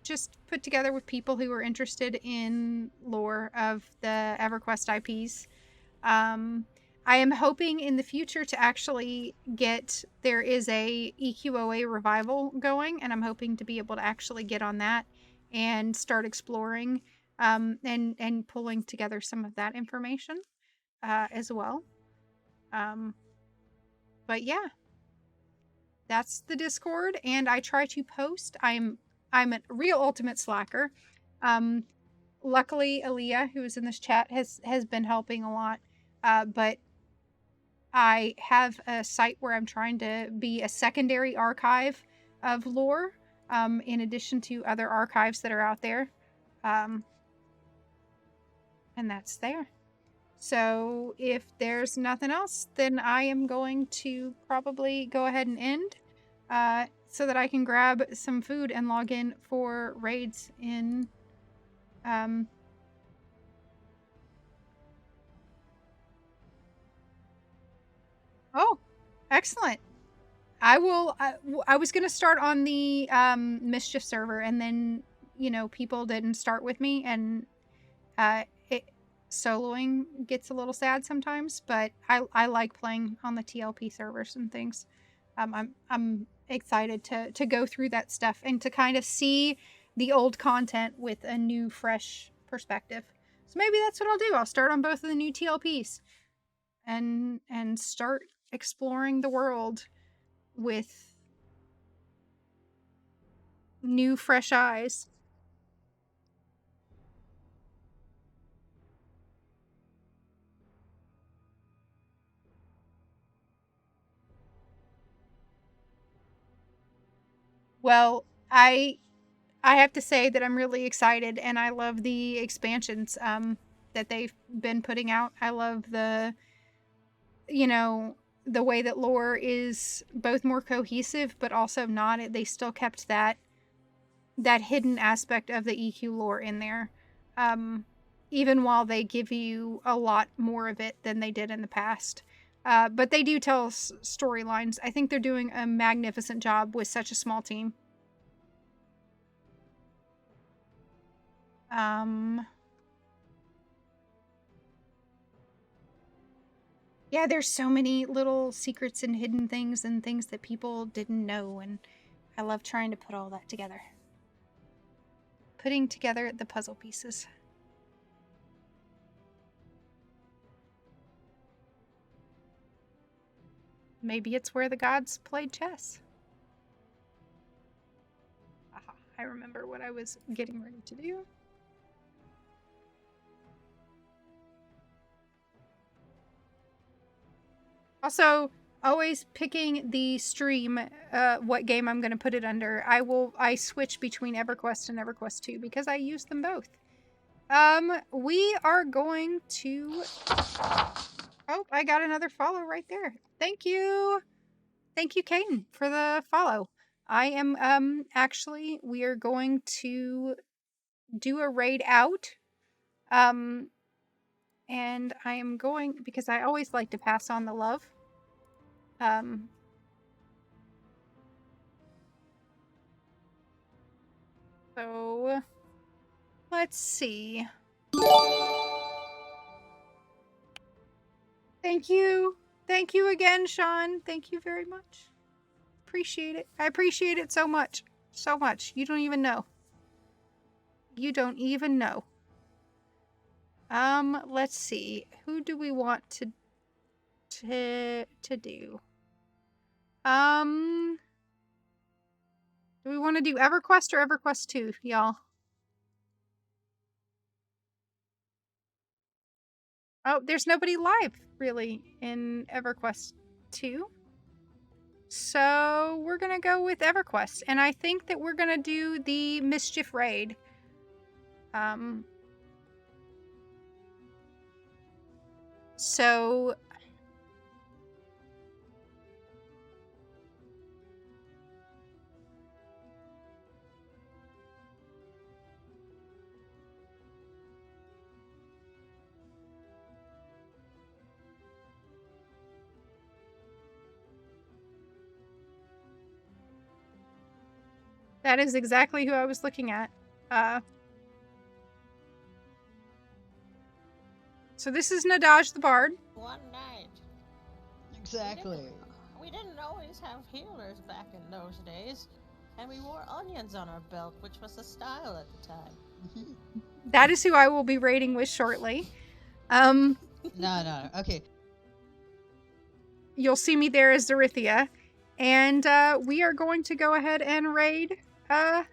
just put together with people who are interested in lore of the EverQuest IPs. I am hoping in the future to actually there is a EQOA revival going, and I'm hoping to be able to actually get on that and start exploring and pulling together some of that information as well. But yeah, that's the Discord, and I try to post. I'm a real ultimate slacker. Luckily, Aaliyah, who is in this chat, has been helping a lot. But I have a site where I'm trying to be a secondary archive of lore, in addition to other archives that are out there. And that's there. So if there's nothing else, then I am going to probably go ahead and end so that I can grab some food and log in for raids in Oh, excellent. I will. I was gonna start on the mischief server, and then people didn't start with me, and it soloing gets a little sad sometimes. But I like playing on the TLP servers and things. I'm excited to go through that stuff and to kind of see the old content with a new, fresh perspective. So maybe that's what I'll do. I'll start on both of the new TLPs and start exploring the world with new, fresh eyes. Well, I have to say that I'm really excited, and I love the expansions that they've been putting out. I love the way that lore is both more cohesive, but also not. They still kept that hidden aspect of the EQ lore in there, even while they give you a lot more of it than they did in the past. But they do tell storylines. I think they're doing a magnificent job with such a small team. Yeah, there's so many little secrets and hidden things and things that people didn't know, and I love trying to put all that together. Putting together the puzzle pieces. Maybe it's where the gods played chess. Aha, I remember what I was getting ready to do. Also, always picking the stream, what game I'm going to put it under. I switch between EverQuest and EverQuest II because I use them both. We are going to... Oh, I got another follow right there. Thank you. Thank you, Caden, for the follow. I am, actually, we are going to do a raid out. And I am going, because I always like to pass on the love. So, let's see. Thank you. Thank you again, Sean. Thank you very much. Appreciate it. I appreciate it so much. So much. You don't even know. You don't even know. Let's see. Who do we want to do? Do we want to do EverQuest or EverQuest II, y'all? Oh, there's nobody live, really, in EverQuest II. So we're going to go with EverQuest. And I think that we're going to do the Mischief Raid. So That is exactly who I was looking at. So this is Nadaj the Bard. One night. Exactly. We didn't always have healers back in those days, and we wore onions on our belt, which was the style at the time. That is who I will be raiding with shortly. No. Okay. You'll see me there as Zorithia. And we are going to go ahead and raid Anth.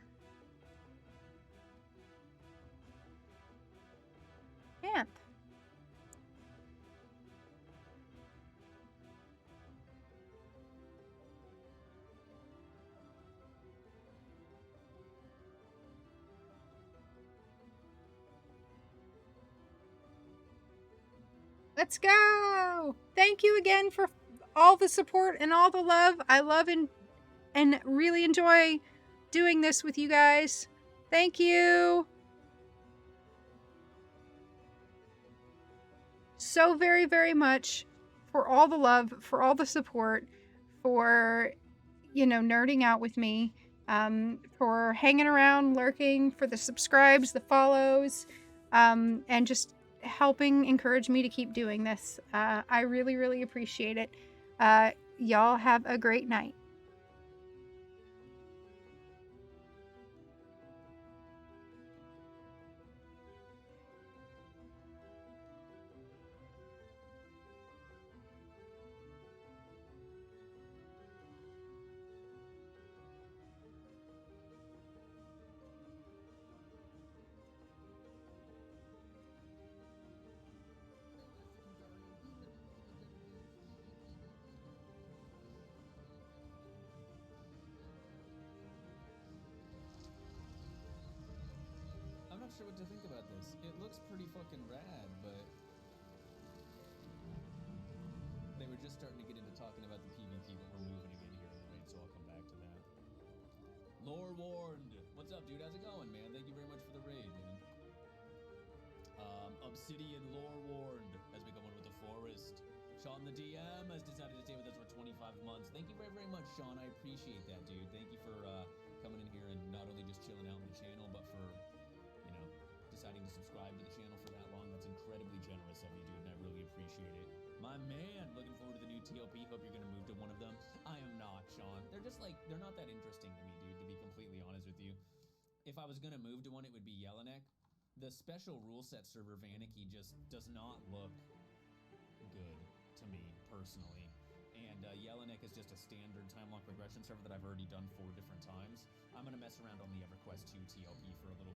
Let's go! Thank you again for all the support and all the love. I love and really enjoy doing this with you guys. Thank you so very, very much for all the love, for all the support, for, nerding out with me, for hanging around, lurking, for the subscribes, the follows, and just helping encourage me to keep doing this. I really, really appreciate it. Y'all have a great night. I'm not sure what to think about this. It looks pretty fucking rad, but they were just starting to get into talking about the PvP, but we're moving again here in the raid, so I'll come back to that. Lore Warned! What's up, dude? How's it going, man? Thank you very much for the raid, man. Obsidian Lore Warned has become one with the forest. Sean the DM has decided to stay with us for 25 months. Thank you very, very much, Sean. I appreciate that, dude. Thank you for coming in here and not only just chilling out on the channel, but for deciding to subscribe to the channel for that long. That's incredibly generous of you, dude, and I really appreciate it. My man, looking forward to the new TLP. Hope you're gonna move to one of them. I am not, Sean. They're just like, they're not that interesting to me, dude, to be completely honest with you. If I was gonna move to one, it would be Jelinek. The special rule set server Vanicky just does not look good to me, personally. And Jelinek is just a standard time-lock progression server that I've already done 4 different times. I'm gonna mess around on the EverQuest II TLP for a little